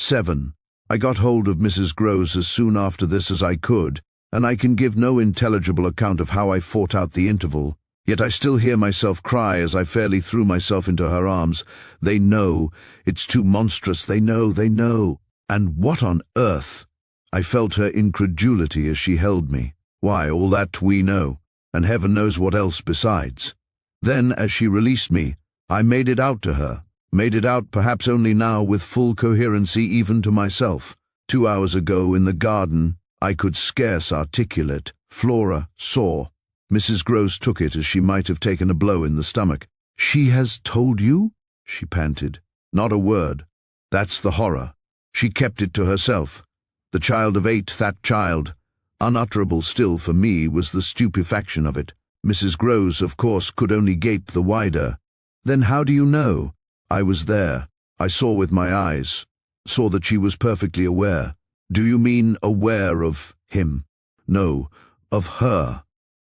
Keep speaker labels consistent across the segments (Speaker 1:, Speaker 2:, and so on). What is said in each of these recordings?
Speaker 1: 7. I got hold of Mrs. Groves as soon after this as I could, and I can give no intelligible account of how I fought out the interval. Yet I still hear myself cry as I fairly threw myself into her arms. They know. It's too monstrous. They know. And what on earth? I felt her incredulity as she held me. Why, all that we know, and heaven knows what else besides. Then, as she released me, I made it out to her. Made it out perhaps only now with full coherency even to myself. 2 hours ago in the garden, I could scarce articulate. Flora saw. Mrs. Groves took it as she might have taken a blow in the stomach. "She has told you?" she panted. "Not a word. That's the horror. She kept it to herself. The child of 8, that child. Unutterable still for me was the stupefaction of it. Mrs. Groves, of course, could only gape the wider. Then how do you know? I was there. I saw with my eyes. Saw that she was perfectly aware." "Do you mean aware of him?" "No, of her."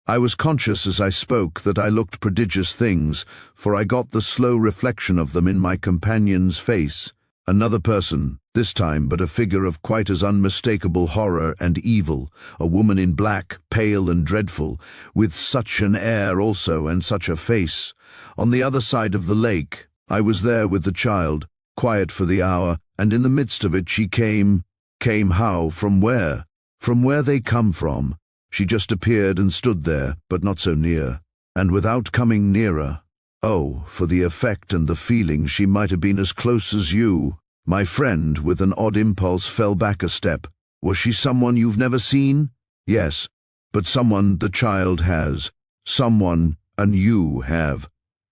Speaker 1: I was conscious as I spoke that I looked prodigious things, for I got the slow reflection of them in my companion's face. Another person, this time, but a figure of quite as unmistakable horror and evil, a woman in black, pale and dreadful, with such an air also and such a face. On the other side of the lake, I was there with the child, quiet for the hour, and in the midst of it she came. Came how? From where? From where they come from. She just appeared and stood there, but not so near. And without coming nearer. Oh, for the effect and the feeling, she might have been as close as you. My friend, with an odd impulse, fell back a step. Was she someone you've never seen? Yes, but someone the child has. Someone, and you have.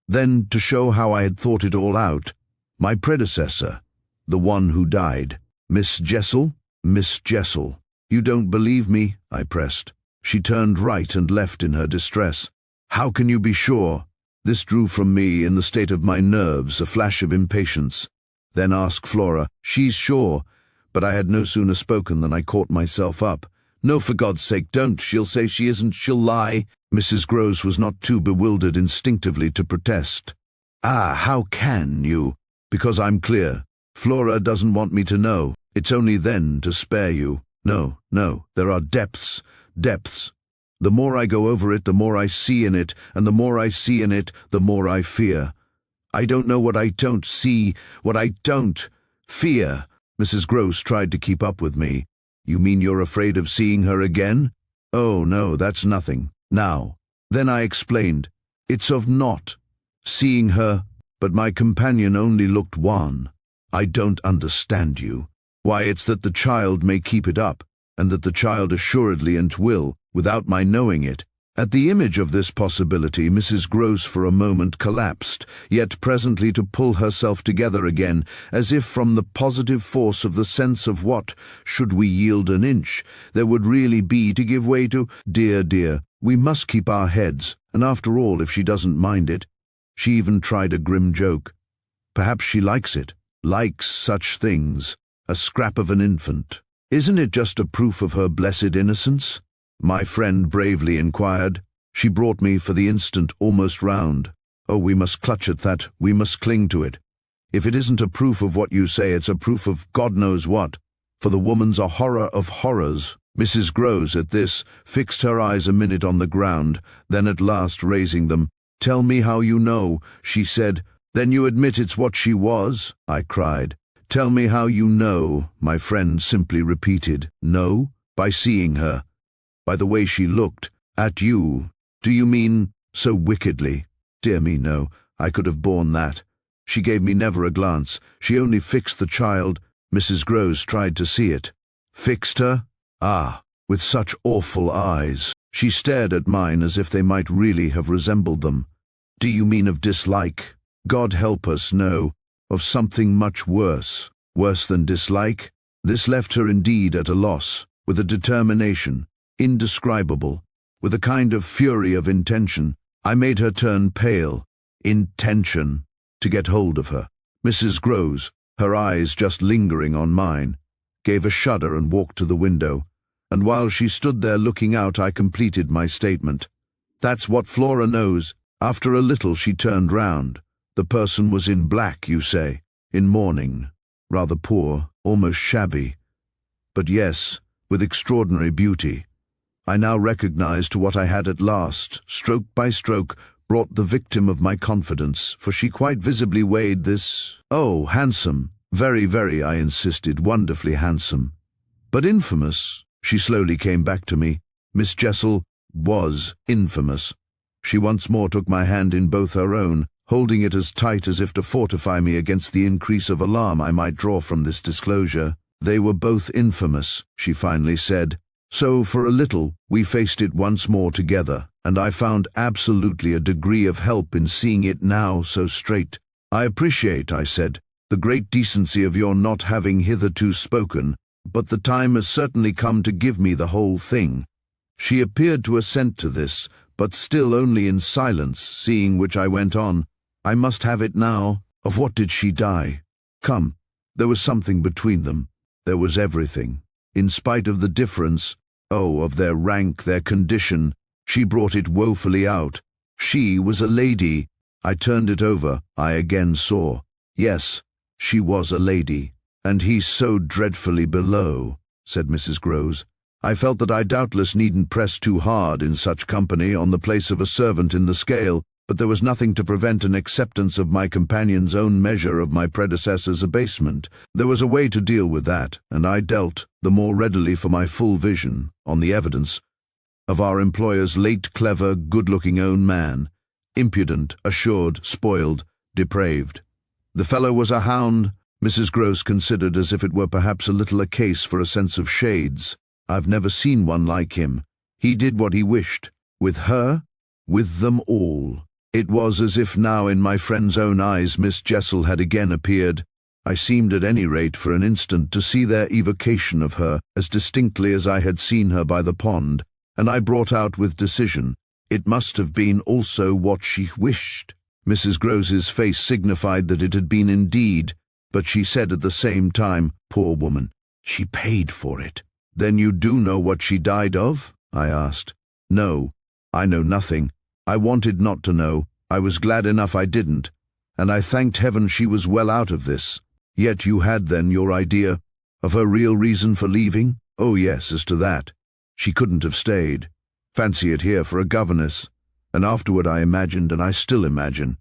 Speaker 1: Then, to show how I had thought it all out, my predecessor, the one who died. Miss Jessel? Miss Jessel. You don't believe me? I pressed. She turned right and left in her distress. How can you be sure? This drew from me, in the state of my nerves, a flash of impatience. Then ask Flora. She's sure. But I had no sooner spoken than I caught myself up. No, for God's sake, don't. She'll say she isn't. She'll lie. Mrs. Groves was not too bewildered instinctively to protest. Ah, how can you? Because I'm clear. Flora doesn't want me to know. It's only then to spare you. No, there are depths. Depths. The more I go over it, the more I see in it, and the more I see in it, the more I fear. I don't know what I don't see, what I don't fear. Mrs. Groves tried to keep up with me. You mean you're afraid of seeing her again? Oh, no, that's nothing. Now. Then I explained. It's of not seeing her, but my companion only looked wan. I don't understand you. Why, it's that the child may keep it up, and that the child assuredly and will, without my knowing it. At the image of this possibility, Mrs. Groves for a moment collapsed, yet presently to pull herself together again, as if from the positive force of the sense of what, should we yield an inch, there would really be to give way to. Dear, we must keep our heads, and after all, if she doesn't mind it. She even tried a grim joke. Perhaps she likes it, likes such things, a scrap of an infant. Isn't it just a proof of her blessed innocence? My friend bravely inquired. She brought me for the instant almost round. Oh, we must clutch at that, we must cling to it. If it isn't a proof of what you say, it's a proof of God knows what, for the woman's a horror of horrors. Mrs. Groves, at this, fixed her eyes a minute on the ground, then at last raising them. Tell me how you know, she said. Then you admit it's what she was? I cried. Tell me how you know, my friend simply repeated. Know? By seeing her. By the way she looked. At you. Do you mean so wickedly? Dear me, no. I could have borne that. She gave me never a glance. She only fixed the child. Mrs. Groves tried to see it. Fixed her? Ah, with such awful eyes. She stared at mine as if they might really have resembled them. Do you mean of dislike? God help us, no. Of something much worse. Worse than dislike? This left her indeed at a loss, with a determination, indescribable, with a kind of fury of intention. I made her turn pale. Intention. To get hold of her. Mrs. Groves, her eyes just lingering on mine, gave a shudder and walked to the window, and while she stood there looking out, I completed my statement. That's what Flora knows. After a little she turned round. The person was in black, you say? In mourning. Rather poor. almost shabby. But yes, with extraordinary beauty. I now recognized what I had at last, stroke by stroke, brought the victim of my confidence, for she quite visibly weighed this. Oh, handsome, very, very, I insisted, wonderfully handsome. But infamous, she slowly came back to me. Miss Jessel was infamous. She once more took my hand in both her own, holding it as tight as if to fortify me against the increase of alarm I might draw from this disclosure. They were both infamous, she finally said. So for a little we faced it once more together, and I found absolutely a degree of help in seeing it now so straight. I appreciate, I said, the great decency of your not having hitherto spoken, but the time has certainly come to give me the whole thing. She appeared to assent to this, but still only in silence, seeing which I went on. I must have it now. Of what did she die? Come, there was something between them. There was everything. In spite of the difference, of their rank, their condition, she brought it woefully out. She was a lady. I turned it over. I again saw. Yes, she was a lady. And he so dreadfully below, said Mrs. Groves. I felt that I doubtless needn't press too hard in such company on the place of a servant in the scale, but there was nothing to prevent an acceptance of my companion's own measure of my predecessor's abasement. There was a way to deal with that, and I dealt, the more readily for my full vision, on the evidence of our employer's late clever, good-looking own man, impudent, assured, spoiled, depraved. The fellow was a hound, Mrs. Groves considered, as if it were perhaps a little a case for a sense of shades. I've never seen one like him. He did what he wished. With her, with them all. It was as if now in my friend's own eyes Miss Jessel had again appeared. I seemed at any rate for an instant to see their evocation of her as distinctly as I had seen her by the pond, and I brought out with decision, it must have been also what she wished. Mrs. Groves's face signified that it had been indeed, but she said at the same time, poor woman, she paid for it. Then you do know what she died of? I asked. No, I know nothing. I wanted not to know. I was glad enough I didn't, and I thanked heaven she was well out of this. Yet you had then your idea of her real reason for leaving? Oh yes, as to that. She couldn't have stayed. Fancy it here for a governess. And afterward I imagined, and I still imagine.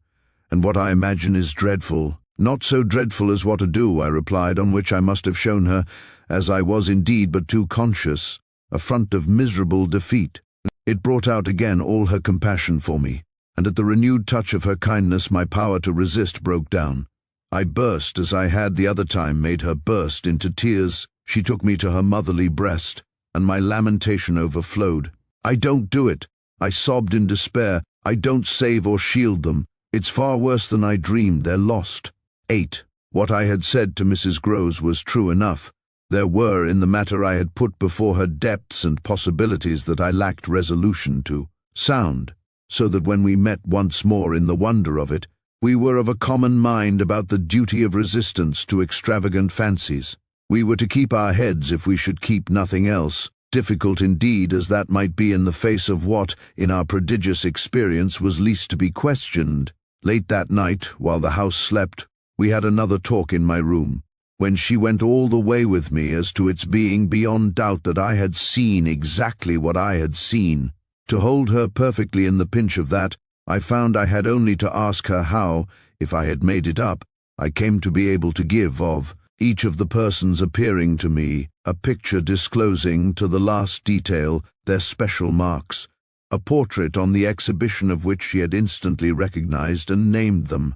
Speaker 1: And what I imagine is dreadful. Not so dreadful as what to do, I replied, on which I must have shown her, as I was indeed but too conscious, a front of miserable defeat. It brought out again all her compassion for me, and at the renewed touch of her kindness my power to resist broke down. I burst, as I had the other time made her burst, into tears. She took me to her motherly breast, and my lamentation overflowed. I don't do it, I sobbed in despair. I don't save or shield them. It's far worse than I dreamed. They're lost. 8. What I had said to Mrs. Groves was true enough. There were in the matter I had put before her depths and possibilities that I lacked resolution to sound, so that when we met once more in the wonder of it, we were of a common mind about the duty of resistance to extravagant fancies. We were to keep our heads if we should keep nothing else, difficult indeed as that might be in the face of what, in our prodigious experience, was least to be questioned. Late that night, while the house slept, we had another talk in my room, when she went all the way with me as to its being beyond doubt that I had seen exactly what I had seen. To hold her perfectly in the pinch of that, I found I had only to ask her how, if I had made it up, I came to be able to give of each of the persons appearing to me a picture disclosing to the last detail their special marks, a portrait on the exhibition of which she had instantly recognized and named them.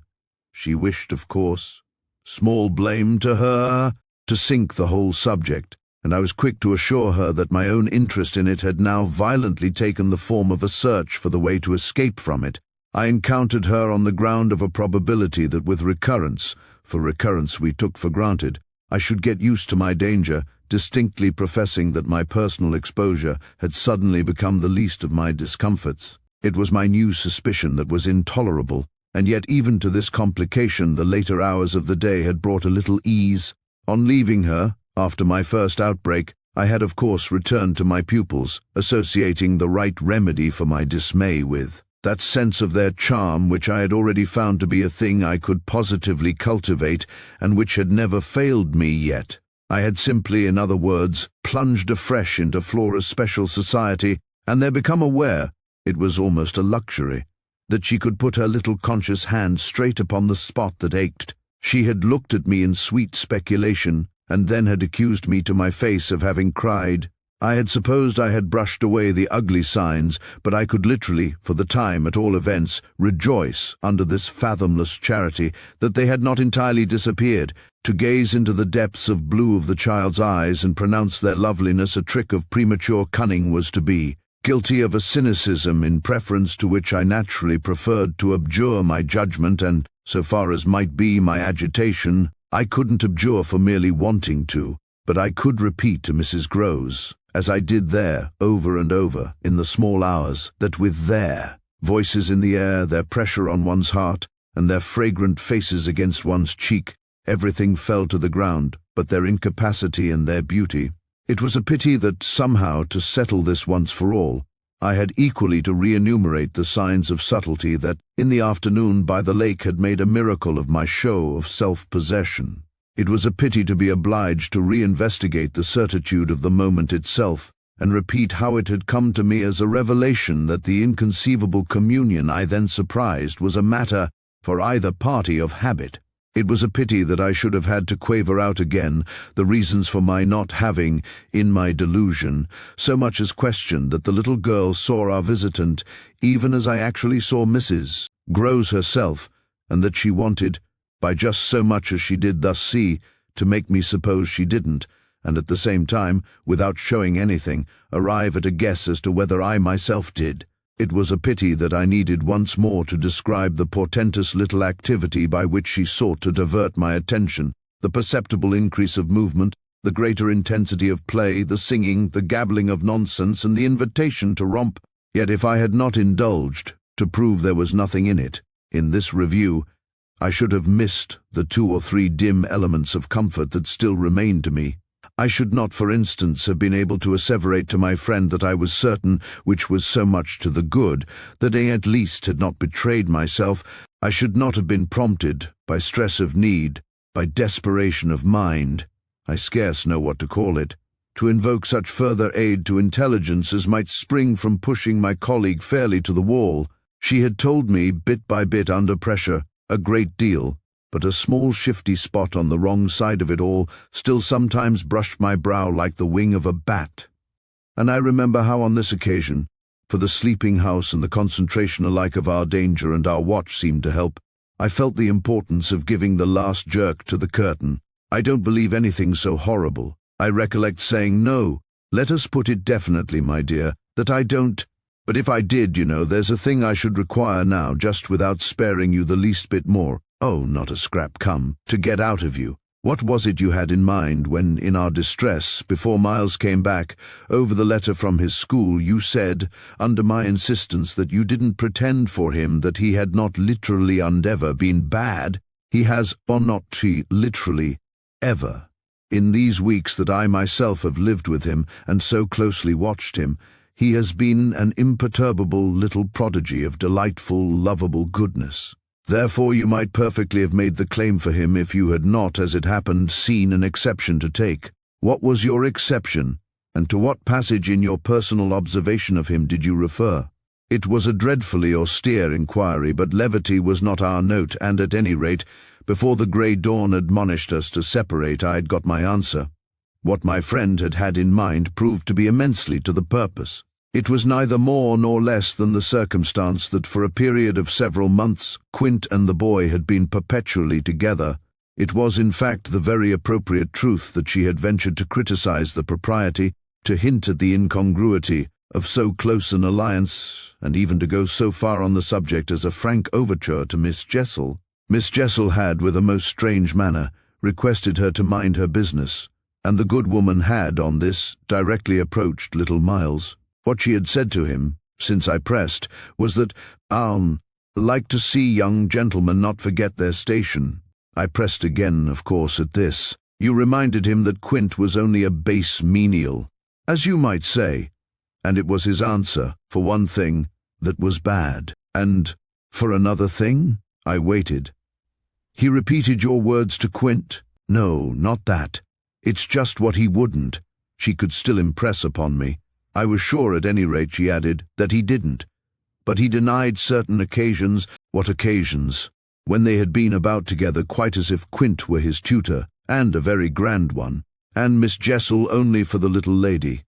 Speaker 1: She wished, of course, small blame to her, to sink the whole subject, and I was quick to assure her that my own interest in it had now violently taken the form of a search for the way to escape from it. I encountered her on the ground of a probability that with recurrence, for recurrence we took for granted, I should get used to my danger, distinctly professing that my personal exposure had suddenly become the least of my discomforts. It was my new suspicion that was intolerable, and yet even to this complication the later hours of the day had brought a little ease. On leaving her, after my first outbreak, I had of course returned to my pupils, associating the right remedy for my dismay with that sense of their charm which I had already found to be a thing I could positively cultivate, and which had never failed me yet. I had simply, in other words, plunged afresh into Flora's special society, and there become aware, it was almost a luxury, that she could put her little conscious hand straight upon the spot that ached. She had looked at me in sweet speculation, and then had accused me to my face of having cried. I had supposed I had brushed away the ugly signs, but I could literally, for the time at all events, rejoice under this fathomless charity that they had not entirely disappeared, to gaze into the depths of blue of the child's eyes and pronounce their loveliness a trick of premature cunning was to be, guilty of a cynicism in preference to which I naturally preferred to abjure my judgment and, so far as might be my agitation, I couldn't abjure for merely wanting to, but I could repeat to Mrs. Groves, as I did there, over and over, in the small hours, that with their voices in the air, their pressure on one's heart, and their fragrant faces against one's cheek, everything fell to the ground, but their incapacity and their beauty. It was a pity that somehow, to settle this once for all, I had equally to re-enumerate the signs of subtlety that, in the afternoon by the lake, had made a miracle of my show of self-possession. It was a pity to be obliged to re-investigate the certitude of the moment itself, and repeat how it had come to me as a revelation that the inconceivable communion I then surprised was a matter, for either party, of habit. It was a pity that I should have had to quaver out again the reasons for my not having, in my delusion, so much as questioned that the little girl saw our visitant even as I actually saw Mrs. Groves herself, and that she wanted, by just so much as she did thus see, to make me suppose she didn't, and at the same time, without showing anything, arrive at a guess as to whether I myself did. It was a pity that I needed once more to describe the portentous little activity by which she sought to divert my attention, the perceptible increase of movement, the greater intensity of play, the singing, the gabbling of nonsense, and the invitation to romp. Yet if I had not indulged, to prove there was nothing in it, in this review, I should have missed the 2 or 3 dim elements of comfort that still remained to me. I should not, for instance, have been able to asseverate to my friend that I was certain, which was so much to the good, that I at least had not betrayed myself. I should not have been prompted, by stress of need, by desperation of mind, I scarce know what to call it, to invoke such further aid to intelligence as might spring from pushing my colleague fairly to the wall. She had told me, bit by bit under pressure, a great deal, but a small shifty spot on the wrong side of it all still sometimes brushed my brow like the wing of a bat. And I remember how on this occasion, for the sleeping house and the concentration alike of our danger and our watch seemed to help, I felt the importance of giving the last jerk to the curtain. I don't believe anything so horrible. I recollect saying, "No, let us put it definitely, my dear, that I don't. But if I did, you know, there's a thing I should require now, just without sparing you the least bit more. Oh, not a scrap, come, to get out of you. What was it you had in mind when, in our distress, before Miles came back, over the letter from his school, you said, under my insistence, that you didn't pretend for him that he had not literally and ever been bad? He has, or not she, literally, ever. In these weeks that I myself have lived with him, and so closely watched him, he has been an imperturbable little prodigy of delightful, lovable goodness. Therefore you might perfectly have made the claim for him if you had not, as it happened, seen an exception to take. What was your exception, and to what passage in your personal observation of him did you refer? It was a dreadfully austere inquiry, but levity was not our note, and at any rate, before the grey dawn admonished us to separate, I had got my answer. What my friend had had in mind proved to be immensely to the purpose. It was neither more nor less than the circumstance that for a period of several months Quint and the boy had been perpetually together. It was in fact the very appropriate truth that she had ventured to criticize the propriety, to hint at the incongruity, of so close an alliance, and even to go so far on the subject as a frank overture to Miss Jessel. Miss Jessel had, with a most strange manner, requested her to mind her business, and the good woman had, on this, directly approached little Miles. What she had said to him, since I pressed, was that like to see young gentlemen not forget their station. I pressed again, of course, at this. You reminded him that Quint was only a base menial, as you might say, and it was his answer, for one thing, that was bad, and, for another thing, I waited. He repeated your words to Quint? No, not that. It's just what he wouldn't. She could still impress upon me. I was sure, at any rate, she added, that he didn't. But he denied certain occasions. What occasions? When they had been about together, quite as if Quint were his tutor, and a very grand one, and Miss Jessel only for the little lady.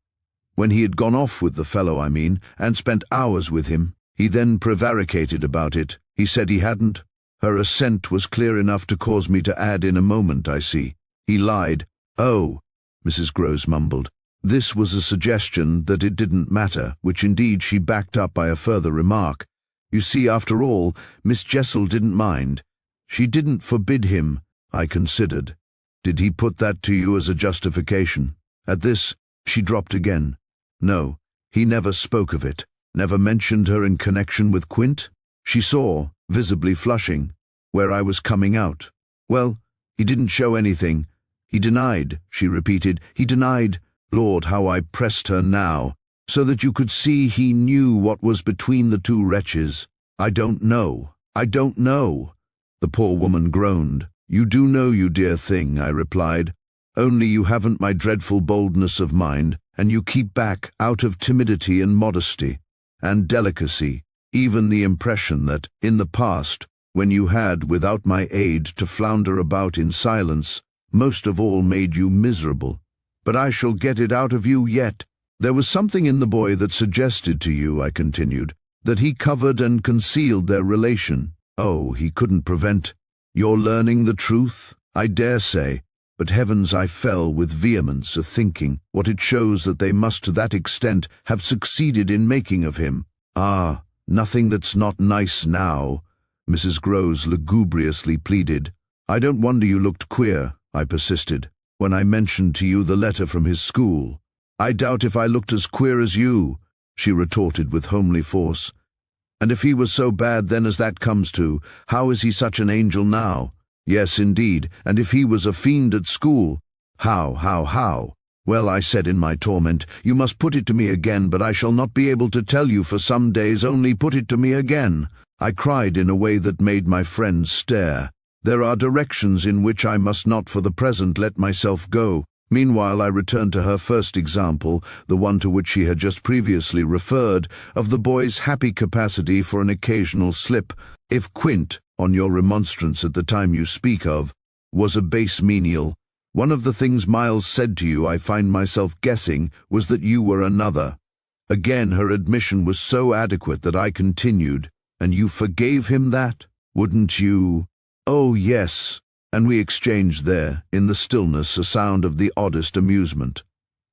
Speaker 1: When he had gone off with the fellow, I mean, and spent hours with him, he then prevaricated about it. He said he hadn't. Her assent was clear enough to cause me to add, in a moment, I see. He lied. Oh, Mrs. Groves mumbled. This was a suggestion that it didn't matter, which indeed she backed up by a further remark. You see, after all, Miss Jessel didn't mind. She didn't forbid him, I considered. Did he put that to you as a justification? At this, she dropped again. No, he never spoke of it, never mentioned her in connection with Quint. She saw, visibly flushing, where I was coming out. Well, he didn't show anything. He denied, she repeated. He denied. Lord, how I pressed her now, so that you could see he knew what was between the two wretches. I don't know. I don't know. The poor woman groaned. You do know, you dear thing, I replied. Only you haven't my dreadful boldness of mind, and you keep back out of timidity and modesty, and delicacy, even the impression that, in the past, when you had, without my aid, to flounder about in silence, most of all made you miserable. But I shall get it out of you yet. There was something in the boy that suggested to you, I continued, that he covered and concealed their relation. Oh, he couldn't prevent your learning the truth, I dare say. But heavens, I fell with vehemence a thinking what it shows that they must to that extent have succeeded in making of him. Ah, nothing that's not nice now, Mrs. Groves lugubriously pleaded. I don't wonder you looked queer, I persisted, when I mentioned to you the letter from his school. I doubt if I looked as queer as you, she retorted with homely force. And if he was so bad then as that comes to, how is he such an angel now? Yes, indeed, and if he was a fiend at school, how? Well, I said in my torment, you must put it to me again, but I shall not be able to tell you for some days, only put it to me again. I cried in a way that made my friends stare. There are directions in which I must not for the present let myself go. Meanwhile I returned to her first example, the one to which she had just previously referred, of the boy's happy capacity for an occasional slip. If Quint, on your remonstrance at the time you speak of, was a base menial, one of the things Miles said to you, I find myself guessing, was that you were another. Again her admission was so adequate that I continued, and you forgave him that? Wouldn't you? Oh, yes, and we exchanged there, in the stillness, a sound of the oddest amusement.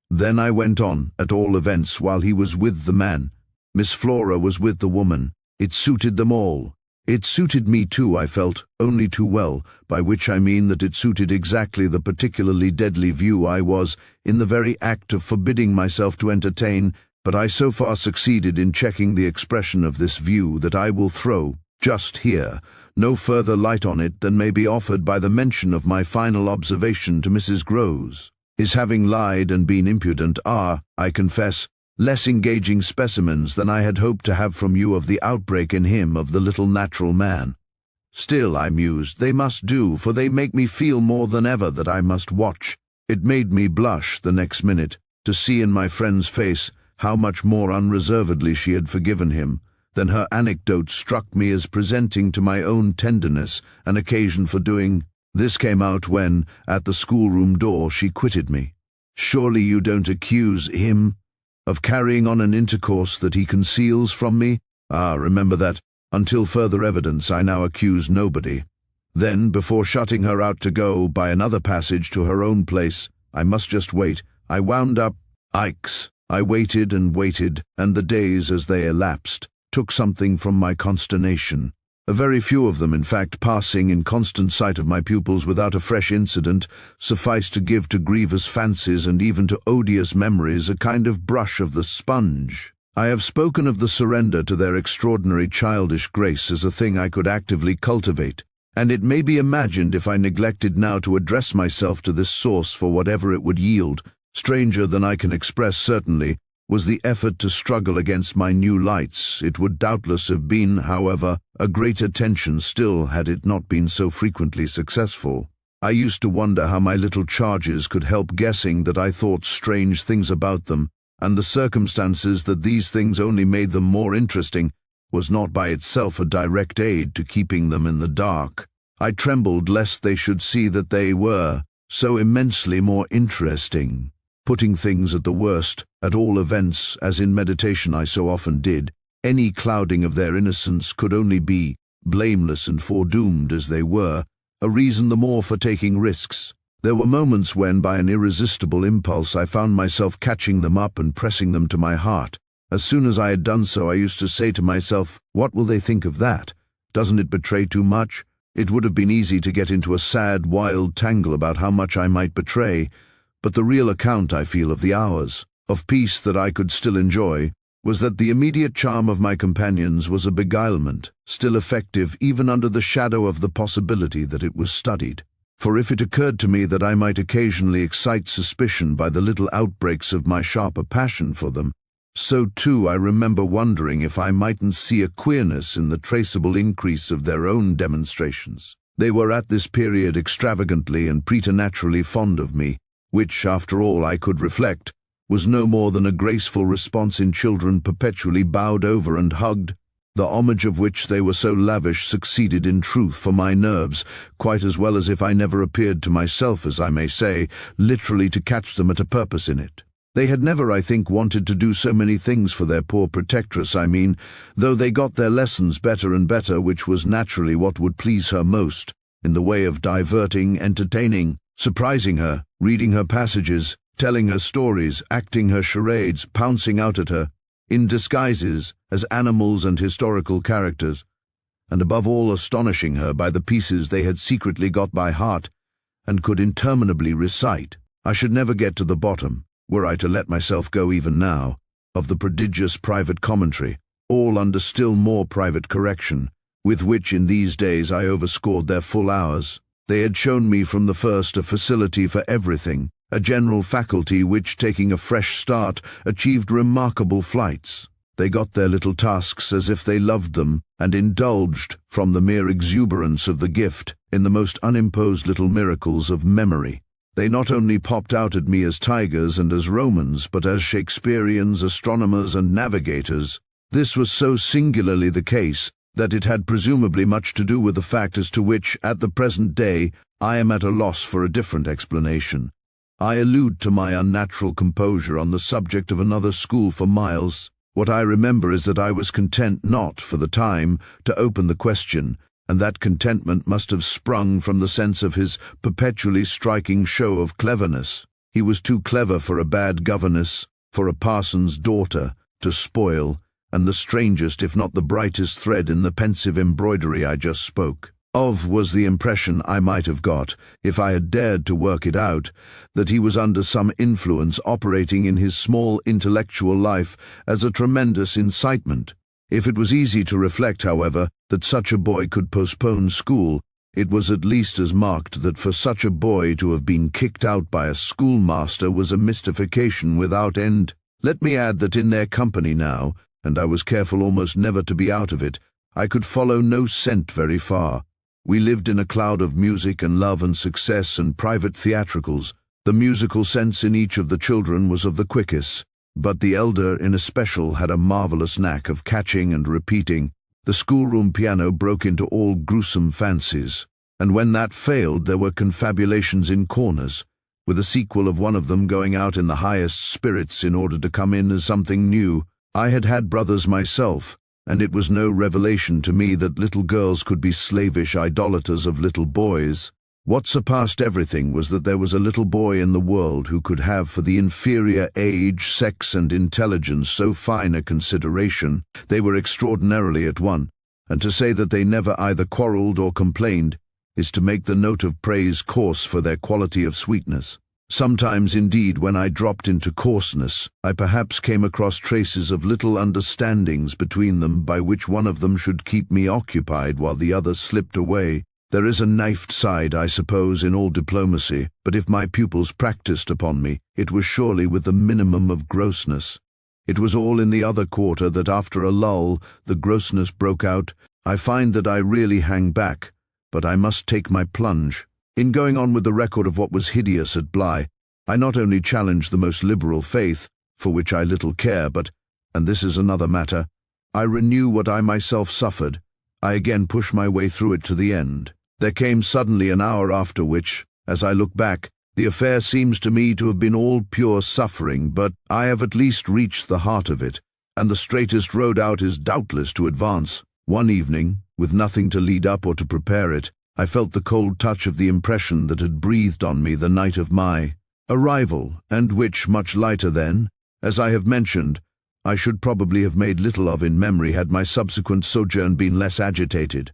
Speaker 1: Then I went on, at all events, while he was with the man. Miss Flora was with the woman. It suited them all. It suited me too, I felt, only too well, by which I mean that it suited exactly the particularly deadly view I was in the very act of forbidding myself to entertain, but I so far succeeded in checking the expression of this view that I will throw, just here, no further light on it than may be offered by the mention of my final observation to Mrs. Groves. His having lied and been impudent are, I confess, less engaging specimens than I had hoped to have from you of the outbreak in him of the little natural man. Still, I mused, they must do, for they make me feel more than ever that I must watch. It made me blush the next minute to see in my friend's face how much more unreservedly she had forgiven him. Then her anecdote struck me as presenting to my own tenderness an occasion for doing. This came out when, at the schoolroom door, she quitted me. Surely you don't accuse him of carrying on an intercourse that he conceals from me? Ah, remember that, until further evidence, I now accuse nobody. Then, before shutting her out to go by another passage to her own place, I must just wait, I wound up, Ikes. I waited, and the days as they elapsed took something from my consternation. A very few of them, in fact, passing in constant sight of my pupils without a fresh incident, sufficed to give to grievous fancies and even to odious memories a kind of brush of the sponge. I have spoken of the surrender to their extraordinary childish grace as a thing I could actively cultivate, and it may be imagined if I neglected now to address myself to this source for whatever it would yield. Stranger than I can express, certainly, was the effort to struggle against my new lights. It would doubtless have been, however, a greater tension still had it not been so frequently successful. I used to wonder how my little charges could help guessing that I thought strange things about them, and the circumstances that these things only made them more interesting was not by itself a direct aid to keeping them in the dark. I trembled lest they should see that they were so immensely more interesting. Putting things at the worst, at all events, as in meditation I so often did, any clouding of their innocence could only be, blameless and foredoomed as they were, a reason the more for taking risks. There were moments when, by an irresistible impulse, I found myself catching them up and pressing them to my heart. As soon as I had done so, I used to say to myself, "What will they think of that? Doesn't it betray too much?" It would have been easy to get into a sad, wild tangle about how much I might betray, but the real account, I feel, of the hours of peace that I could still enjoy was that the immediate charm of my companions was a beguilement, still effective even under the shadow of the possibility that it was studied. For if it occurred to me that I might occasionally excite suspicion by the little outbreaks of my sharper passion for them, so too I remember wondering if I mightn't see a queerness in the traceable increase of their own demonstrations. They were at this period extravagantly and preternaturally fond of me, which, after all, I could reflect, was no more than a graceful response in children perpetually bowed over and hugged. The homage of which they were so lavish succeeded in truth for my nerves, quite as well as if I never appeared to myself, as I may say, literally to catch them at a purpose in it. They had never, I think, wanted to do so many things for their poor protectress, though they got their lessons better and better, which was naturally what would please her most, in the way of diverting, entertaining, surprising her, reading her passages, telling her stories, acting her charades, pouncing out at her, in disguises, as animals and historical characters, and above all astonishing her by the pieces they had secretly got by heart and could interminably recite. I should never get to the bottom, were I to let myself go even now, of the prodigious private commentary, all under still more private correction, with which in these days I overscored their full hours. They had shown me from the first a facility for everything, a general faculty which, taking a fresh start, achieved remarkable flights. They got their little tasks as if they loved them, and indulged, from the mere exuberance of the gift, in the most unimposed little miracles of memory. They not only popped out at me as tigers and as Romans, but as Shakespeareans, astronomers, and navigators. This was so singularly the case that it had presumably much to do with the fact as to which, at the present day, I am at a loss for a different explanation. I allude to my unnatural composure on the subject of another school for miles. What I remember is that I was content not, for the time, to open the question, and that contentment must have sprung from the sense of his perpetually striking show of cleverness. He was too clever for a bad governess, for a parson's daughter, to spoil, and the strangest, if not the brightest thread in the pensive embroidery I just spoke of was the impression I might have got, if I had dared to work it out, that he was under some influence operating in his small intellectual life as a tremendous incitement. If it was easy to reflect, however, that such a boy could postpone school, it was at least as marked that for such a boy to have been kicked out by a schoolmaster was a mystification without end. Let me add that in their company now, and I was careful almost never to be out of it, I could follow no scent very far. We lived in a cloud of music and love and success and private theatricals. The musical sense in each of the children was of the quickest, but the elder in especial had a marvelous knack of catching and repeating. The schoolroom piano broke into all gruesome fancies, and when that failed there were confabulations in corners, with a sequel of one of them going out in the highest spirits in order to come in as something new. I had had brothers myself, and it was no revelation to me that little girls could be slavish idolaters of little boys. What surpassed everything was that there was a little boy in the world who could have for the inferior age, sex, and intelligence so fine a consideration. They were extraordinarily at one, and to say that they never either quarrelled or complained is to make the note of praise coarse for their quality of sweetness. Sometimes, indeed, when I dropped into coarseness, I perhaps came across traces of little understandings between them by which one of them should keep me occupied while the other slipped away. There is a knifed side, I suppose, in all diplomacy, but if my pupils practised upon me, it was surely with the minimum of grossness. It was all in the other quarter that after a lull the grossness broke out. I find that I really hang back, but I must take my plunge. In going on with the record of what was hideous at Bly, I not only challenged the most liberal faith, for which I little care, but, and this is another matter, I renew what I myself suffered. I again pushed my way through it to the end. There came suddenly an hour after which, as I look back, the affair seems to me to have been all pure suffering, but I have at least reached the heart of it, and the straightest road out is doubtless to advance. One evening, with nothing to lead up or to prepare it, I felt the cold touch of the impression that had breathed on me the night of my arrival, and which, much lighter then, as I have mentioned, I should probably have made little of in memory had my subsequent sojourn been less agitated.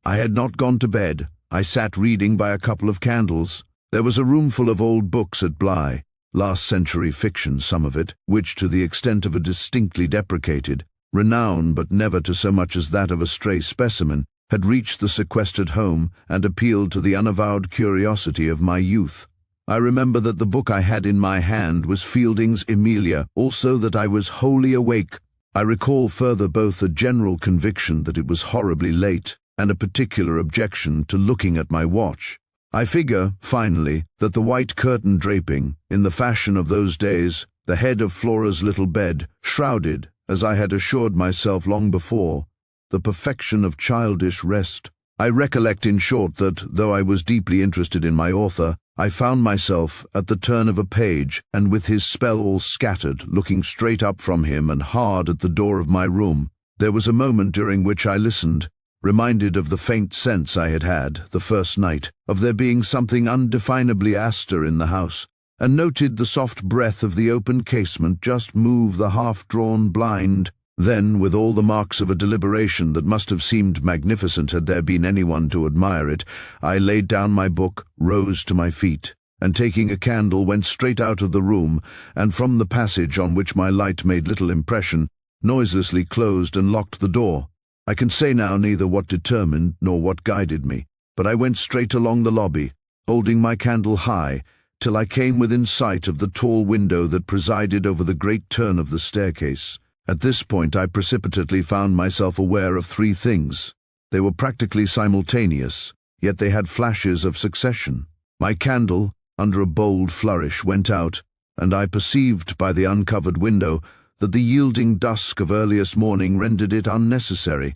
Speaker 1: I had not gone to bed. I sat reading by a couple of candles. There was a roomful of old books at Bly, last-century fiction, some of it, which, to the extent of a distinctly deprecated, renown but never to so much as that of a stray specimen, had reached the sequestered home and appealed to the unavowed curiosity of my youth. I remember that the book I had in my hand was Fielding's Emilia, also that I was wholly awake. I recall further both a general conviction that it was horribly late and a particular objection to looking at my watch. I figure, finally, that the white curtain draping, in the fashion of those days, the head of Flora's little bed, shrouded, as I had assured myself long before, the perfection of childish rest. I recollect, in short, that, though I was deeply interested in my author, I found myself, at the turn of a page, and with his spell all scattered, looking straight up from him and hard at the door of my room. There was a moment during which I listened, reminded of the faint sense I had had, the first night, of there being something undefinably Astor in the house, and noted the soft breath of the open casement just move the half-drawn blind. Then, with all the marks of a deliberation that must have seemed magnificent had there been anyone to admire it, I laid down my book, rose to my feet, and taking a candle went straight out of the room, and from the passage on which my light made little impression, noiselessly closed and locked the door. I can say now neither what determined nor what guided me, but I went straight along the lobby, holding my candle high, till I came within sight of the tall window that presided over the great turn of the staircase. At this point I precipitately found myself aware of three things. They were practically simultaneous, yet they had flashes of succession. My candle, under a bold flourish, went out, and I perceived by the uncovered window that the yielding dusk of earliest morning rendered it unnecessary.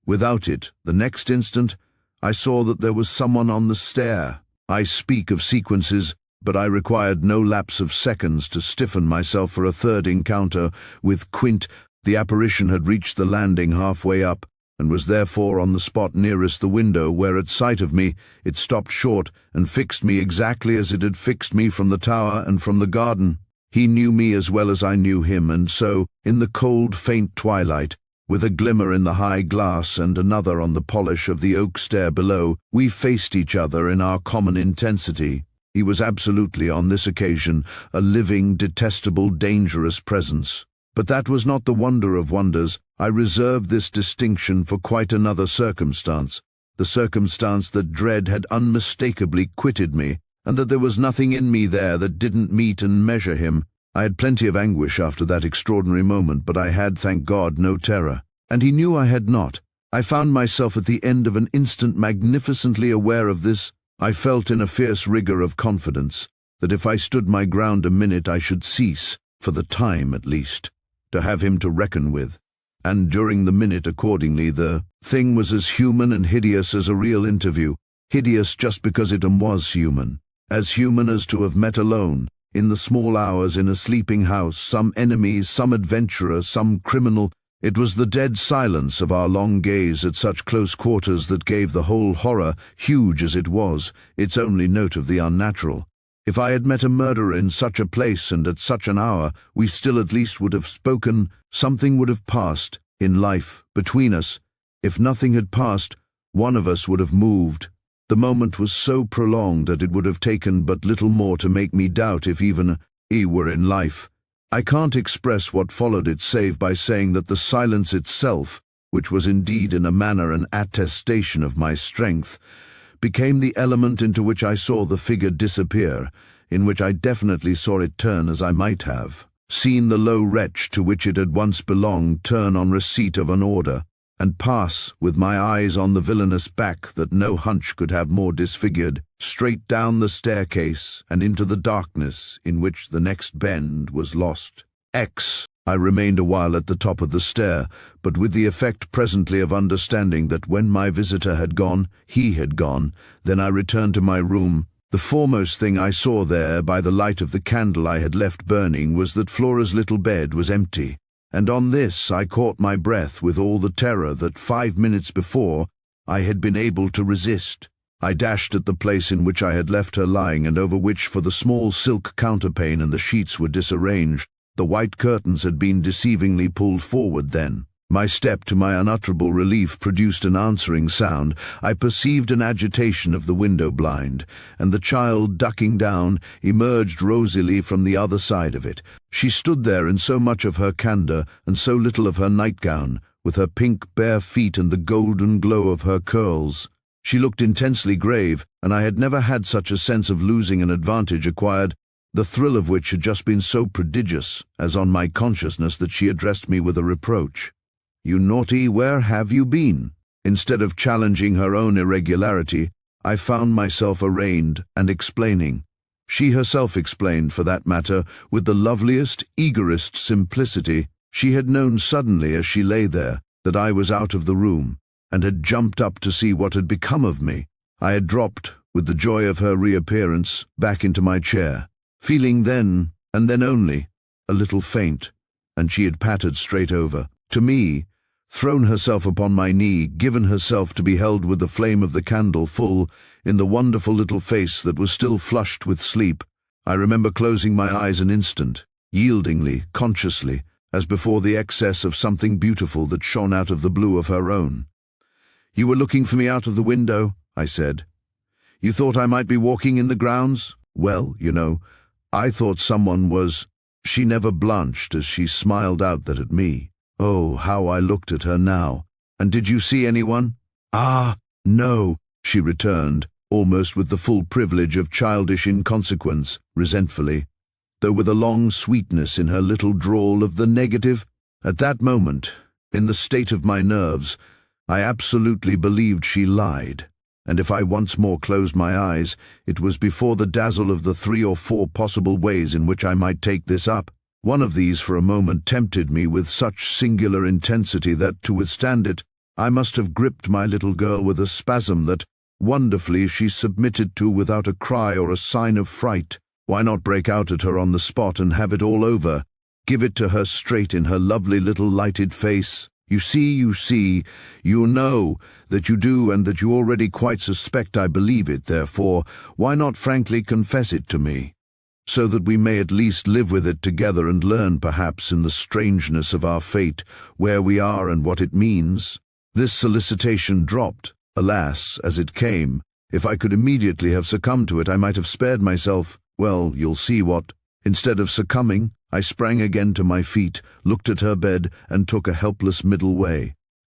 Speaker 1: Without it, the next instant, I saw that there was someone on the stair. I speak of sequences, but I required no lapse of seconds to stiffen myself for a third encounter with Quint. The apparition had reached the landing halfway up, and was therefore on the spot nearest the window, where at sight of me it stopped short and fixed me exactly as it had fixed me from the tower and from the garden. He knew me as well as I knew him, and so, in the cold, faint twilight, with a glimmer in the high glass and another on the polish of the oak stair below, we faced each other in our common intensity. He was absolutely, on this occasion, a living, detestable, dangerous presence. But that was not the wonder of wonders. I reserved this distinction for quite another circumstance, the circumstance that dread had unmistakably quitted me, and that there was nothing in me there that didn't meet and measure him. I had plenty of anguish after that extraordinary moment, but I had, thank God, no terror. And he knew I had not. I found myself at the end of an instant magnificently aware of this. I felt in a fierce rigour of confidence that if I stood my ground a minute I should cease, for the time at least, to have him to reckon with. And during the minute accordingly the thing was as human and hideous as a real interview, hideous just because it was human as to have met alone, in the small hours in a sleeping house, some enemy, some adventurer, some criminal. It was the dead silence of our long gaze at such close quarters that gave the whole horror, huge as it was, its only note of the unnatural. If I had met a murderer in such a place and at such an hour, we still at least would have spoken. Something would have passed, in life, between us. If nothing had passed, one of us would have moved. The moment was so prolonged that it would have taken but little more to make me doubt if even he were in life. I can't express what followed it save by saying that the silence itself, which was indeed in a manner an attestation of my strength, became the element into which I saw the figure disappear, in which I definitely saw it turn as I might have seen the low wretch to which it had once belonged turn on receipt of an order. and pass, with my eyes on the villainous back that no hunch could have more disfigured, straight down the staircase and into the darkness in which the next bend was lost. I remained a while at the top of the stair, but with the effect presently of understanding that when my visitor had gone, he had gone. Then I returned to my room. The foremost thing I saw there, by the light of the candle I had left burning, was that Flora's little bed was empty, and on this I caught my breath with all the terror that 5 minutes before I had been able to resist. I dashed at the place in which I had left her lying, and over which, for the small silk counterpane and the sheets were disarranged, the white curtains had been deceivingly pulled forward then. My step, to my unutterable relief, produced an answering sound. I perceived an agitation of the window blind, and the child, ducking down, emerged rosily from the other side of it. She stood there in so much of her candour and so little of her nightgown, with her pink bare feet and the golden glow of her curls. She looked intensely grave, and I had never had such a sense of losing an advantage acquired, the thrill of which had just been so prodigious, as on my consciousness that she addressed me with a reproach. "You naughty, where have you been?" Instead of challenging her own irregularity, I found myself arraigned and explaining. She herself explained, for that matter, with the loveliest, eagerest simplicity. She had known suddenly, as she lay there, that I was out of the room, and had jumped up to see what had become of me. I had dropped, with the joy of her reappearance, back into my chair, feeling then, and then only, a little faint, and she had pattered straight over to me, thrown herself upon my knee, given herself to be held with the flame of the candle full in the wonderful little face that was still flushed with sleep. I remember closing my eyes an instant, yieldingly, consciously, as before the excess of something beautiful that shone out of the blue of her own. "You were looking for me out of the window," I said. "You thought I might be walking in the grounds? Well, you know, I thought someone was—" She never blanched as she smiled out that at me. Oh, how I looked at her now. "And did you see anyone?" "Ah, no," she returned, almost with the full privilege of childish inconsequence, resentfully, though with a long sweetness in her little drawl of the negative. At that moment, in the state of my nerves, I absolutely believed she lied, and if I once more closed my eyes, it was before the dazzle of the 3 or 4 possible ways in which I might take this up. One of these for a moment tempted me with such singular intensity that, to withstand it, I must have gripped my little girl with a spasm that, wonderfully, she submitted to without a cry or a sign of fright. Why not break out at her on the spot and have it all over? Give it to her straight in her lovely little lighted face. You see, you know that you do, and that you already quite suspect I believe it, therefore, why not frankly confess it to me, so that we may at least live with it together and learn, perhaps, in the strangeness of our fate, where we are and what it means? This solicitation dropped, alas, as it came. If I could immediately have succumbed to it, I might have spared myself, well, you'll see what. Instead of succumbing, I sprang again to my feet, looked at her bed, and took a helpless middle way.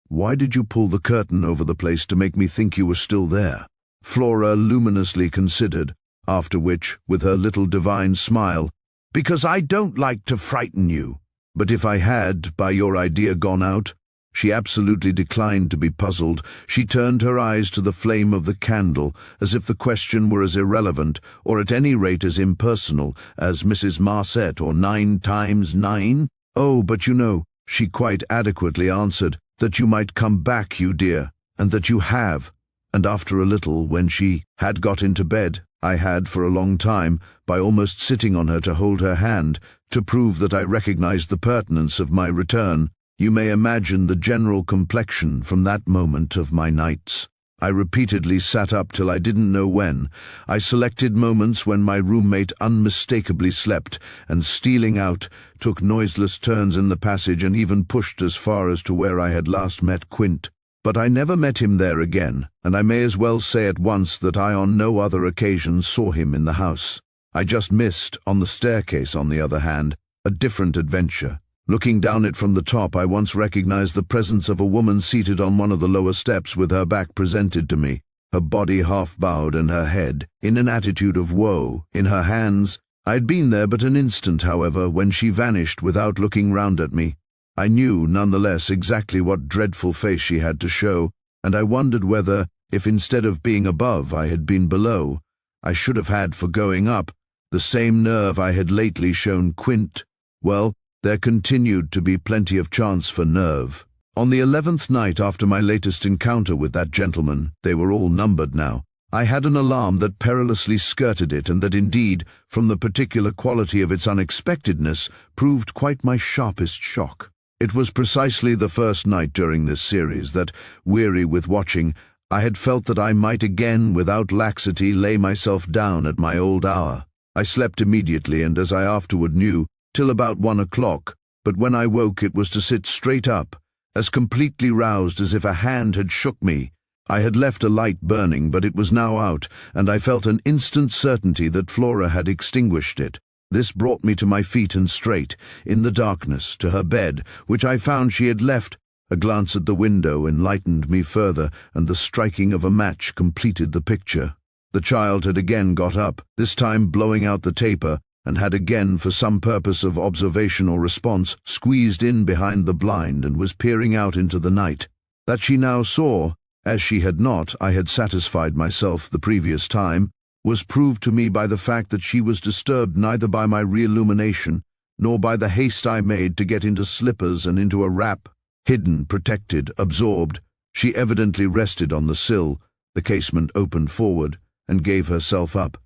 Speaker 1: "Why did you pull the curtain over the place to make me think you were still there?" Flora luminously considered, after which, with her little divine smile, "Because I don't like to frighten you." "But if I had, by your idea, gone out?" She absolutely declined to be puzzled. She turned her eyes to the flame of the candle, as if the question were as irrelevant, or at any rate as impersonal, as Mrs. Marset or 9 times 9. "Oh, but you know," she quite adequately answered, "that you might come back, you dear, and that you have." And after a little, when she had got into bed, I had, for a long time, by almost sitting on her to hold her hand, to prove that I recognized the pertinence of my return. You may imagine the general complexion from that moment of my nights. I repeatedly sat up till I didn't know when. I selected moments when my roommate unmistakably slept, and stealing out, took noiseless turns in the passage and even pushed as far as to where I had last met Quint. But I never met him there again, and I may as well say at once that I on no other occasion saw him in the house. I just missed, on the staircase on the other hand, a different adventure. Looking down it from the top, I once recognized the presence of a woman seated on one of the lower steps with her back presented to me, her body half bowed and her head in an attitude of woe in her hands. I had been there but an instant, however, when she vanished without looking round at me. I knew, nonetheless, exactly what dreadful face she had to show, and I wondered whether, if instead of being above I had been below, I should have had for going up the same nerve I had lately shown Quint. Well, there continued to be plenty of chance for nerve. On the 11th night after my latest encounter with that gentleman, they were all numbered now, I had an alarm that perilously skirted it, and that indeed, from the particular quality of its unexpectedness, proved quite my sharpest shock. It was precisely the first night during this series that, weary with watching, I had felt that I might again, without laxity, lay myself down at my old hour. I slept immediately, and as I afterward knew, till about 1 o'clock, but when I woke it was to sit straight up, as completely roused as if a hand had shook me. I had left a light burning, but it was now out, and I felt an instant certainty that Flora had extinguished it. This brought me to my feet and straight, in the darkness, to her bed, which I found she had left. A glance at the window enlightened me further, and the striking of a match completed the picture. The child had again got up, this time blowing out the taper, and had again, for some purpose of observation or response, squeezed in behind the blind and was peering out into the night. That she now saw, as she had not, I had satisfied myself the previous time, was proved to me by the fact that she was disturbed neither by my re-illumination, nor by the haste I made to get into slippers and into a wrap. Hidden, protected, absorbed, she evidently rested on the sill, the casement opened forward, and gave herself up.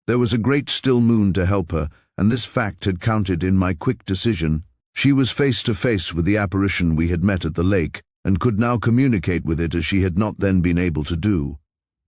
Speaker 1: There was a great still moon to help her, and this fact had counted in my quick decision. She was face to face with the apparition we had met at the lake, and could now communicate with it as she had not then been able to do.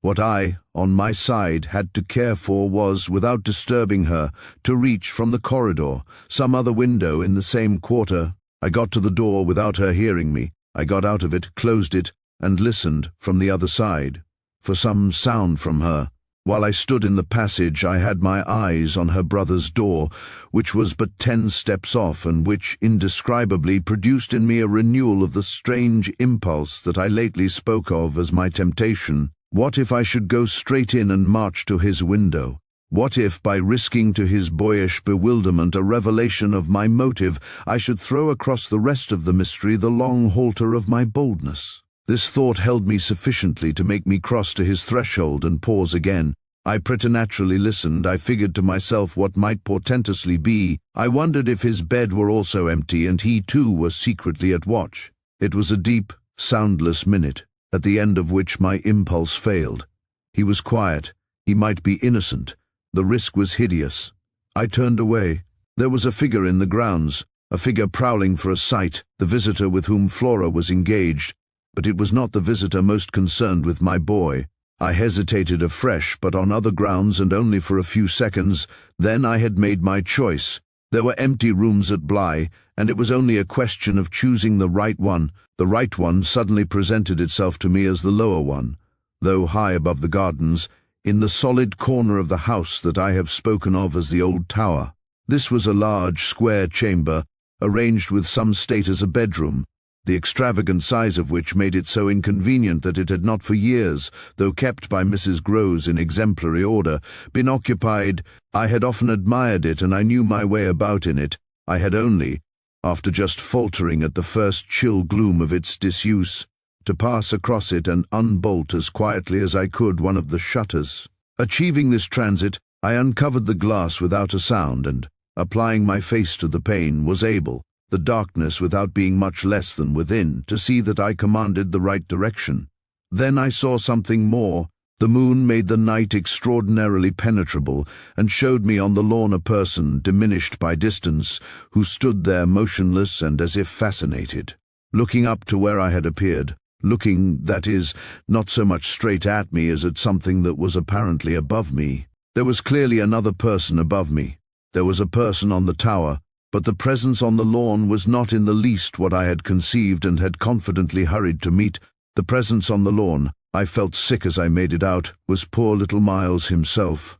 Speaker 1: What I, on my side, had to care for was, without disturbing her, to reach from the corridor, some other window in the same quarter. I got to the door without her hearing me. I got out of it, closed it, and listened, from the other side, for some sound from her. While I stood in the passage, I had my eyes on her brother's door, which was but 10 steps off, and which indescribably produced in me a renewal of the strange impulse that I lately spoke of as my temptation. What if I should go straight in and march to his window? What if, by risking to his boyish bewilderment a revelation of my motive, I should throw across the rest of the mystery the long halter of my boldness? This thought held me sufficiently to make me cross to his threshold and pause again. I preternaturally listened. I figured to myself what might portentously be. I wondered if his bed were also empty and he too was secretly at watch. It was a deep, soundless minute, at the end of which my impulse failed. He was quiet. He might be innocent. The risk was hideous. I turned away. There was a figure in the grounds, a figure prowling for a sight, the visitor with whom Flora was engaged. But it was not the visitor most concerned with my boy. I hesitated afresh, but on other grounds and only for a few seconds. Then I had made my choice. There were empty rooms at Bly, and it was only a question of choosing the right one. The right one suddenly presented itself to me as the lower one, though high above the gardens, in the solid corner of the house that I have spoken of as the old tower. This was a large, square chamber, arranged with some state as a bedroom, the extravagant size of which made it so inconvenient that it had not for years, though kept by Mrs. Groves in exemplary order, been occupied. I had often admired it, and I knew my way about in it. I had only, after just faltering at the first chill gloom of its disuse, to pass across it and unbolt as quietly as I could one of the shutters. Achieving this transit, I uncovered the glass without a sound and, applying my face to the pane, was able, the darkness without being much less than within, to see that I commanded the right direction. Then I saw something more. The moon made the night extraordinarily penetrable, and showed me on the lawn a person, diminished by distance, who stood there motionless and as if fascinated, looking up to where I had appeared, looking, that is, not so much straight at me as at something that was apparently above me. There was clearly another person above me. There was a person on the tower, but the presence on the lawn was not in the least what I had conceived and had confidently hurried to meet. The presence on the lawn, I felt sick as I made it out, was poor little Miles himself.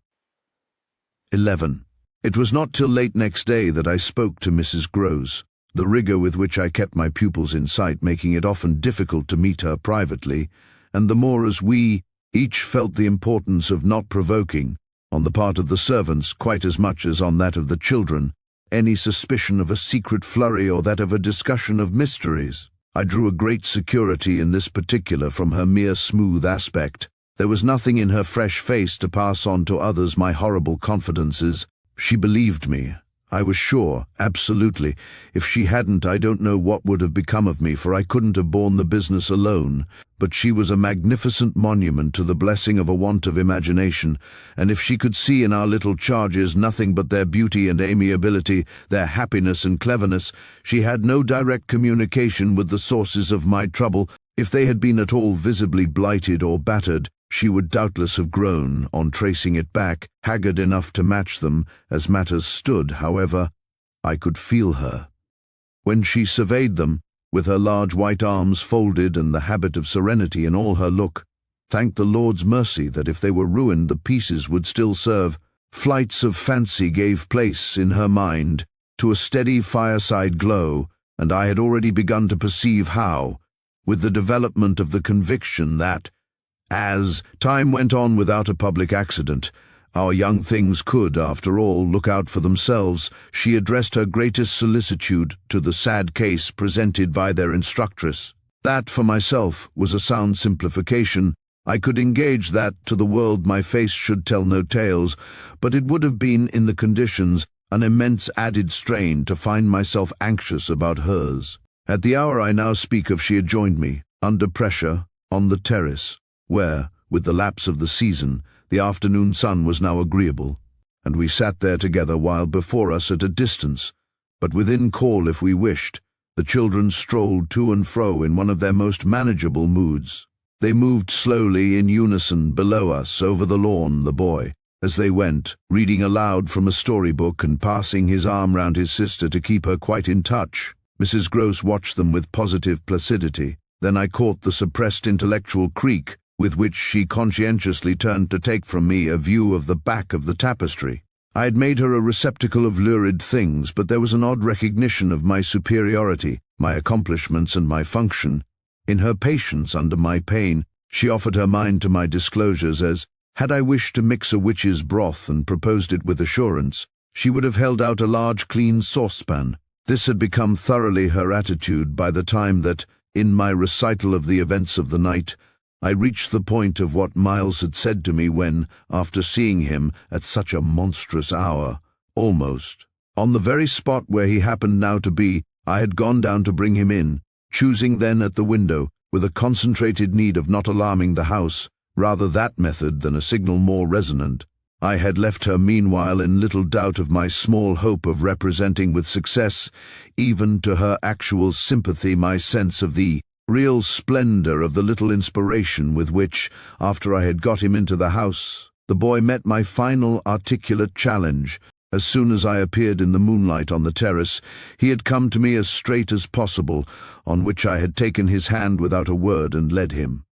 Speaker 1: 11. It was not till late next day that I spoke to Mrs. Groves, the rigour with which I kept my pupils in sight making it often difficult to meet her privately, and the more as we each felt the importance of not provoking, on the part of the servants quite as much as on that of the children, any suspicion of a secret flurry or that of a discussion of mysteries. I drew a great security in this particular from her mere smooth aspect. There was nothing in her fresh face to pass on to others my horrible confidences. She believed me. I was sure, absolutely. If she hadn't, I don't know what would have become of me, for I couldn't have borne the business alone. But she was a magnificent monument to the blessing of a want of imagination, and if she could see in our little charges nothing but their beauty and amiability, their happiness and cleverness, she had no direct communication with the sources of my trouble. If they had been at all visibly blighted or battered, she would doubtless have grown, on tracing it back, haggard enough to match them. As matters stood, however, I could feel her. When she surveyed them, with her large white arms folded and the habit of serenity in all her look, thanked the Lord's mercy that if they were ruined the pieces would still serve. Flights of fancy gave place, in her mind, to a steady fireside glow, and I had already begun to perceive how, with the development of the conviction that, as time went on without a public accident, our young things could, after all, look out for themselves, she addressed her greatest solicitude to the sad case presented by their instructress. That, for myself, was a sound simplification. I could engage that, to the world my face should tell no tales, but it would have been, in the conditions, an immense added strain to find myself anxious about hers. At the hour I now speak of, she had joined me, under pressure, on the terrace, where, with the lapse of the season, the afternoon sun was now agreeable, and we sat there together while before us at a distance, but within call if we wished, the children strolled to and fro in one of their most manageable moods. They moved slowly in unison below us over the lawn, the boy, as they went, reading aloud from a storybook and passing his arm round his sister to keep her quite in touch. Mrs. Gross watched them with positive placidity. Then I caught the suppressed intellectual creak with which she conscientiously turned to take from me a view of the back of the tapestry. I had made her a receptacle of lurid things, but there was an odd recognition of my superiority, my accomplishments and my function. In her patience under my pain, she offered her mind to my disclosures as, had I wished to mix a witch's broth and proposed it with assurance, she would have held out a large clean saucepan. This had become thoroughly her attitude by the time that, in my recital of the events of the night, I reached the point of what Miles had said to me when, after seeing him at such a monstrous hour, almost, on the very spot where he happened now to be, I had gone down to bring him in, choosing then at the window, with a concentrated need of not alarming the house, rather that method than a signal more resonant. I had left her meanwhile in little doubt of my small hope of representing with success, even to her actual sympathy, my sense of the real splendor of the little inspiration with which, after I had got him into the house, the boy met my final articulate challenge. As soon as I appeared in the moonlight on the terrace, he had come to me as straight as possible, on which I had taken his hand without a word and led him.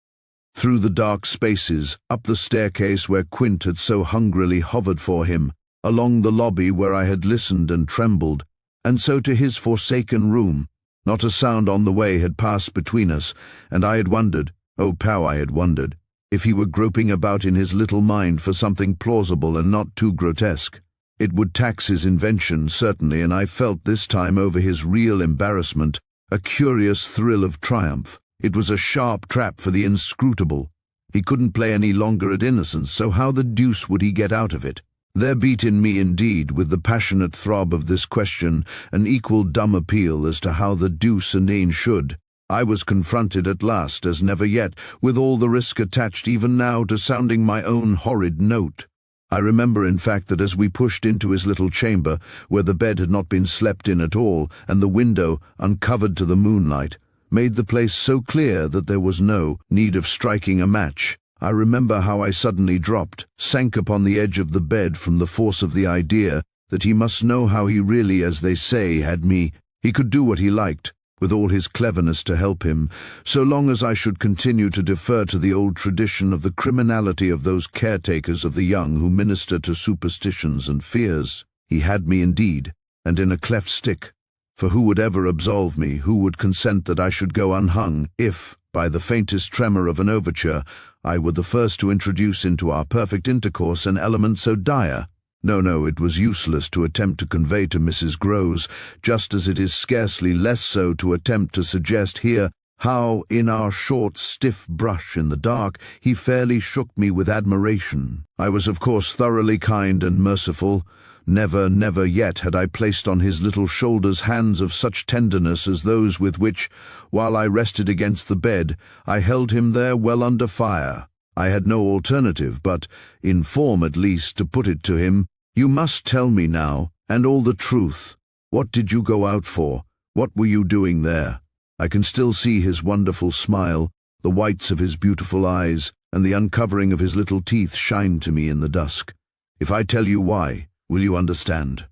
Speaker 1: Through the dark spaces, up the staircase where Quint had so hungrily hovered for him, along the lobby where I had listened and trembled, and so to his forsaken room. Not a sound on the way had passed between us, and I had wondered, oh how I had wondered, if he were groping about in his little mind for something plausible and not too grotesque. It would tax his invention, certainly, and I felt this time over his real embarrassment a curious thrill of triumph. It was a sharp trap for the inscrutable. He couldn't play any longer at innocence, so how the deuce would he get out of it? There beat in me, indeed, with the passionate throb of this question, an equal dumb appeal as to how the deuce a name should. I was confronted at last, as never yet, with all the risk attached even now to sounding my own horrid note. I remember, in fact, that as we pushed into his little chamber, where the bed had not been slept in at all, and the window, uncovered to the moonlight, made the place so clear that there was no need of striking a match, I remember how I suddenly dropped, sank upon the edge of the bed from the force of the idea that he must know how he really, as they say, had me. He could do what he liked, with all his cleverness to help him, so long as I should continue to defer to the old tradition of the criminality of those caretakers of the young who minister to superstitions and fears. He had me indeed, and in a cleft stick. For who would ever absolve me, who would consent that I should go unhung, if, by the faintest tremor of an overture, I were the first to introduce into our perfect intercourse an element so dire? No, it was useless to attempt to convey to Mrs. Groves, just as it is scarcely less so to attempt to suggest here how, in our short, stiff brush in the dark, he fairly shook me with admiration. I was, of course, thoroughly kind and merciful. Never yet had I placed on his little shoulders hands of such tenderness as those with which, while I rested against the bed, I held him there well under fire. I had no alternative but, in form at least, to put it to him, "You must tell me now, and all the truth. What did you go out for? What were you doing there?" I can still see his wonderful smile, the whites of his beautiful eyes, and the uncovering of his little teeth shine to me in the dusk. "If I tell you why, will you understand?"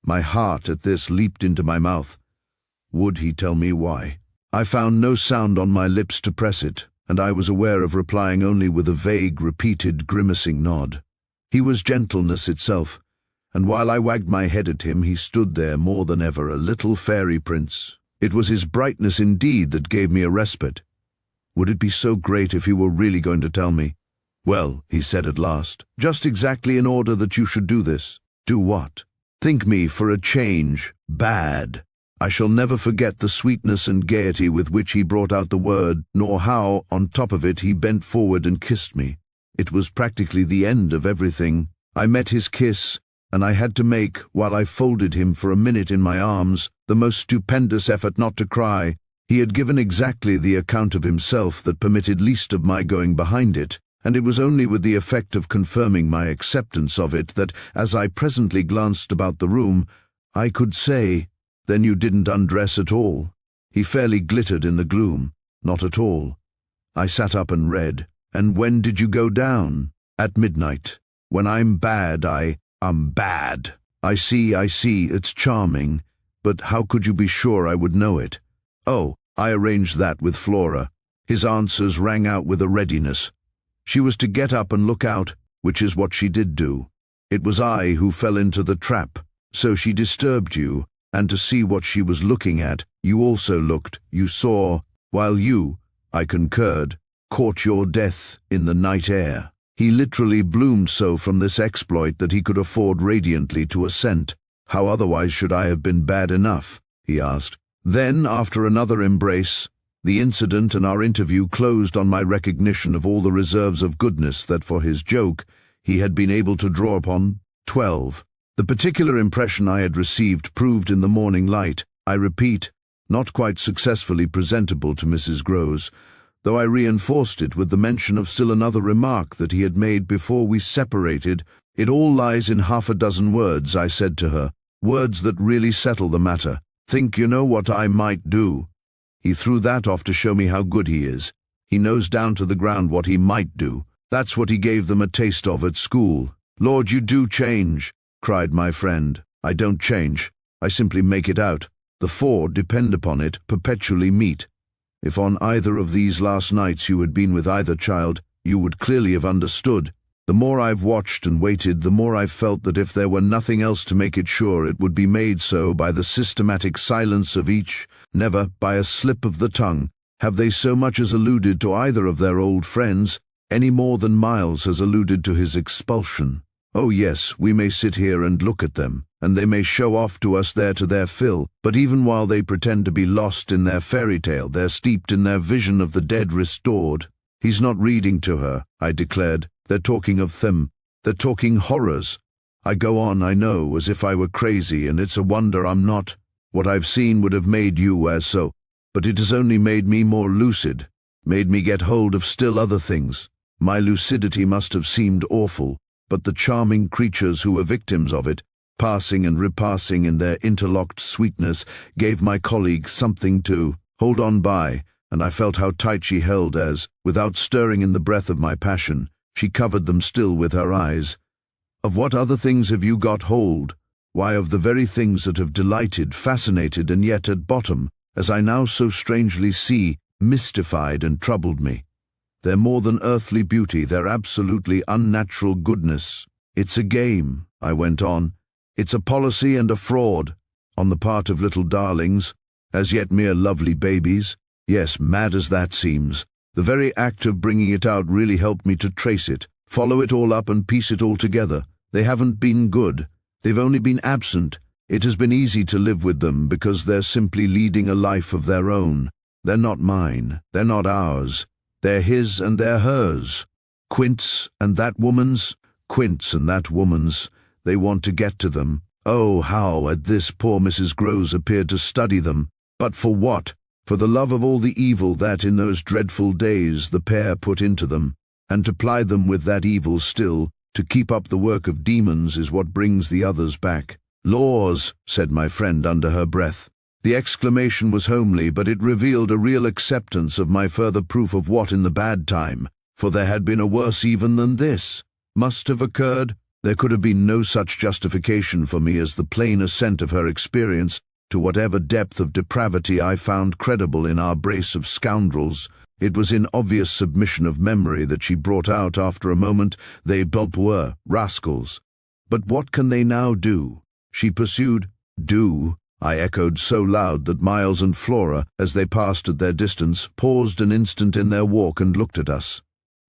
Speaker 1: My heart at this leaped into my mouth. Would he tell me why? I found no sound on my lips to press it, and I was aware of replying only with a vague, repeated, grimacing nod. He was gentleness itself, and while I wagged my head at him, he stood there more than ever, a little fairy prince. It was his brightness indeed that gave me a respite. Would it be so great if he were really going to tell me? "Well," he said at last, "just exactly in order that you should do this." "Do what?" "Think me, for a change, bad." I shall never forget the sweetness and gaiety with which he brought out the word, nor how, on top of it, he bent forward and kissed me. It was practically the end of everything. I met his kiss, and I had to make, while I folded him for a minute in my arms, the most stupendous effort not to cry. He had given exactly the account of himself that permitted least of my going behind it, and it was only with the effect of confirming my acceptance of it that, as I presently glanced about the room, I could say, "Then you didn't undress at all?" He fairly glittered in the gloom. "Not at all." I sat up and read. "And when did you go down?" "At midnight. When I'm bad, I'm bad." I see, it's charming. But how could you be sure I would know it?" "Oh, I arranged that with Flora." His answers rang out with a readiness. "She was to get up and look out, which is what she did do. It was I who fell into the trap. So she disturbed you, and to see what she was looking at, you also looked, you saw, while you," I concurred, "caught your death in the night air." He literally bloomed so from this exploit that he could afford radiantly to assent. "How otherwise should I have been bad enough?" he asked. Then, after another embrace, the incident and our interview closed on my recognition of all the reserves of goodness that, for his joke, he had been able to draw upon. 12. The particular impression I had received proved in the morning light, I repeat, not quite successfully presentable to Mrs. Groves, though I reinforced it with the mention of still another remark that he had made before we separated. "It all lies in half a dozen words," I said to her, "words that really settle the matter. Think you know what I might do?" He threw that off to show me how good he is. He knows down to the ground what he might do. That's what he gave them a taste of at school. "Lord, you do change," cried my friend. "I don't change. I simply make it out. The four, depend upon it, perpetually meet. If on either of these last nights you had been with either child, you would clearly have understood. The more I've watched and waited, the more I've felt that if there were nothing else to make it sure, it would be made so by the systematic silence of each. Never, by a slip of the tongue, have they so much as alluded to either of their old friends, any more than Miles has alluded to his expulsion. Oh yes, we may sit here and look at them, and they may show off to us there to their fill, but even while they pretend to be lost in their fairy tale, they're steeped in their vision of the dead restored." "He's not reading to her," I declared. "They're talking of them. They're talking horrors." I go on, I know, as if I were crazy, and it's a wonder I'm not. What I've seen would have made you as so, but it has only made me more lucid, made me get hold of still other things. My lucidity must have seemed awful, but the charming creatures who were victims of it, passing and repassing in their interlocked sweetness, gave my colleague something to hold on by, and I felt how tight she held as, without stirring in the breath of my passion, she covered them still with her eyes. "Of what other things have you got hold? Why, of the very things that have delighted, fascinated, and yet at bottom, as I now so strangely see, mystified and troubled me. They're more than earthly beauty, they're absolutely unnatural goodness. It's a game," I went on. "It's a policy and a fraud, on the part of little darlings, as yet mere lovely babies. Yes, mad as that seems, the very act of bringing it out really helped me to trace it, follow it all up and piece it all together. They haven't been good. They've only been absent. It has been easy to live with them because they're simply leading a life of their own. They're not mine. They're not ours. They're his and they're hers. Quint's and that woman's. Quint's and that woman's. They want to get to them. Oh, how at this poor Mrs. Groves appeared to study them. But for what? For the love of all the evil that in those dreadful days the pair put into them, and to ply them with that evil still, to keep up the work of demons is what brings the others back. "Laws," said my friend under her breath. The exclamation was homely, but it revealed a real acceptance of my further proof of what in the bad time, for there had been a worse even than this, must have occurred. There could have been no such justification for me as the plain assent of her experience to whatever depth of depravity I found credible in our brace of scoundrels. It was in obvious submission of memory that she brought out after a moment, "They both were rascals. But what can they now do?" She pursued. "Do?" I echoed so loud that Miles and Flora, as they passed at their distance, paused an instant in their walk and looked at us.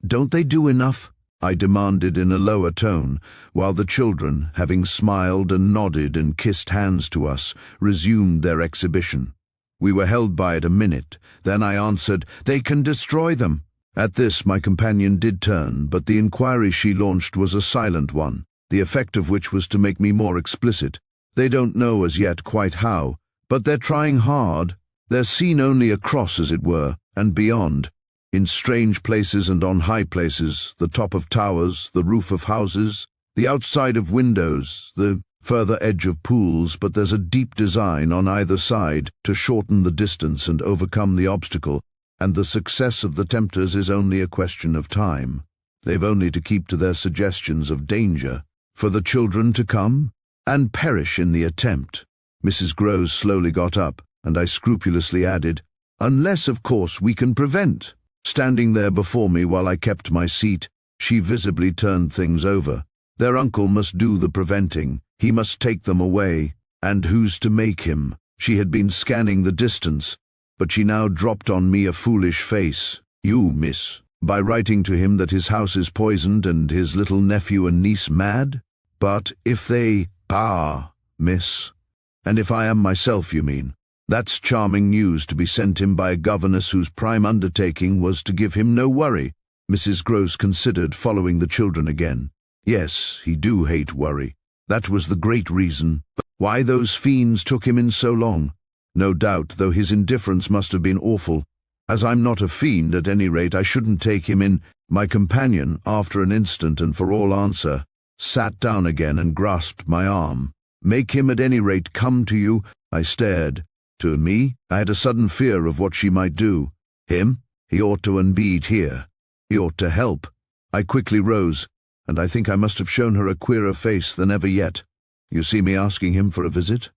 Speaker 1: "Don't they do enough?" I demanded in a lower tone, while the children, having smiled and nodded and kissed hands to us, resumed their exhibition. We were held by it a minute. Then I answered, "They can destroy them." At this my companion did turn, but the inquiry she launched was a silent one, the effect of which was to make me more explicit. "They don't know as yet quite how, but they're trying hard. They're seen only across, as it were, and beyond. In strange places and on high places, the top of towers, the roof of houses, the outside of windows, the further edge of pools, but there's a deep design on either side to shorten the distance and overcome the obstacle, and the success of the tempters is only a question of time. They've only to keep to their suggestions of danger, for the children to come, and perish in the attempt." Mrs. Groves slowly got up, and I scrupulously added, "Unless, of course, we can prevent." Standing there before me while I kept my seat, she visibly turned things over. Their uncle must do the preventing. He must take them away. And who's to make him? She had been scanning the distance, but she now dropped on me a foolish face. "You, miss, by writing to him that his house is poisoned and his little nephew and niece mad? But if they— miss. And if I am myself, you mean? That's charming news to be sent him by a governess whose prime undertaking was to give him no worry." Mrs. Groves considered, following the children again. "Yes, he do hate worry. That was the great reason. But why those fiends took him in so long? No doubt, though his indifference must have been awful. As I'm not a fiend, at any rate, I shouldn't take him in." My companion, after an instant and for all answer, sat down again and grasped my arm. "Make him at any rate come to you?" I stared. To me, I had a sudden fear of what she might do. Him? He ought to be here. He ought to help. I quickly rose, and I think I must have shown her a queerer face than ever yet. "You see me asking him for a visit?"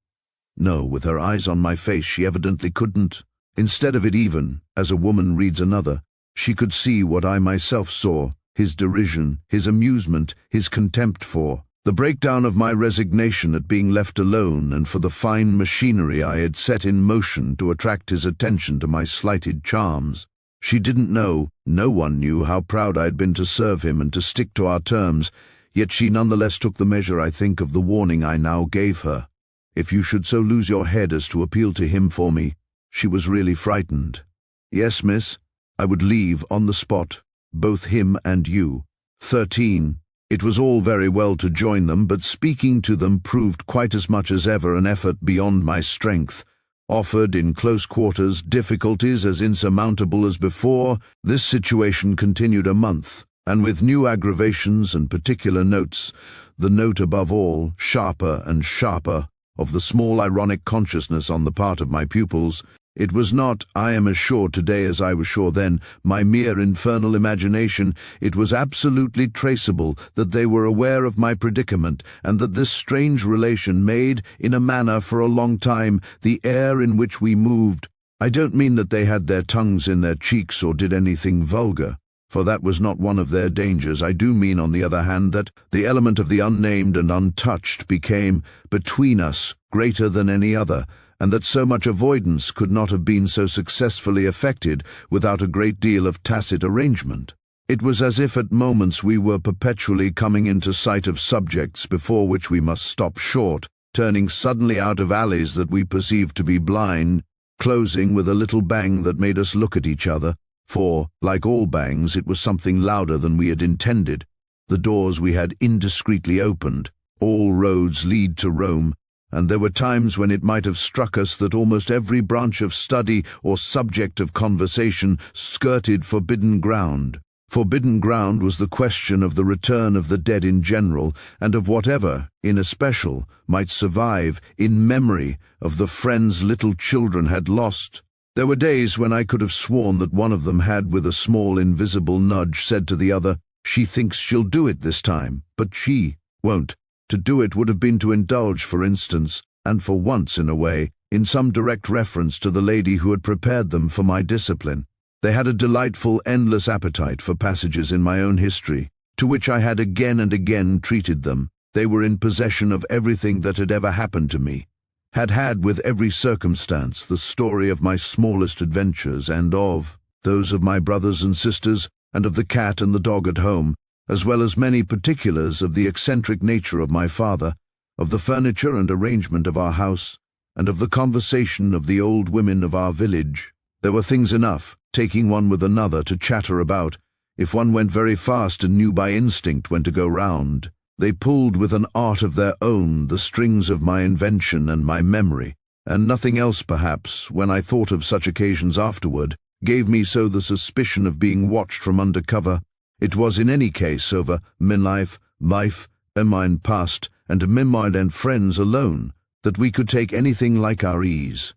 Speaker 1: No, with her eyes on my face, she evidently couldn't. Instead of it even, as a woman reads another, she could see what I myself saw, his derision, his amusement, his contempt for the breakdown of my resignation at being left alone and for the fine machinery I had set in motion to attract his attention to my slighted charms. She didn't know, no one knew how proud I had been to serve him and to stick to our terms, yet she nonetheless took the measure, I think, of the warning I now gave her. If you should so lose your head as to appeal to him for me. She was really frightened. "Yes, miss, I would leave on the spot, both him and you." 13. It was all very well to join them, but speaking to them proved quite as much as ever an effort beyond my strength. Offered in close quarters difficulties as insurmountable as before, this situation continued a month, and with new aggravations and particular notes, the note above all, sharper and sharper, of the small ironic consciousness on the part of my pupils. It was not, I am as sure today as I was sure then, my mere infernal imagination. It was absolutely traceable that they were aware of my predicament, and that this strange relation made, in a manner for a long time, the air in which we moved. I don't mean that they had their tongues in their cheeks or did anything vulgar, for that was not one of their dangers. I do mean, on the other hand, that the element of the unnamed and untouched became, between us, greater than any other, and that so much avoidance could not have been so successfully effected without a great deal of tacit arrangement. It was as if at moments we were perpetually coming into sight of subjects before which we must stop short, turning suddenly out of alleys that we perceived to be blind, closing with a little bang that made us look at each other, for, like all bangs, it was something louder than we had intended. The doors we had indiscreetly opened. All roads lead to Rome, and there were times when it might have struck us that almost every branch of study or subject of conversation skirted forbidden ground. Forbidden ground was the question of the return of the dead in general, and of whatever, in especial, might survive in memory of the friends little children had lost. There were days when I could have sworn that one of them had, with a small invisible nudge, said to the other, "She thinks she'll do it this time, but she won't." To do it would have been to indulge, for instance, and for once in a way, in some direct reference to the lady who had prepared them for my discipline. They had a delightful, endless appetite for passages in my own history, to which I had again and again treated them. They were in possession of everything that had ever happened to me, had with every circumstance the story of my smallest adventures and of those of my brothers and sisters, and of the cat and the dog at home, as well as many particulars of the eccentric nature of my father, of the furniture and arrangement of our house, and of the conversation of the old women of our village. There were things enough, taking one with another, to chatter about, if one went very fast and knew by instinct when to go round. They pulled with an art of their own the strings of my invention and my memory, and nothing else perhaps, when I thought of such occasions afterward, gave me so the suspicion of being watched from under cover. It was in any case over min life, and mine past, and mine and friends alone, that we could take anything like our ease.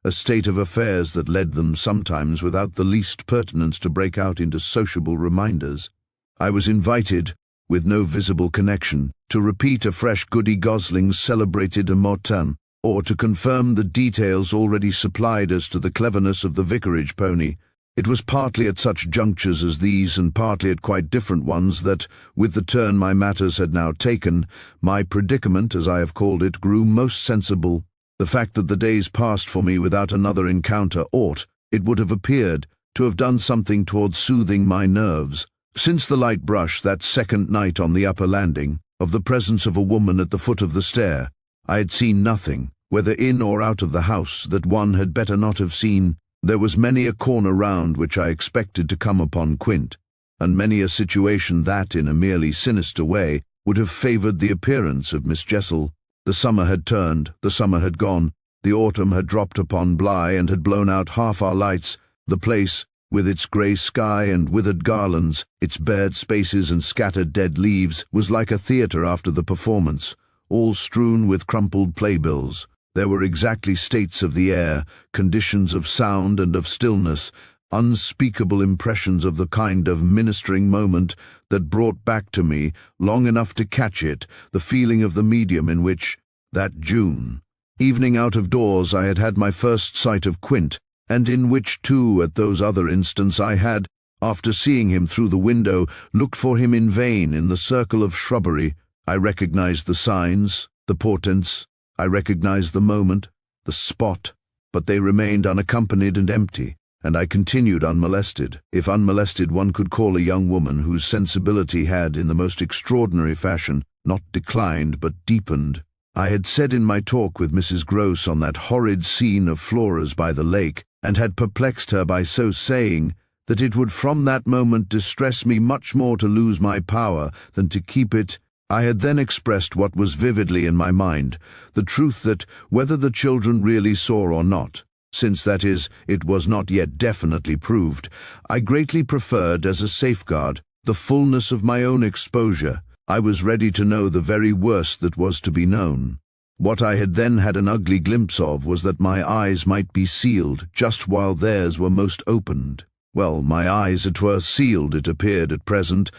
Speaker 1: A state of affairs that led them sometimes without the least pertinence to break out into sociable reminders. I was invited, with no visible connection, to repeat afresh Goody Gosling's celebrated Mortain, or to confirm the details already supplied as to the cleverness of the vicarage pony. It was partly at such junctures as these, and partly at quite different ones, that, with the turn my matters had now taken, my predicament, as I have called it, grew most sensible. The fact that the days passed for me without another encounter ought, it would have appeared, to have done something towards soothing my nerves. Since the light brush that second night on the upper landing, of the presence of a woman at the foot of the stair, I had seen nothing, whether in or out of the house, that one had better not have seen. There was many a corner round which I expected to come upon Quint, and many a situation that, in a merely sinister way, would have favoured the appearance of Miss Jessel. The summer had turned, the summer had gone, the autumn had dropped upon Bly and had blown out half our lights. The place, with its grey sky and withered garlands, its bared spaces and scattered dead leaves, was like a theatre after the performance, all strewn with crumpled playbills. There were exactly states of the air, conditions of sound and of stillness, unspeakable impressions of the kind of ministering moment that brought back to me, long enough to catch it, the feeling of the medium in which, that June evening out of doors, I had had my first sight of Quint, and in which too, at those other instants, I had, after seeing him through the window, looked for him in vain in the circle of shrubbery. I recognized the signs, the portents, I recognized the moment, the spot, but they remained unaccompanied and empty, and I continued unmolested, if unmolested one could call a young woman whose sensibility had, in the most extraordinary fashion, not declined but deepened. I had said in my talk with Mrs. Gross on that horrid scene of Flora's by the lake, and had perplexed her by so saying, that it would from that moment distress me much more to lose my power than to keep it. I had then expressed what was vividly in my mind, the truth that, whether the children really saw or not, since, that is, it was not yet definitely proved, I greatly preferred, as a safeguard, the fullness of my own exposure. I was ready to know the very worst that was to be known. What I had then had an ugly glimpse of was that my eyes might be sealed just while theirs were most opened. Well, my eyes were sealed, it appeared at present,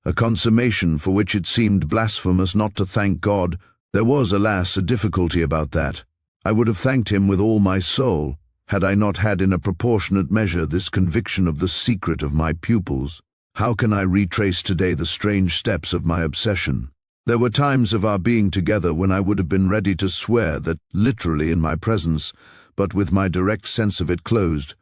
Speaker 1: a consummation for which it seemed blasphemous not to thank God. There was, alas, a difficulty about that. I would have thanked him with all my soul, had I not had in a proportionate measure this conviction of the secret of my pupils. How can I retrace today the strange steps of my obsession? There were times of our being together when I would have been ready to swear that, literally in my presence, but with my direct sense of it closed,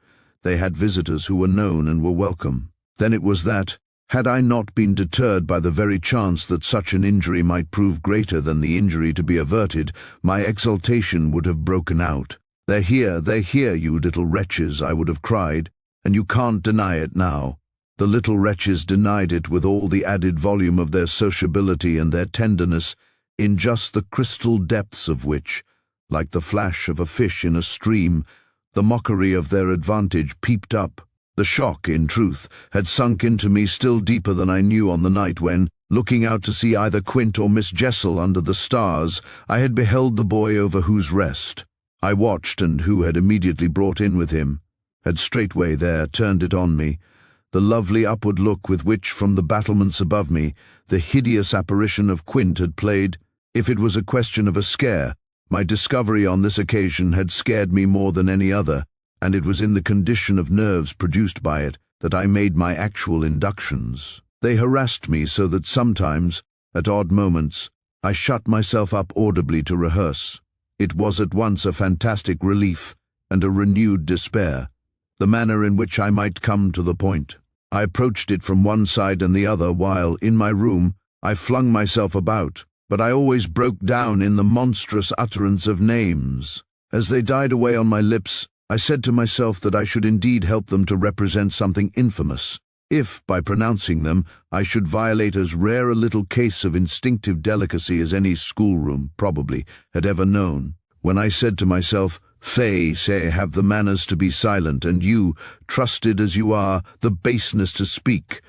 Speaker 1: they had visitors who were known and were welcome. Then it was that, Had I not been deterred by the very chance that such an injury might prove greater than the injury to be averted, my exultation would have broken out. They're here, you little wretches," I would have cried, "and you can't deny it now." The little wretches denied it with all the added volume of their sociability and their tenderness, in just the crystal depths of which, like the flash of a fish in a stream, the mockery of their advantage peeped up. The shock, in truth, had sunk into me still deeper than I knew on the night when, looking out to see either Quint or Miss Jessel under the stars, I had beheld the boy over whose rest I watched, and who had immediately brought in with him, had straightway there turned it on me, the lovely upward look with which, from the battlements above me, the hideous apparition of Quint had played. If it was a question of a scare, my discovery on this occasion had scared me more than any other, and it was in the condition of nerves produced by it that I made my actual inductions. They harassed me so that sometimes, at odd moments, I shut myself up audibly to rehearse. It was at once a fantastic relief and a renewed despair, the manner in which I might come to the point. I approached it from one side and the other while, in my room, I flung myself about, but I always broke down in the monstrous utterance of names. As they died away on my lips, I said to myself that I should indeed help them to represent something infamous, if, by pronouncing them, I should violate as rare a little case of instinctive delicacy as any schoolroom, probably, had ever known. When I said to myself, "Fay, say, have the manners to be silent, and you, trusted as you are, the baseness to speak,"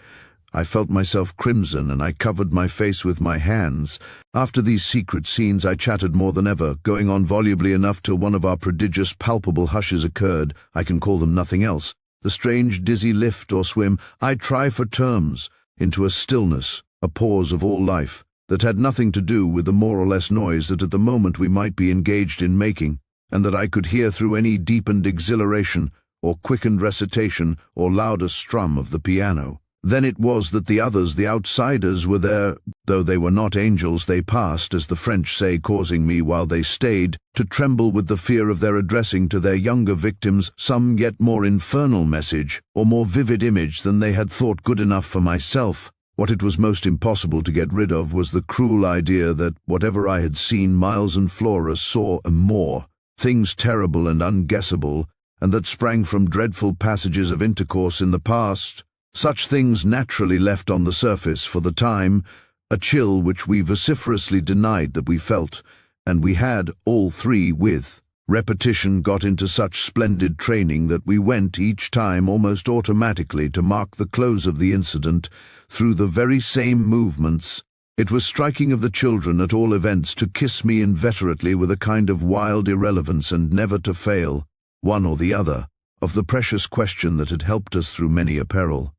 Speaker 1: I felt myself crimson, and I covered my face with my hands. After these secret scenes I chattered more than ever, going on volubly enough till one of our prodigious palpable hushes occurred. I can call them nothing else. The strange dizzy lift or swim, I try for terms, into a stillness, a pause of all life, that had nothing to do with the more or less noise that at the moment we might be engaged in making, and that I could hear through any deepened exhilaration, or quickened recitation, or louder strum of the piano. Then it was that the others, the outsiders, were there. Though they were not angels, they passed, as the French say, causing me, while they stayed, to tremble with the fear of their addressing to their younger victims some yet more infernal message, or more vivid image than they had thought good enough for myself. What it was most impossible to get rid of was the cruel idea that whatever I had seen, Miles and Flora saw and more, things terrible and unguessable, and that sprang from dreadful passages of intercourse in the past. Such things naturally left on the surface, for the time, a chill which we vociferously denied that we felt, and we had, all three, with repetition got into such splendid training that we went each time almost automatically to mark the close of the incident through the very same movements. It was striking of the children, at all events, to kiss me inveterately with a kind of wild irrelevance, and never to fail, one or the other, of the precious question that had helped us through many a peril.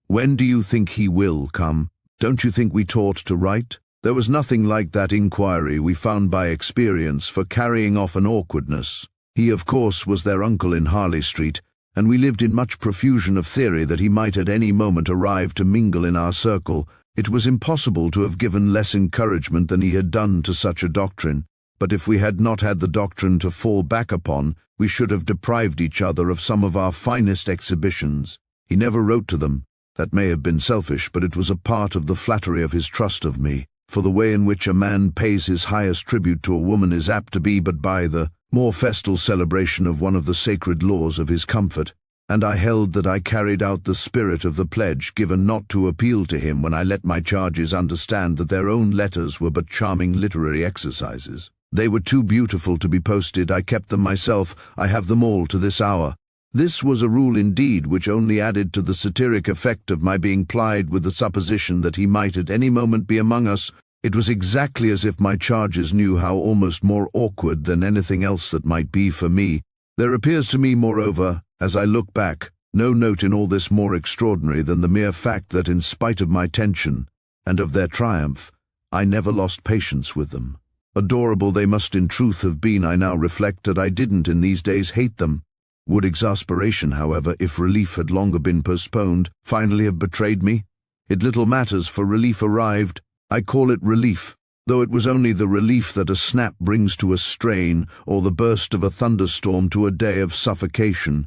Speaker 1: "When do you think he will come? Don't you think we taught to write?" There was nothing like that inquiry, we found by experience, for carrying off an awkwardness. He, of course, was their uncle in Harley Street, and we lived in much profusion of theory that he might at any moment arrive to mingle in our circle. It was impossible to have given less encouragement than he had done to such a doctrine, but if we had not had the doctrine to fall back upon, we should have deprived each other of some of our finest exhibitions. He never wrote to them. That may have been selfish, but it was a part of the flattery of his trust of me, for the way in which a man pays his highest tribute to a woman is apt to be but by the more festal celebration of one of the sacred laws of his comfort, and I held that I carried out the spirit of the pledge given not to appeal to him when I let my charges understand that their own letters were but charming literary exercises. They were too beautiful to be posted. I kept them myself. I have them all to this hour. This was a rule indeed which only added to the satiric effect of my being plied with the supposition that he might at any moment be among us. It was exactly as if my charges knew how almost more awkward than anything else that might be for me. There appears to me, moreover, as I look back, no note in all this more extraordinary than the mere fact that, in spite of my tension, and of their triumph, I never lost patience with them. Adorable they must in truth have been, I now reflect, that I didn't in these days hate them. Would exasperation, however, if relief had longer been postponed, finally have betrayed me? It little matters, for relief arrived. I call it relief, though it was only the relief that a snap brings to a strain, or the burst of a thunderstorm to a day of suffocation.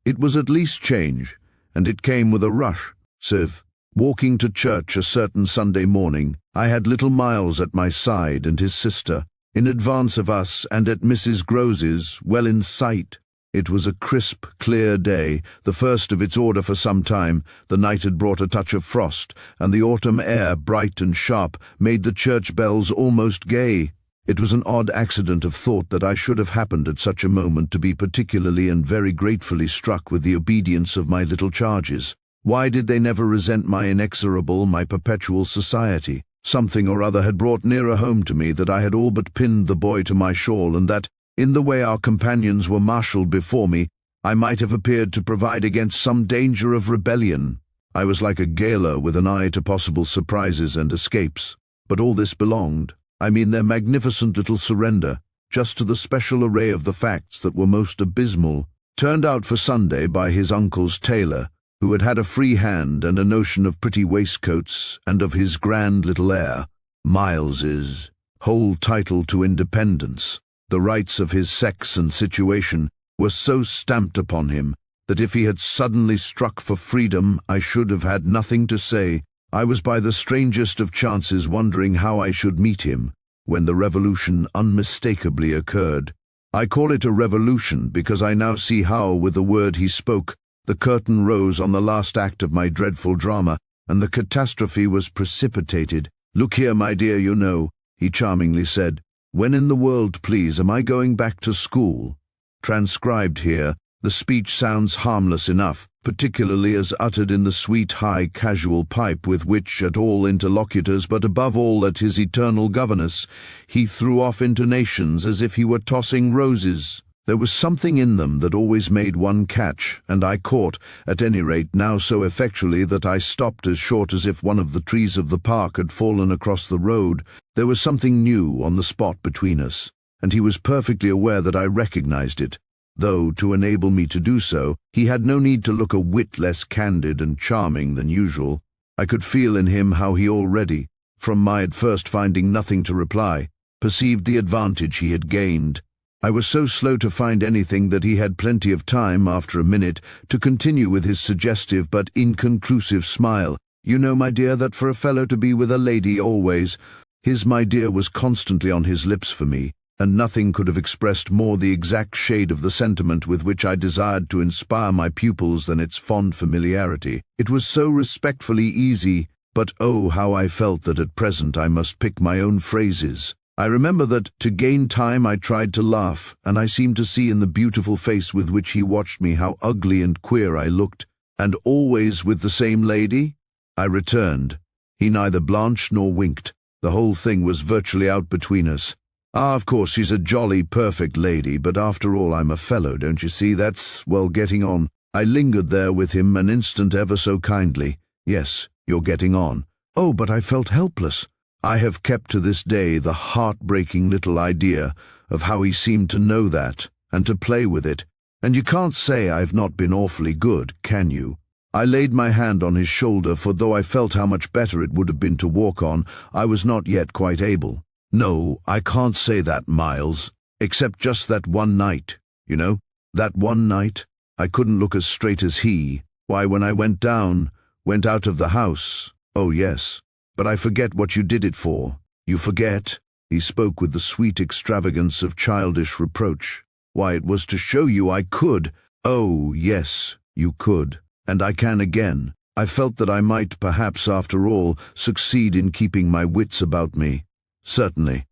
Speaker 1: It was at least change, and it came with a rush. Civ. Walking to church a certain Sunday morning, I had little Miles at my side and his sister, in advance of us and at Mrs. Grose's, well in sight. It was a crisp, clear day, the first of its order for some time. The night had brought a touch of frost, and the autumn air, bright and sharp, made the church bells almost gay. It was an odd accident of thought that I should have happened at such a moment to be particularly and very gratefully struck with the obedience of my little charges. Why did they never resent my inexorable, my perpetual society? Something or other had brought nearer home to me that I had all but pinned the boy to my shawl, and that, in the way our companions were marshalled before me, I might have appeared to provide against some danger of rebellion. I was like a gaoler with an eye to possible surprises and escapes. But all this belonged, I mean their magnificent little surrender, just to the special array of the facts that were most abysmal, turned out for Sunday by his uncle's tailor, who had had a free hand and a notion of pretty waistcoats, and of his grand little heir, Miles's whole title to independence. The rights of his sex and situation were so stamped upon him that if he had suddenly struck for freedom, I should have had nothing to say. I was by the strangest of chances wondering how I should meet him, when the revolution unmistakably occurred. I call it a revolution because I now see how, with the word he spoke, the curtain rose on the last act of my dreadful drama, and the catastrophe was precipitated. "Look here, my dear, you know," he charmingly said, "when in the world, please, am I going back to school?" Transcribed here, the speech sounds harmless enough, particularly as uttered in the sweet, high, casual pipe with which, at all interlocutors, but above all at his eternal governess, he threw off intonations as if he were tossing roses. There was something in them that always made one catch, and I caught, at any rate now so effectually that I stopped as short as if one of the trees of the park had fallen across the road. There was something new on the spot between us, and he was perfectly aware that I recognized it, though, to enable me to do so, he had no need to look a whit less candid and charming than usual. I could feel in him how he already, from my at first finding nothing to reply, perceived the advantage he had gained. I was so slow to find anything that he had plenty of time, after a minute, to continue with his suggestive but inconclusive smile. "You know, my dear, that for a fellow to be with a lady always—" His "my dear" was constantly on his lips for me, and nothing could have expressed more the exact shade of the sentiment with which I desired to inspire my pupils than its fond familiarity. It was so respectfully easy, but oh, how I felt that at present I must pick my own phrases. I remember that, to gain time, I tried to laugh, and I seemed to see in the beautiful face with which he watched me how ugly and queer I looked. "And always with the same lady?" I returned. He neither blanched nor winked. The whole thing was virtually out between us. "Ah, of course, she's a jolly, perfect lady, but after all I'm a fellow, don't you see? That's, well, getting on." I lingered there with him an instant ever so kindly. "Yes, you're getting on." Oh, but I felt helpless. I have kept to this day the heartbreaking little idea of how he seemed to know that, and to play with it. And you can't say I've not been awfully good, can you? I laid my hand on his shoulder, for though I felt how much better it would have been to walk on, I was not yet quite able. "No, I can't say that, Miles, except just that one night, you know, that one night. I couldn't look as straight as he. Why, when I went out of the house, oh yes. But I forget what you did it for." "You forget?" He spoke with the sweet extravagance of childish reproach. "Why, it was to show you I could." "Oh, yes, you could. And I can again. I felt that I might, perhaps, after all, succeed in keeping my wits about me." "Certainly.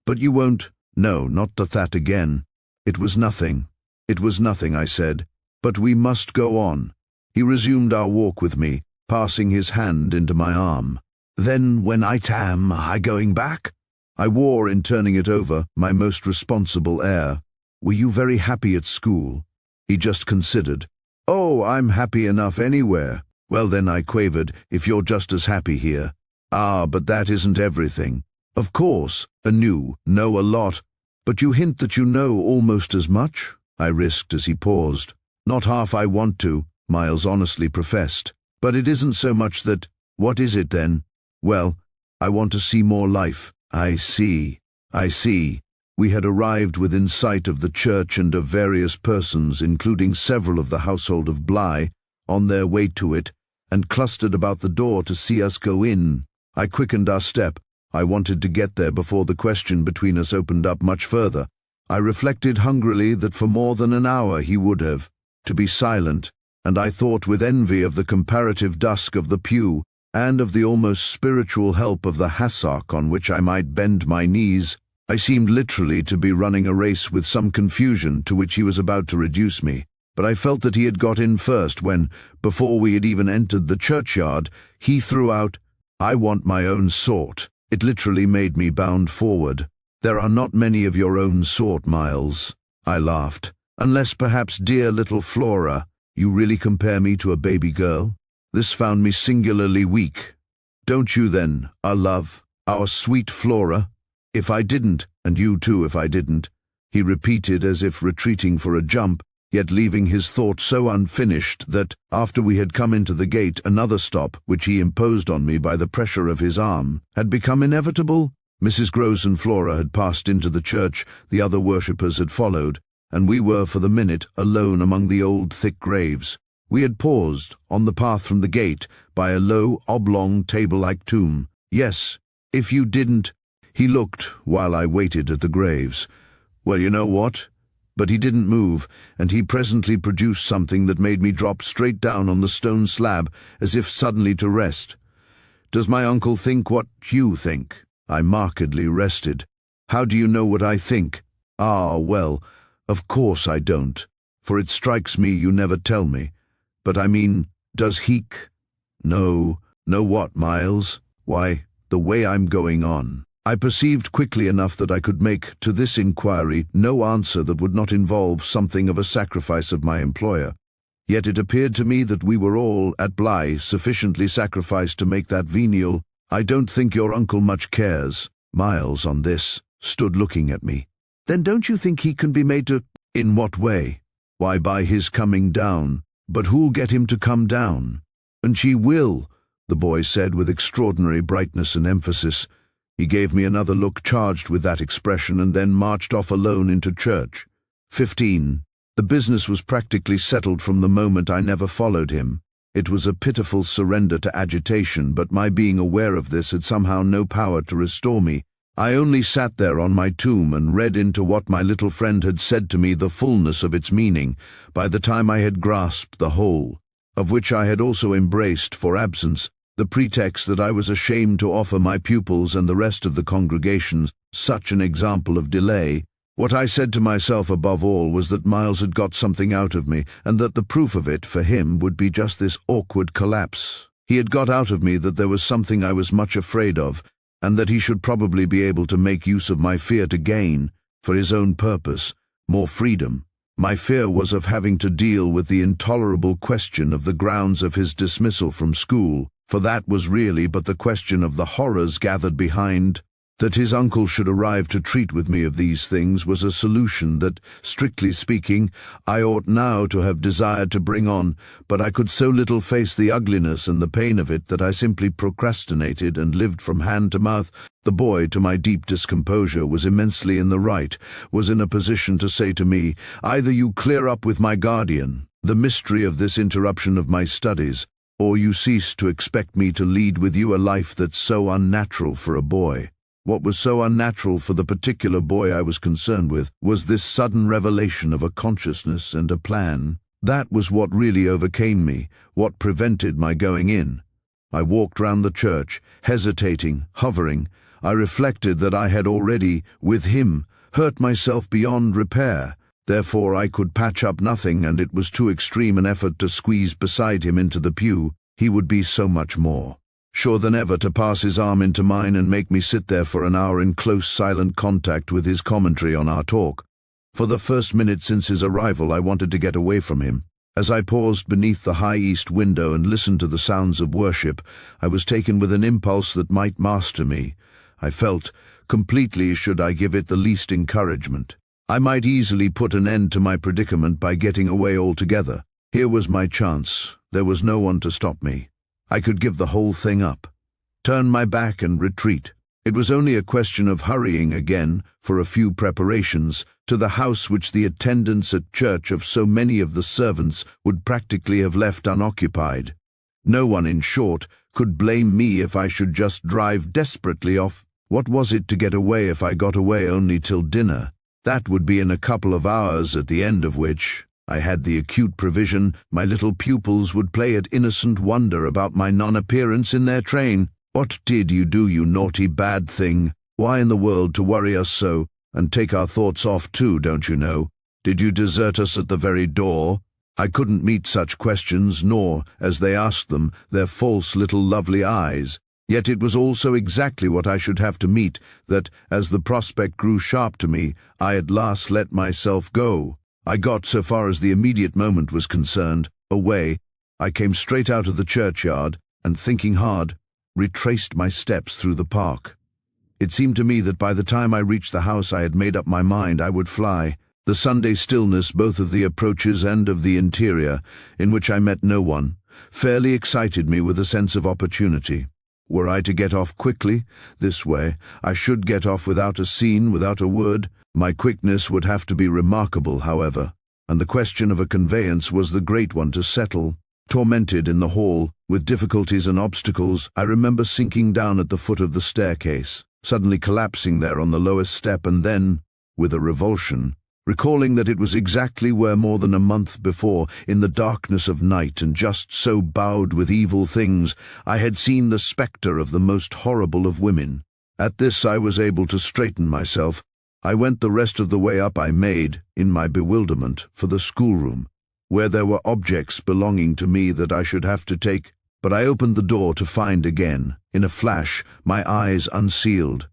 Speaker 1: But you won't—" "No, not that again. It was nothing. It was nothing," I said. "But we must go on." He resumed our walk with me, passing his hand into my arm. "Then when am I going back?" I wore, in turning it over, my most responsible air. "Were you very happy at school?" He just considered. "Oh, I'm happy enough anywhere." "Well then," I quavered, "if you're just as happy here." "Ah, but that isn't everything." "Of course, know a lot. But you hint that you know almost as much?" I risked as he paused. "Not half I want to," Miles honestly professed. "But it isn't so much that—" "What is it then?" "Well, I want to see more life." I see. We had arrived within sight of the church and of various persons, including several of the household of Bly, on their way to it, and clustered about the door to see us go in. I quickened our step. I wanted to get there before the question between us opened up much further. I reflected hungrily that for more than an hour he would have, to be silent, and I thought with envy of the comparative dusk of the pew, and of the almost spiritual help of the hassock on which I might bend my knees. I seemed literally to be running a race with some confusion to which he was about to reduce me, but I felt that he had got in first when, before we had even entered the churchyard, he threw out, "I want my own sort." It literally made me bound forward. "There are not many of your own sort, Miles," I laughed, "unless perhaps dear little Flora. You really compare me to a baby girl?" This found me singularly weak. "Don't you then, our love, our sweet Flora?" "If I didn't, and you too if I didn't," he repeated as if retreating for a jump, yet leaving his thought so unfinished that, after we had come into the gate, another stop, which he imposed on me by the pressure of his arm, had become inevitable. Mrs. Groves and Flora had passed into the church, the other worshippers had followed, and we were, for the minute, alone among the old thick graves. We had paused, on the path from the gate, by a low, oblong, table-like tomb. "Yes, if you didn't—" He looked, while I waited at the graves. "Well, you know what?" But he didn't move, and he presently produced something that made me drop straight down on the stone slab, as if suddenly to rest. "Does my uncle think what you think?" I markedly rested. "How do you know what I think?" "Ah, well, of course I don't, for it strikes me you never tell me. But I mean, does he—" "No what, Miles?" "Why, the way I'm going on." I perceived quickly enough that I could make, to this inquiry, no answer that would not involve something of a sacrifice of my employer. Yet it appeared to me that we were all, at Bly, sufficiently sacrificed to make that venial. "I don't think your uncle much cares." Miles, on this, stood looking at me. "Then don't you think he can be made to—" "In what way?" "Why, by his coming down." "But who'll get him to come down?" "And she will," the boy said with extraordinary brightness and emphasis. He gave me another look charged with that expression and then marched off alone into church. 15. The business was practically settled from the moment I never followed him. It was a pitiful surrender to agitation, but my being aware of this had somehow no power to restore me. I only sat there on my tomb and read into what my little friend had said to me the fullness of its meaning, by the time I had grasped the whole, of which I had also embraced, for absence, the pretext that I was ashamed to offer my pupils and the rest of the congregations such an example of delay. What I said to myself above all was that Miles had got something out of me, and that the proof of it, for him, would be just this awkward collapse. He had got out of me that there was something I was much afraid of, and that he should probably be able to make use of my fear to gain, for his own purpose, more freedom. My fear was of having to deal with the intolerable question of the grounds of his dismissal from school, for that was really but the question of the horrors gathered behind. That his uncle should arrive to treat with me of these things was a solution that, strictly speaking, I ought now to have desired to bring on, but I could so little face the ugliness and the pain of it that I simply procrastinated and lived from hand to mouth. The boy, to my deep discomposure, was immensely in the right, was in a position to say to me, "Either you clear up with my guardian, the mystery of this interruption of my studies, or you cease to expect me to lead with you a life that's so unnatural for a boy." What was so unnatural for the particular boy I was concerned with was this sudden revelation of a consciousness and a plan. That was what really overcame me, what prevented my going in. I walked round the church, hesitating, hovering. I reflected that I had already, with him, hurt myself beyond repair. Therefore I could patch up nothing, and it was too extreme an effort to squeeze beside him into the pew. He would be so much more sure than ever to pass his arm into mine and make me sit there for an hour in close silent contact with his commentary on our talk. For the first minute since his arrival I wanted to get away from him. As I paused beneath the high east window and listened to the sounds of worship, I was taken with an impulse that might master me. I felt, completely should I give it the least encouragement, I might easily put an end to my predicament by getting away altogether. Here was my chance. There was no one to stop me. I could give the whole thing up, turn my back and retreat. It was only a question of hurrying again, for a few preparations, to the house which the attendance at church of so many of the servants would practically have left unoccupied. No one, in short, could blame me if I should just drive desperately off. What was it to get away if I got away only till dinner? That would be in a couple of hours, at the end of which I had the acute prevision my little pupils would play at innocent wonder about my non-appearance in their train. What did you do, you naughty bad thing? Why in the world to worry us so, and take our thoughts off too, don't you know? Did you desert us at the very door? I couldn't meet such questions, nor, as they asked them, their false little lovely eyes. Yet it was also exactly what I should have to meet, that, as the prospect grew sharp to me, I at last let myself go. I got, so far as the immediate moment was concerned, away. I came straight out of the churchyard, and thinking hard, retraced my steps through the park. It seemed to me that by the time I reached the house I had made up my mind I would fly. The Sunday stillness both of the approaches and of the interior, in which I met no one, fairly excited me with a sense of opportunity. Were I to get off quickly, this way, I should get off without a scene, without a word. My quickness would have to be remarkable, however, and the question of a conveyance was the great one to settle. Tormented in the hall, with difficulties and obstacles, I remember sinking down at the foot of the staircase, suddenly collapsing there on the lowest step, and then, with a revulsion, recalling that it was exactly where more than a month before, in the darkness of night and just so bowed with evil things, I had seen the spectre of the most horrible of women. At this I was able to straighten myself. I went the rest of the way up I made, in my bewilderment, for the schoolroom, where there were objects belonging to me that I should have to take, but I opened the door to find again, in a flash, my eyes unsealed.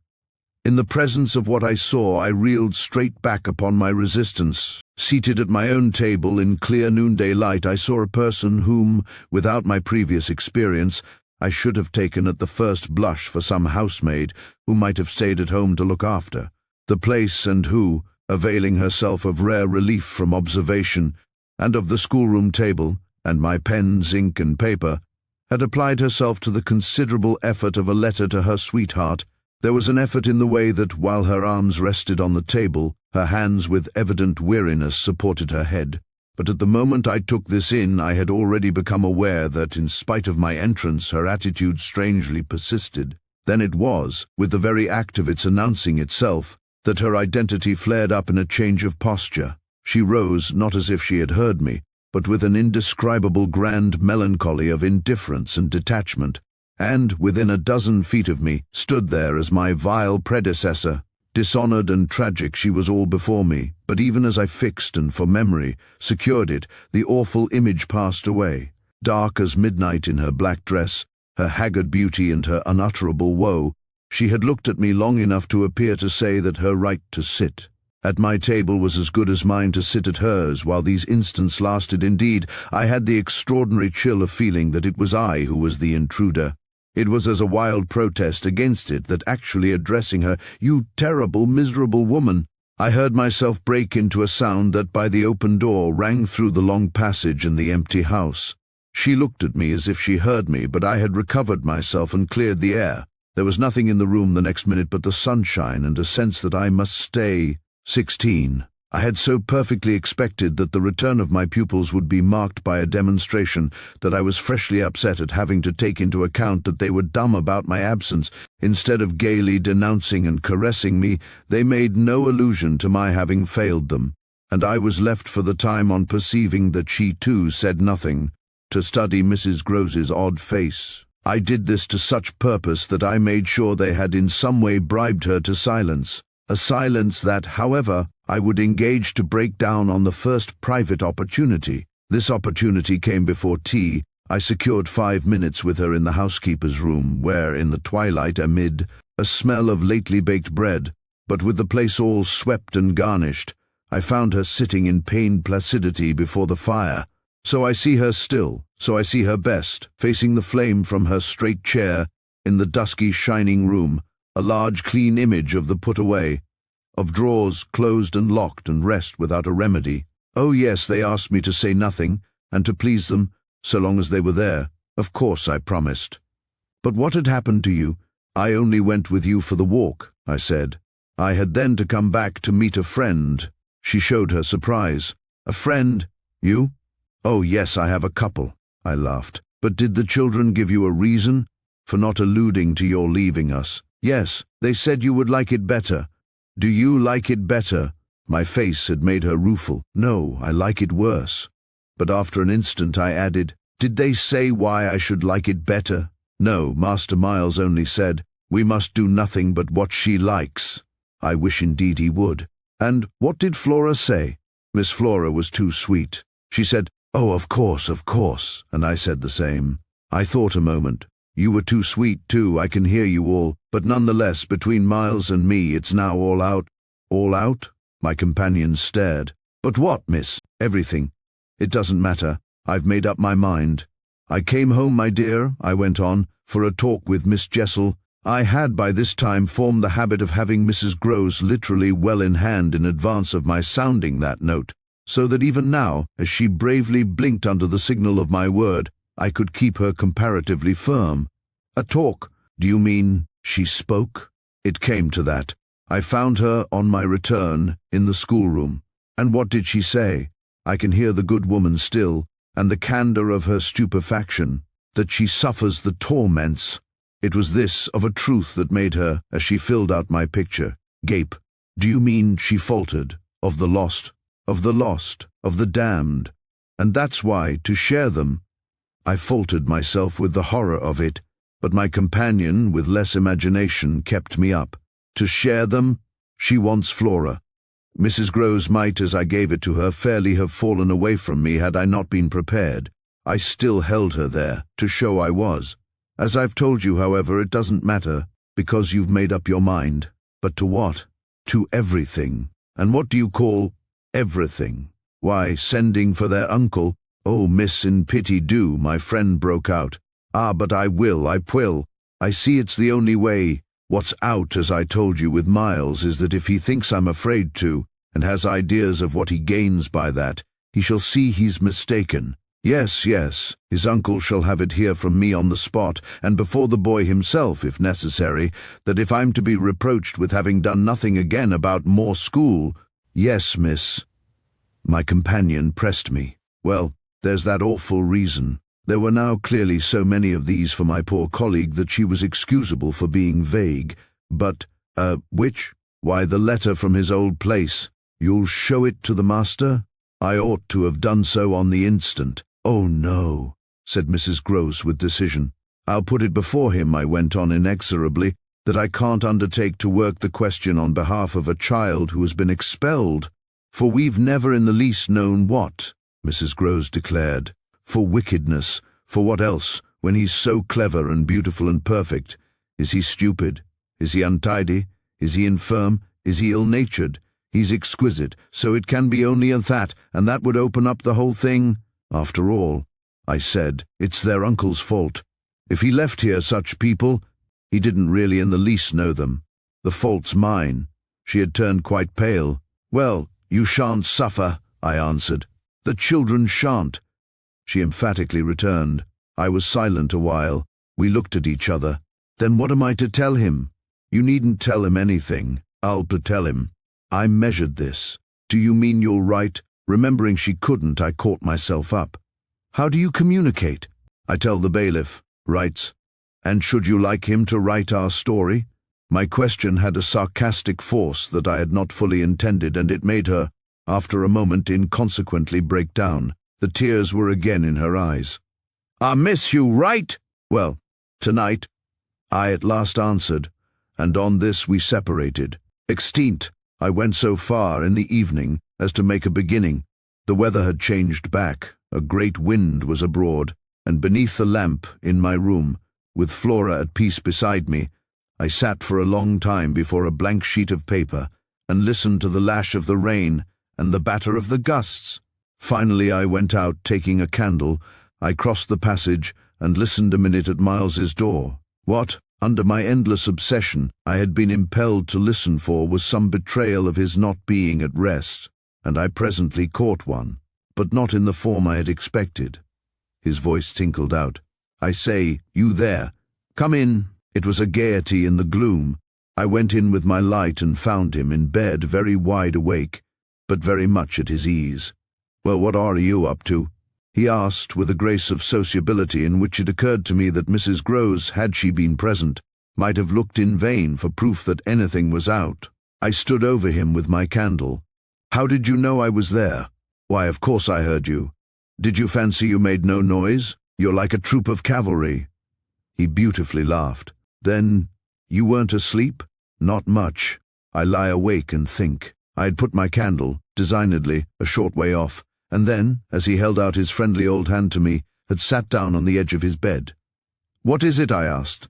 Speaker 1: In the presence of what I saw, I reeled straight back upon my resistance. Seated at my own table in clear noonday light, I saw a person whom, without my previous experience, I should have taken at the first blush for some housemaid who might have stayed at home to look after the place, and who, availing herself of rare relief from observation, and of the schoolroom table, and my pens, ink, and paper, had applied herself to the considerable effort of a letter to her sweetheart. There was an effort in the way that, while her arms rested on the table, her hands with evident weariness supported her head. But at the moment I took this in, I had already become aware that, in spite of my entrance, her attitude strangely persisted. Then it was, with the very act of its announcing itself, that her identity flared up in a change of posture. She rose, not as if she had heard me, but with an indescribable grand melancholy of indifference and detachment, and, within a dozen feet of me, stood there as my vile predecessor. Dishonored and tragic she was all before me, but even as I fixed and, for memory, secured it, the awful image passed away. Dark as midnight in her black dress, her haggard beauty and her unutterable woe, she had looked at me long enough to appear to say that her right to sit at my table was as good as mine to sit at hers. While these instants lasted, indeed, I had the extraordinary chill of feeling that it was I who was the intruder. It was as a wild protest against it that, actually addressing her, "You terrible, miserable woman," I heard myself break into a sound that, by the open door, rang through the long passage and the empty house. She looked at me as if she heard me, but I had recovered myself and cleared the air. There was nothing in the room the next minute but the sunshine and a sense that I must stay. 16. I had so perfectly expected that the return of my pupils would be marked by a demonstration that I was freshly upset at having to take into account that they were dumb about my absence. Instead of gaily denouncing and caressing me, they made no allusion to my having failed them, and I was left for the time, on perceiving that she too said nothing, to study Mrs. Grose's odd face. I did this to such purpose that I made sure they had in some way bribed her to silence. A silence that, however, I would engage to break down on the first private opportunity. This opportunity came before tea. I secured 5 minutes with her in the housekeeper's room, where, in the twilight, amid a smell of lately baked bread, but with the place all swept and garnished, I found her sitting in pained placidity before the fire. So I see her still, so I see her best, facing the flame from her straight chair, in the dusky, shining room, a large, clean image of the put-away, of drawers closed and locked and rest without a remedy. Oh yes, they asked me to say nothing, and to please them, so long as they were there. Of course, I promised. But what had happened to you? I only went with you for the walk, I said. I had then to come back to meet a friend. She showed her surprise. A friend? You? Oh yes, I have a couple, I laughed. But did the children give you a reason for not alluding to your leaving us? Yes, they said you would like it better. Do you like it better? My face had made her rueful. No, I like it worse. But after an instant I added, did they say why I should like it better? No, Master Miles only said, we must do nothing but what she likes. I wish indeed he would. And what did Flora say? Miss Flora was too sweet. She said, oh, of course, and I said the same. I thought a moment. You were too sweet too, I can hear you all, but nonetheless, between Miles and me, it's now all out. All out? My companion stared. But what, miss? Everything. It doesn't matter. I've made up my mind. I came home, my dear, I went on, for a talk with Miss Jessel. I had by this time formed the habit of having Mrs. Groves literally well in hand in advance of my sounding that note, so that even now, as she bravely blinked under the signal of my word, I could keep her comparatively firm. A talk? Do you mean she spoke? It came to that. I found her on my return in the schoolroom. And what did she say? I can hear the good woman still, and the candour of her stupefaction, that she suffers the torments. It was this of a truth that made her, as she filled out my picture, gape. Do you mean, she faltered, of the lost, of the damned? And that's why, to share them, I faltered myself with the horror of it, but my companion, with less imagination, kept me up. To share them? She wants Flora. Mrs. Groves might, as I gave it to her, fairly have fallen away from me had I not been prepared. I still held her there, to show I was. As I've told you, however, it doesn't matter, because you've made up your mind. But to what? To everything. And what do you call everything? Why, sending for their uncle. Oh, miss, in pity do, my friend broke out. Ah, but I will. I see it's the only way. What's out, as I told you with Miles, is that if he thinks I'm afraid to, and has ideas of what he gains by that, he shall see he's mistaken. Yes, his uncle shall have it here from me on the spot, and before the boy himself, if necessary, that if I'm to be reproached with having done nothing again about more school— Yes, miss. My companion pressed me. Well, there's that awful reason. There were now clearly so many of these for my poor colleague that she was excusable for being vague. But, which? Why, the letter from his old place. You'll show it to the master? I ought to have done so on the instant. Oh, no, said Mrs. Groves with decision. I'll put it before him, I went on inexorably, that I can't undertake to work the question on behalf of a child who has been expelled. For we've never in the least known what, Mrs. Groves declared. For wickedness, for what else, when he's so clever and beautiful and perfect? Is he stupid? Is he untidy? Is he infirm? Is he ill-natured? He's exquisite, so it can be only of that, and that would open up the whole thing. After all, I said, it's their uncle's fault. If he left here such people, he didn't really in the least know them. The fault's mine. She had turned quite pale. Well, you shan't suffer, I answered. The children shan't. She emphatically returned. I was silent a while. We looked at each other. Then what am I to tell him? You needn't tell him anything. I'll tell him. I measured this. Do you mean you'll write? Remembering she couldn't, I caught myself up. How do you communicate? I tell the bailiff. Writes. And should you like him to write our story? My question had a sarcastic force that I had not fully intended, and it made her, after a moment, inconsequently break down. The tears were again in her eyes. Miss, you write? Well, tonight, I at last answered, and on this we separated. Extinct, I went so far in the evening as to make a beginning. The weather had changed back, a great wind was abroad, and beneath the lamp in my room, with Flora at peace beside me, I sat for a long time before a blank sheet of paper and listened to the lash of the rain and the batter of the gusts. Finally I went out, taking a candle. I crossed the passage and listened a minute at Miles's door. What, under my endless obsession, I had been impelled to listen for was some betrayal of his not being at rest, and I presently caught one, but not in the form I had expected. His voice tinkled out. I say, you there, come in. It was a gaiety in the gloom. I went in with my light and found him in bed, very wide awake, but very much at his ease. Well, what are you up to? he asked with a grace of sociability in which it occurred to me that Mrs. Groves, had she been present, might have looked in vain for proof that anything was out. I stood over him with my candle. "How did you know I was there?" "Why, of course I heard you. Did you fancy you made no noise? You're like a troop of cavalry." He beautifully laughed. "Then you weren't asleep?" "Not much. I lie awake and think." I had put my candle, designedly, a short way off, and then, as he held out his friendly old hand to me, had sat down on the edge of his bed. "What is it," I asked,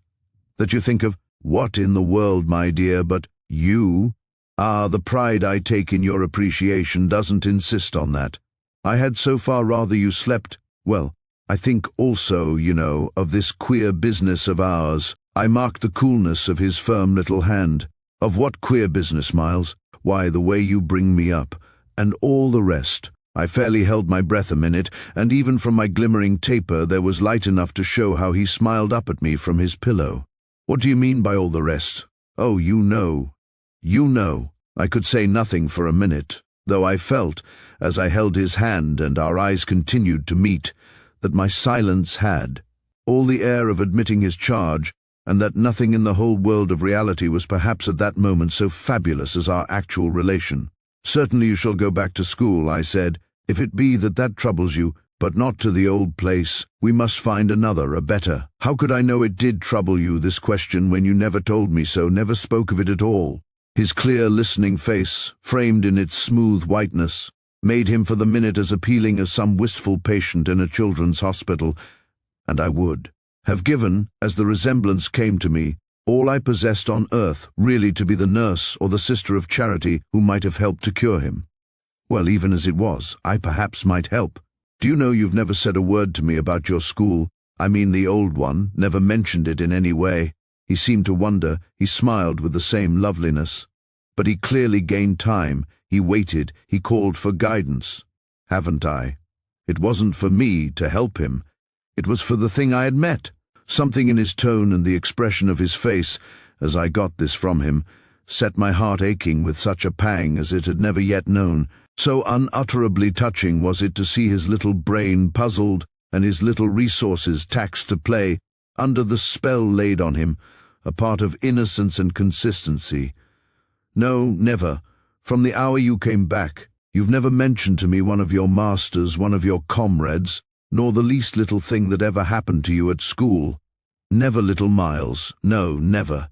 Speaker 1: "that you think of?" "What in the world, my dear, but you? Ah, the pride I take in your appreciation doesn't insist on that. I had so far rather you slept. Well, I think also, you know, of this queer business of ours." I marked the coolness of his firm little hand. "Of what queer business, Miles?" "Why, the way you bring me up, and all the rest." I fairly held my breath a minute, and even from my glimmering taper there was light enough to show how he smiled up at me from his pillow. "What do you mean by all the rest?" "Oh, you know." "You know." I could say nothing for a minute, though I felt, as I held his hand and our eyes continued to meet, that my silence had all the air of admitting his charge, and that nothing in the whole world of reality was perhaps at that moment so fabulous as our actual relation. "Certainly you shall go back to school," I said, "if it be that that troubles you, but not to the old place. We must find another, a better." "How could I know it did trouble you, this question, when you never told me so, never spoke of it at all?" His clear, listening face, framed in its smooth whiteness, made him for the minute as appealing as some wistful patient in a children's hospital, and I would have given, as the resemblance came to me, all I possessed on earth, really to be the nurse or the sister of charity who might have helped to cure him. Well, even as it was, I perhaps might help. "Do you know you've never said a word to me about your school? I mean the old one, never mentioned it in any way." He seemed to wonder, he smiled with the same loveliness. But he clearly gained time, he waited, he called for guidance. "Haven't I?" It wasn't for me to help him. It was for the thing I had met. Something in his tone and the expression of his face, as I got this from him, set my heart aching with such a pang as it had never yet known. So unutterably touching was it to see his little brain puzzled and his little resources taxed to play, under the spell laid on him, a part of innocence and consistency. "No, never. From the hour you came back, you've never mentioned to me one of your masters, one of your comrades, nor the least little thing that ever happened to you at school. Never, little Miles, no, never.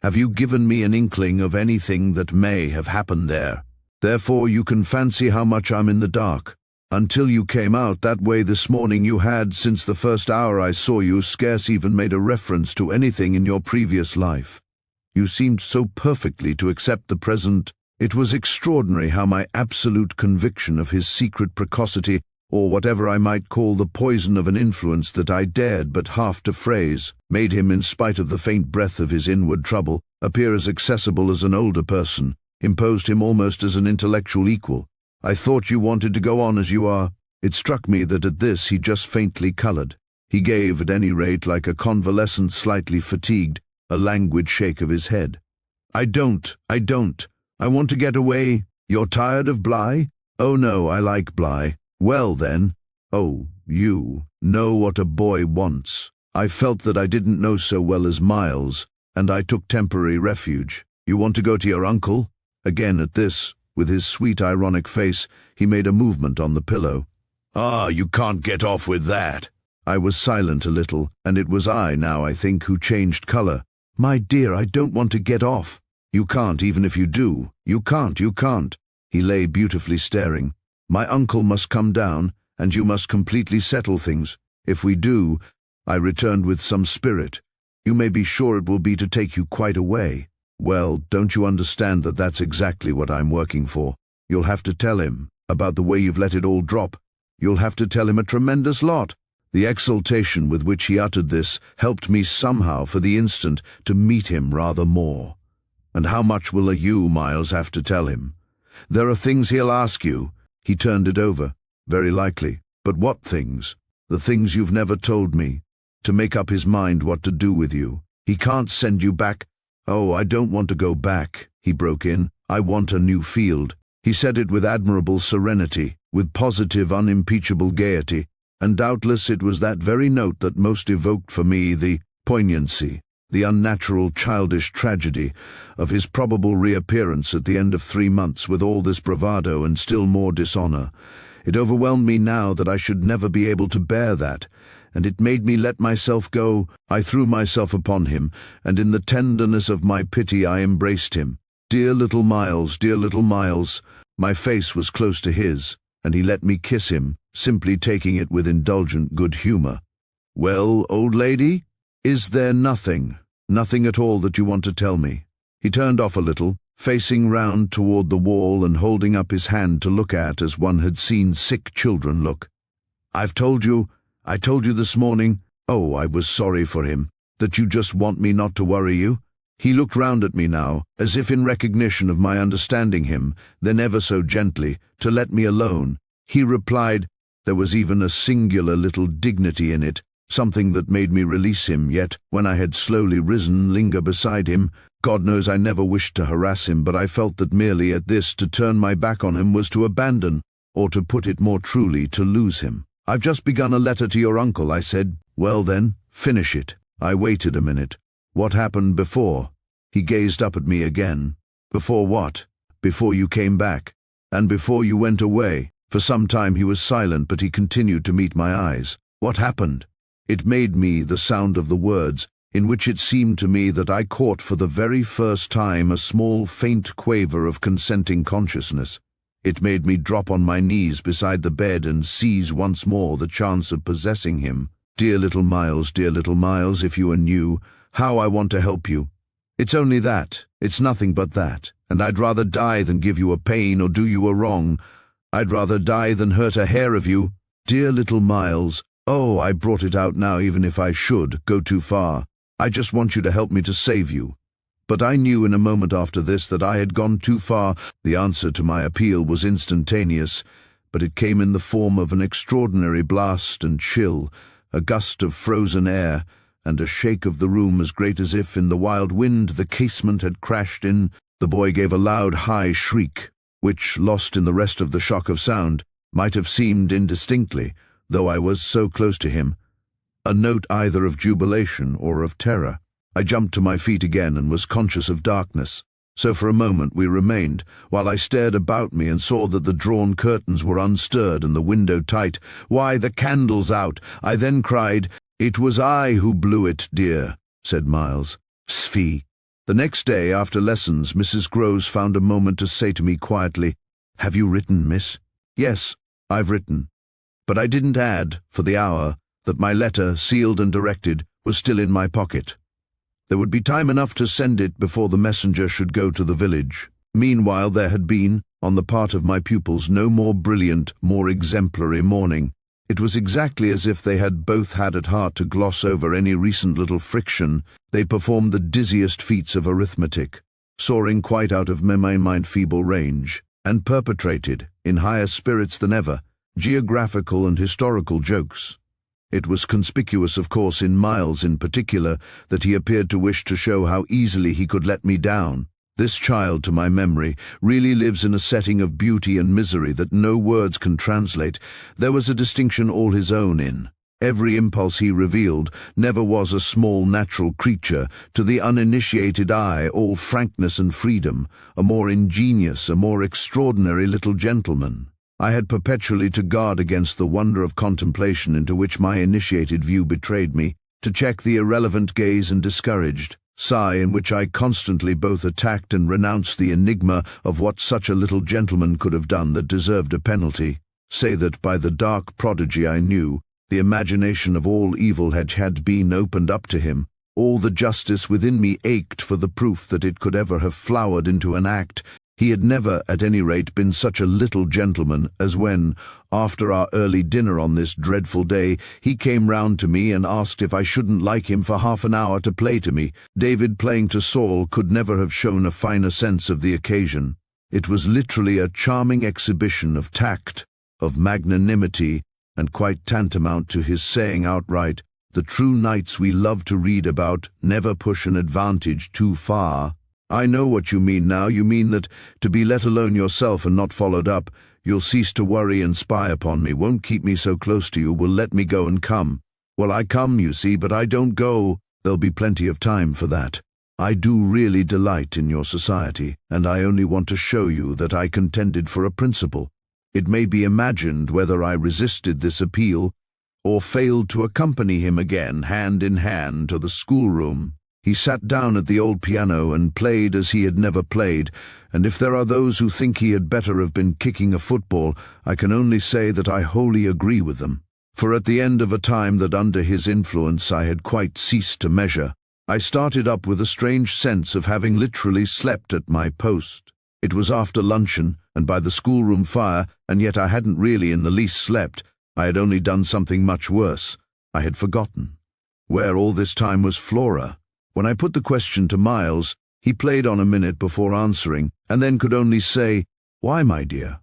Speaker 1: Have you given me an inkling of anything that may have happened there? Therefore you can fancy how much I'm in the dark. Until you came out that way this morning you had, since the first hour I saw you, scarce even made a reference to anything in your previous life. You seemed so perfectly to accept the present. It was extraordinary how my absolute conviction of his secret precocity, or whatever I might call the poison of an influence that I dared but half to phrase, made him, in spite of the faint breath of his inward trouble, appear as accessible as an older person, imposed him almost as an intellectual equal. "I thought you wanted to go on as you are." It struck me that at this he just faintly coloured. He gave, at any rate, like a convalescent slightly fatigued, a languid shake of his head. I don't. I want to get away." "You're tired of Bly?" "Oh no, I like Bly." "Well then." "Oh, you know what a boy wants." I felt that I didn't know so well as Miles, and I took temporary refuge. "You want to go to your uncle?" Again at this, with his sweet ironic face, he made a movement on the pillow. "Ah, you can't get off with that." I was silent a little, and it was I now, I think, who changed colour. "My dear, I don't want to get off." "You can't, even if you do. You can't." He lay beautifully staring. "My uncle must come down, and you must completely settle things. If we do," I returned with some spirit, "you may be sure it will be to take you quite away." "Well, don't you understand that that's exactly what I'm working for? You'll have to tell him about the way you've let it all drop. You'll have to tell him a tremendous lot." The exultation with which he uttered this helped me somehow for the instant to meet him rather more. "And how much will you, Miles, have to tell him?" "There are things he'll ask you." He turned it over. "Very likely. But what things?" "The things you've never told me. To make up his mind what to do with you. He can't send you back." "Oh, I don't want to go back," he broke in. "I want a new field." He said it with admirable serenity, with positive, unimpeachable gaiety. and doubtless it was that very note that most evoked for me the poignancy, the unnatural childish tragedy of his probable reappearance at the end of 3 months with all this bravado and still more dishonor. It overwhelmed me now that I should never be able to bear that, and it made me let myself go. I threw myself upon him, and in the tenderness of my pity I embraced him. Dear little Miles, dear little Miles. My face was close to his, and he let me kiss him, simply taking it with indulgent good humor. "Well, old lady, is there nothing at all that you want to tell me?" He turned off a little, facing round toward the wall and holding up his hand to look at as one had seen sick children look. I told you this morning, oh, I was sorry for him, that you just want me not to worry you." He looked round at me now, as if in recognition of my understanding him, then ever so gently, to let me alone. He replied, there was even a singular little dignity in it, something that made me release him, yet, when I had slowly risen, linger beside him. God knows I never wished to harass him, but I felt that merely at this to turn my back on him was to abandon, or to put it more truly, to lose him. "I've just begun a letter to your uncle," I said. "Well then, finish it." I waited a minute. "What happened before?" He gazed up at me again. "Before what?" "Before you came back, and before you went away." For some time he was silent, but he continued to meet my eyes. "What happened?" It made me the sound of the words, in which it seemed to me that I caught for the very first time a small faint quaver of consenting consciousness. It made me drop on my knees beside the bed and seize once more the chance of possessing him. Dear little Miles, if you knew how I want to help you. It's only that, it's nothing but that, and I'd rather die than give you a pain or do you a wrong. I'd rather die than hurt a hair of you. Dear little Miles, oh, I brought it out now even if I should go too far. I just want you to help me to save you. But I knew in a moment after this that I had gone too far. The answer to my appeal was instantaneous, but it came in the form of an extraordinary blast and chill, a gust of frozen air, and a shake of the room as great as if in the wild wind the casement had crashed in. The boy gave a loud, high shriek, which, lost in the rest of the shock of sound, might have seemed indistinctly, though I was so close to him, a note either of jubilation or of terror. I jumped to my feet again and was conscious of darkness. So for a moment we remained, while I stared about me and saw that the drawn curtains were unstirred and the window tight. "Why, the candle's out!" I then cried. "It was I who blew it, dear," said Miles. "Sfee." The next day, after lessons, Mrs. Groves found a moment to say to me quietly, "Have you written, miss?" "Yes, I've written." But I didn't add, for the hour, that my letter, sealed and directed, was still in my pocket. There would be time enough to send it before the messenger should go to the village. Meanwhile there had been, on the part of my pupils, no more brilliant, more exemplary morning. It was exactly as if they had both had at heart to gloss over any recent little friction. They performed the dizziest feats of arithmetic, soaring quite out of my feeble range, and perpetrated, in higher spirits than ever, geographical and historical jokes. It was conspicuous, of course, in Miles in particular, that he appeared to wish to show how easily he could let me down. This child, to my memory, really lives in a setting of beauty and misery that no words can translate. There was a distinction all his own in. Every impulse he revealed never was a small natural creature, to the uninitiated eye all frankness and freedom, a more ingenious, a more extraordinary little gentleman. I had perpetually to guard against the wonder of contemplation into which my initiated view betrayed me, to check the irrelevant gaze and discouraged sigh in which I constantly both attacked and renounced the enigma of what such a little gentleman could have done that deserved a penalty. Say that by the dark prodigy I knew, the imagination of all evil had been opened up to him. All the justice within me ached for the proof that it could ever have flowered into an act. He had never, at any rate, been such a little gentleman as when, after our early dinner on this dreadful day, he came round to me and asked if I shouldn't like him for half an hour to play to me. David playing to Saul could never have shown a finer sense of the occasion. It was literally a charming exhibition of tact, of magnanimity, and quite tantamount to his saying outright, "The true knights we love to read about never push an advantage too far." "I know what you mean now. You mean that, to be let alone yourself and not followed up, You'll cease to worry and spy upon me, won't keep me so close to you, will let me go and come. Well, I come, you see, but I don't go. There'll be plenty of time for that. I do really delight in your society, and I only want to show you that I contended for a principle. It may be imagined whether I resisted this appeal, or failed to accompany him again, hand in hand, to the schoolroom. He sat down at the old piano and played as he had never played, and if there are those who think he had better have been kicking a football, I can only say that I wholly agree with them. For at the end of a time that under his influence I had quite ceased to measure, I started up with a strange sense of having literally slept at my post. It was after luncheon, and by the schoolroom fire, and yet I hadn't really in the least slept. I had only done something much worse. I had forgotten. Where all this time was Flora? When I put the question to Miles, he played on a minute before answering, and then could only say, "Why, my dear?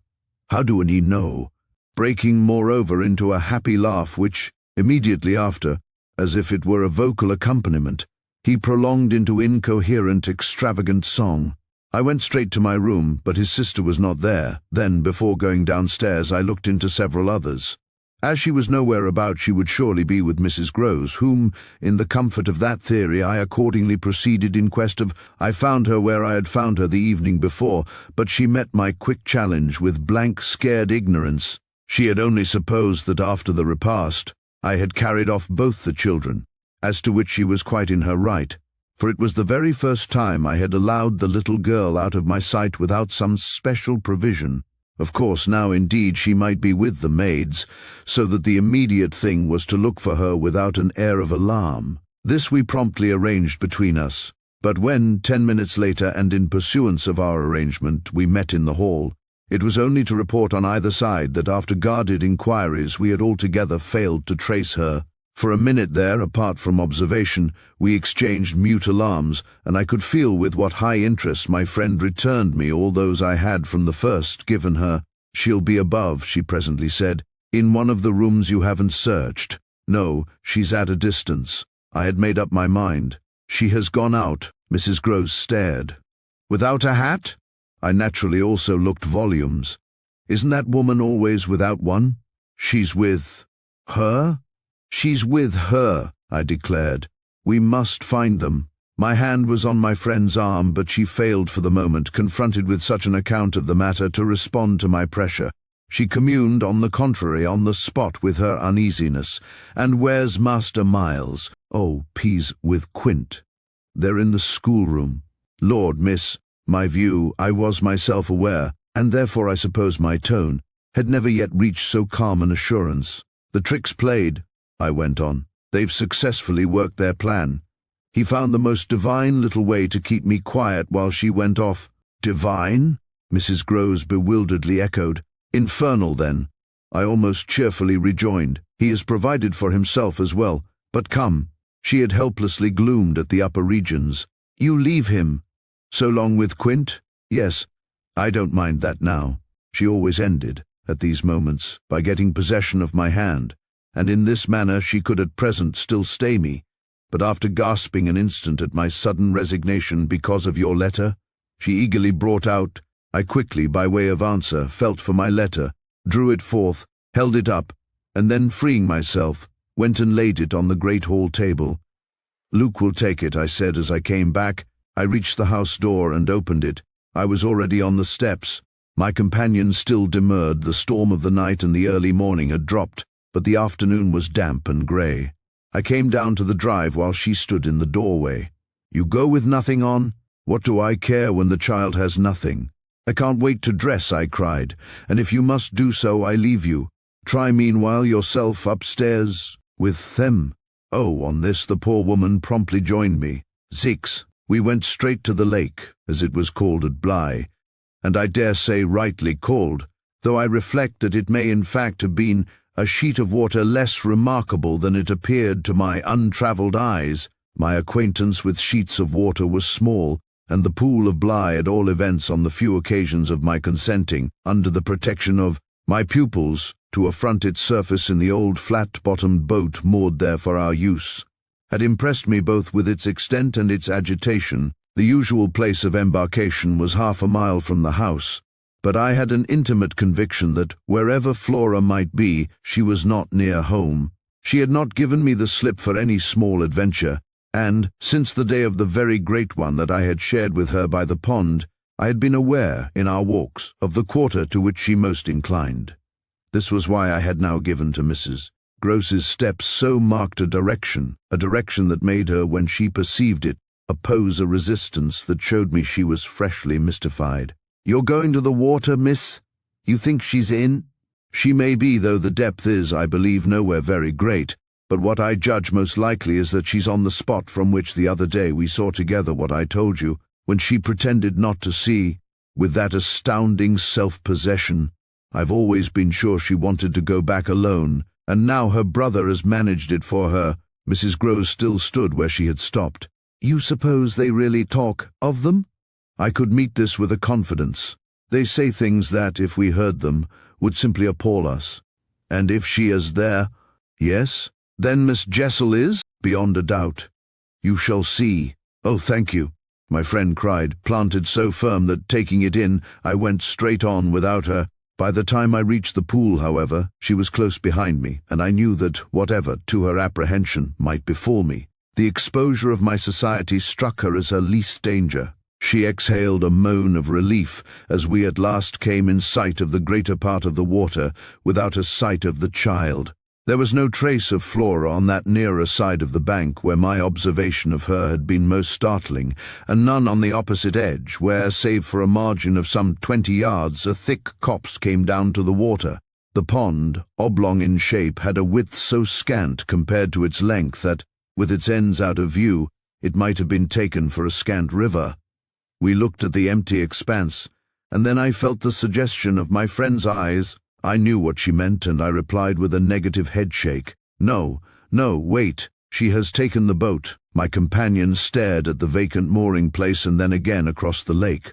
Speaker 1: How do any know?" breaking moreover into a happy laugh which, immediately after, as if it were a vocal accompaniment, he prolonged into incoherent, extravagant song. I went straight to my room, but his sister was not there. Then, before going downstairs, I looked into several others. As she was nowhere about, she would surely be with Mrs. Groves, whom, in the comfort of that theory, I accordingly proceeded in quest of. I found her where I had found her the evening before, but she met my quick challenge with blank, scared ignorance. She had only supposed that after the repast I had carried off both the children, as to which she was quite in her right, for it was the very first time I had allowed the little girl out of my sight without some special provision. Of course, now indeed she might be with the maids, so that the immediate thing was to look for her without an air of alarm. This we promptly arranged between us, but when, 10 minutes later, and in pursuance of our arrangement, we met in the hall, it was only to report on either side that after guarded inquiries we had altogether failed to trace her. For a minute there, apart from observation, we exchanged mute alarms, and I could feel with what high interest my friend returned me all those I had from the first given her. "She'll be above," she presently said, "in one of the rooms you haven't searched. No, she's at a distance. I had made up my mind. She has gone out." Mrs. Groves stared. "Without a hat?" I naturally also looked volumes. "Isn't that woman always without one?" "She's with her?" "She's with her," I declared. "We must find them." My hand was on my friend's arm, but she failed for the moment, confronted with such an account of the matter, to respond to my pressure. She communed, on the contrary, on the spot with her uneasiness. "And where's Master Miles?" "Oh, he's with Quint. They're in the schoolroom." "Lord, miss," my view, I was myself aware, and therefore I suppose my tone, had never yet reached so calm an assurance. "The trick's played," I went on. "They've successfully worked their plan. He found the most divine little way to keep me quiet while she went off." "Divine?" Mrs. Groves bewilderedly echoed. "Infernal, then," I almost cheerfully rejoined. "He has provided for himself as well. But come." She had helplessly gloomed at the upper regions. "You leave him?" "So long with Quint?" "Yes, I don't mind that now." She always ended, at these moments, by getting possession of my hand, and in this manner she could at present still stay me. But after gasping an instant at my sudden resignation because of your letter, she eagerly brought out. I quickly, by way of answer, felt for my letter, drew it forth, held it up, and then, freeing myself, went and laid it on the great hall table. "Luke will take it," I said as I came back. I reached the house door and opened it. I was already on the steps. My companion still demurred. The storm of the night and the early morning had dropped, but the afternoon was damp and grey. I came down to the drive while she stood in the doorway. "You go with nothing on? What do I care when the child has nothing?" "I can't wait to dress," I cried, "and if you must do so, I leave you. Try meanwhile yourself upstairs with them." Oh, on this the poor woman promptly joined me. Zix. We went straight to the lake, as it was called at Bly, and I dare say rightly called, though I reflect that it may in fact have been a sheet of water less remarkable than it appeared to my untravelled eyes. My acquaintance with sheets of water was small, and the pool of Bly, at all events on the few occasions of my consenting, under the protection of my pupils, to affront its surface in the old flat-bottomed boat moored there for our use, had impressed me both with its extent and its agitation. The usual place of embarkation was half a mile from the house, but I had an intimate conviction that, wherever Flora might be, she was not near home. She had not given me the slip for any small adventure, and, since the day of the very great one that I had shared with her by the pond, I had been aware, in our walks, of the quarter to which she most inclined. This was why I had now given to Mrs. Groce's steps so marked a direction that made her, when she perceived it, oppose a resistance that showed me she was freshly mystified. "You're going to the water, miss? You think she's in?" "She may be, though the depth is, I believe, nowhere very great, but what I judge most likely is that she's on the spot from which the other day we saw together what I told you, when she pretended not to see, with that astounding self-possession. I've always been sure she wanted to go back alone, and now her brother has managed it for her." Mrs. Groves still stood where she had stopped. "You suppose they really talk of them?" I could meet this with a confidence. "They say things that, if we heard them, would simply appall us. And if she is there—" "Yes? Then Miss Jessel is, beyond a doubt. You shall see." "Oh, thank you," my friend cried, planted so firm that, taking it in, I went straight on without her. By the time I reached the pool, however, she was close behind me, and I knew that, whatever, to her apprehension, might befall me, the exposure of my society struck her as her least danger. She exhaled a moan of relief as we at last came in sight of the greater part of the water, without a sight of the child. There was no trace of Flora on that nearer side of the bank where my observation of her had been most startling, and none on the opposite edge where, save for a margin of some 20 yards, a thick copse came down to the water. The pond, oblong in shape, had a width so scant compared to its length that, with its ends out of view, it might have been taken for a scant river. We looked at the empty expanse, and then I felt the suggestion of my friend's eyes. I knew what she meant, and I replied with a negative headshake. "No, wait. She has taken the boat." My companion stared at the vacant mooring place and then again across the lake.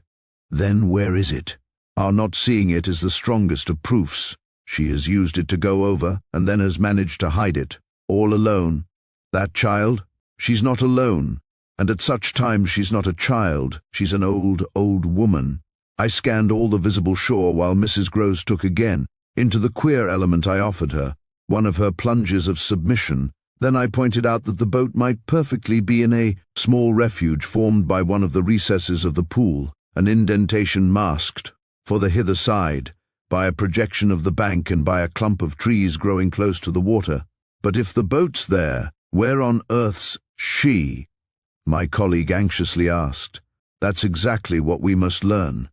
Speaker 1: "Then where is it?" "Our not seeing it is the strongest of proofs. She has used it to go over, and then has managed to hide it. All alone." "That child?" "She's not alone. And at such times she's not a child. She's an old woman." I scanned all the visible shore while Mrs. Groves took again into the queer element I offered her, one of her plunges of submission. Then I pointed out that the boat might perfectly be in a small refuge formed by one of the recesses of the pool, an indentation masked, for the hither side, by a projection of the bank and by a clump of trees growing close to the water. "But if the boat's there, where on earth's she?" my colleague anxiously asked. "That's exactly what we must learn."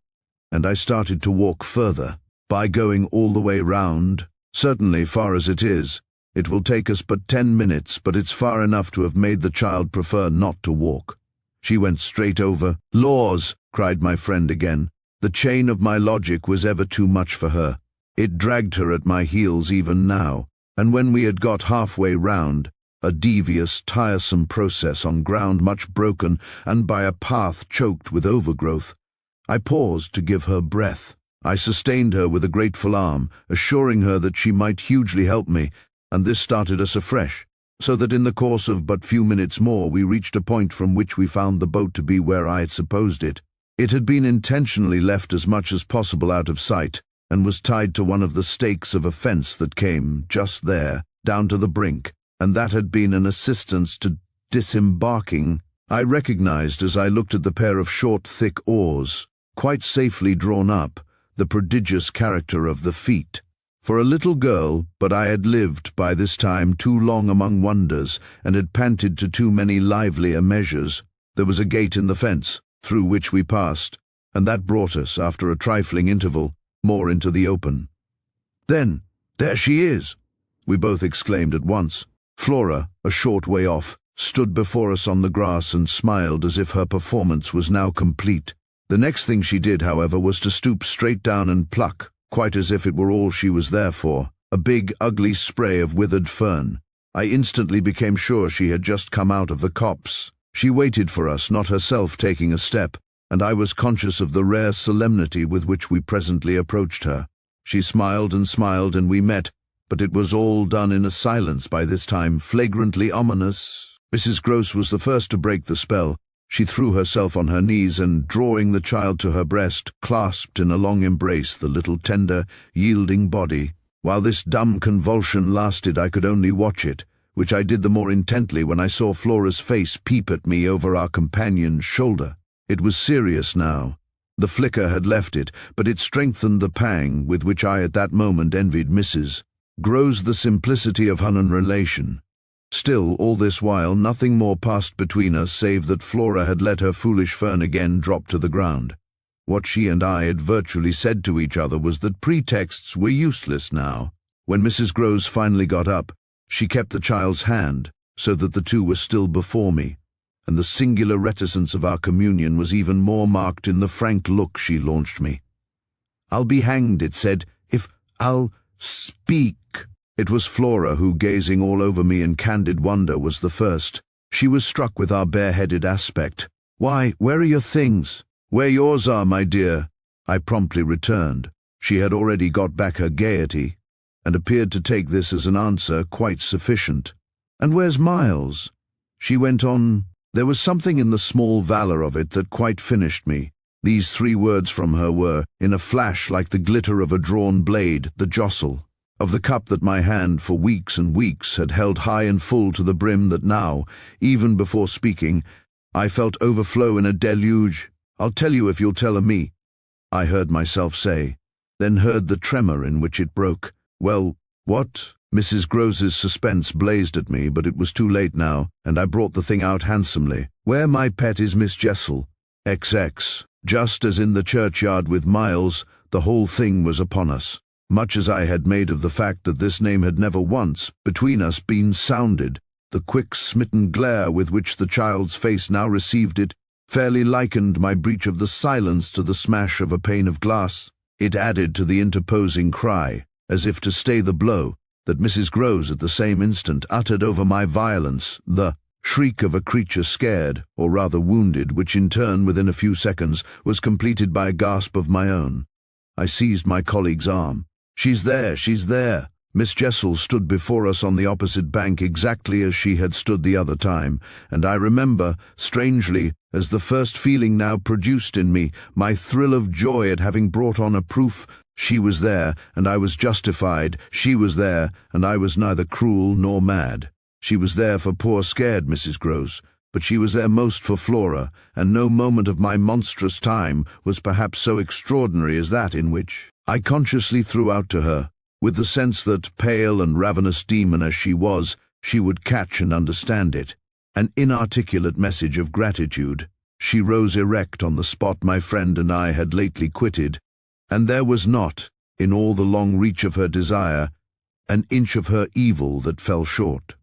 Speaker 1: And I started to walk further. "By going all the way round, certainly far as it is, it will take us but 10 minutes, but it's far enough to have made the child prefer not to walk. She went straight over." "Laws!" cried my friend again. The chain of my logic was ever too much for her. It dragged her at my heels even now, and when we had got halfway round, a devious, tiresome process on ground much broken and by a path choked with overgrowth, I paused to give her breath. I sustained her with a grateful arm, assuring her that she might hugely help me, and this started us afresh, so that in the course of but few minutes more we reached a point from which we found the boat to be where I had supposed it. It had been intentionally left as much as possible out of sight, and was tied to one of the stakes of a fence that came, just there, down to the brink, and that had been an assistance to disembarking. I recognized, as I looked at the pair of short, thick oars, quite safely drawn up, the prodigious character of the feat. For a little girl, but I had lived by this time too long among wonders, and had panted to too many livelier measures. There was a gate in the fence, through which we passed, and that brought us, after a trifling interval, more into the open. "Then, there she is!" we both exclaimed at once. Flora, a short way off, stood before us on the grass and smiled as if her performance was now complete. The next thing she did, however, was to stoop straight down and pluck, quite as if it were all she was there for, a big, ugly spray of withered fern. I instantly became sure she had just come out of the copse. She waited for us, not herself taking a step, and I was conscious of the rare solemnity with which we presently approached her. She smiled, and we met, but it was all done in a silence by this time flagrantly ominous. Mrs. Groves was the first to break the spell. She threw herself on her knees and, drawing the child to her breast, clasped in a long embrace the little tender, yielding body. While this dumb convulsion lasted, I could only watch it, which I did the more intently when I saw Flora's face peep at me over our companion's shoulder. It was serious now. The flicker had left it, but it strengthened the pang with which I at that moment envied Mrs. Grows the simplicity of human relation. Still, all this while, nothing more passed between us save that Flora had let her foolish fern again drop to the ground. What she and I had virtually said to each other was that pretexts were useless now. When Mrs. Groves finally got up, she kept the child's hand, so that the two were still before me, and the singular reticence of our communion was even more marked in the frank look she launched me. "I'll be hanged," it said, "if I'll speak." It was Flora who, gazing all over me in candid wonder, was the first. She was struck with our bareheaded aspect. "Why, where are your things?" "Where yours are, my dear," I promptly returned. She had already got back her gaiety, and appeared to take this as an answer quite sufficient. "And where's Miles?" she went on. There was something in the small valor of it that quite finished me. These 3 words from her were, in a flash like the glitter of a drawn blade, the jostle of the cup that my hand for weeks and weeks had held high and full to the brim, that now, even before speaking, I felt overflow in a deluge. "I'll tell you if you'll tell me," I heard myself say, then heard the tremor in which it broke. "Well, what?" Mrs. Gros's suspense blazed at me, but it was too late now, and I brought the thing out handsomely. "Where, my pet, is Miss Jessel?" XX. Just as in the churchyard with Miles, the whole thing was upon us. Much as I had made of the fact that this name had never once, between us, been sounded, the quick smitten glare with which the child's face now received it fairly likened my breach of the silence to the smash of a pane of glass. It added to the interposing cry, as if to stay the blow, that Mrs. Groves at the same instant uttered over my violence, the shriek of a creature scared, or rather wounded, which in turn, within a few seconds, was completed by a gasp of my own. I seized my colleague's arm. "She's there, she's there." Miss Jessel stood before us on the opposite bank exactly as she had stood the other time, and I remember, strangely, as the first feeling now produced in me, my thrill of joy at having brought on a proof. She was there, and I was justified. She was there, and I was neither cruel nor mad. She was there for poor scared Mrs. Groves, but she was there most for Flora, and no moment of my monstrous time was perhaps so extraordinary as that in which I consciously threw out to her, with the sense that, pale and ravenous demon as she was, she would catch and understand it. An inarticulate message of gratitude. She rose erect on the spot my friend and I had lately quitted, and there was not, in all the long reach of her desire, an inch of her evil that fell short.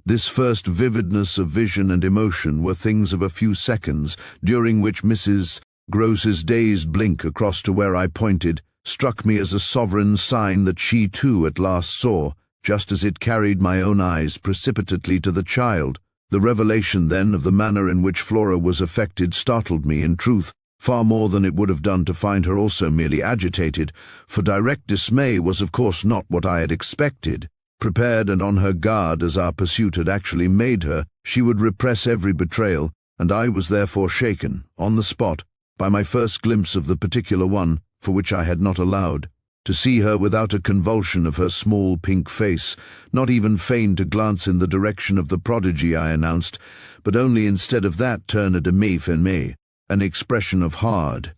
Speaker 1: This first vividness of vision and emotion were things of a few seconds, during which Mrs. Gros's dazed blink across to where I pointed struck me as a sovereign sign that she too at last saw, just as it carried my own eyes precipitately to the child. The revelation then of the manner in which Flora was affected startled me, in truth, far more than it would have done to find her also merely agitated, for direct dismay was of course not what I had expected. Prepared and on her guard as our pursuit had actually made her, she would repress every betrayal, and I was therefore shaken, on the spot, by my first glimpse of the particular one, for which I had not allowed, to see her without a convulsion of her small pink face, not even feign to glance in the direction of the prodigy I announced, but only instead of that turn a demi-fermé, an expression of hard,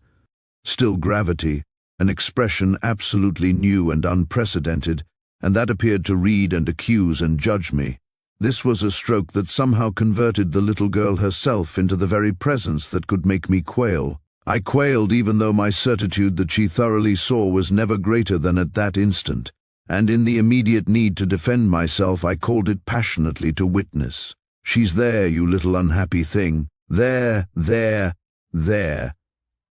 Speaker 1: still gravity, an expression absolutely new and unprecedented, and that appeared to read and accuse and judge me. This was a stroke that somehow converted the little girl herself into the very presence that could make me quail. I quailed even though my certitude that she thoroughly saw was never greater than at that instant, and in the immediate need to defend myself I called it passionately to witness. "She's there, you little unhappy thing. There, there, there.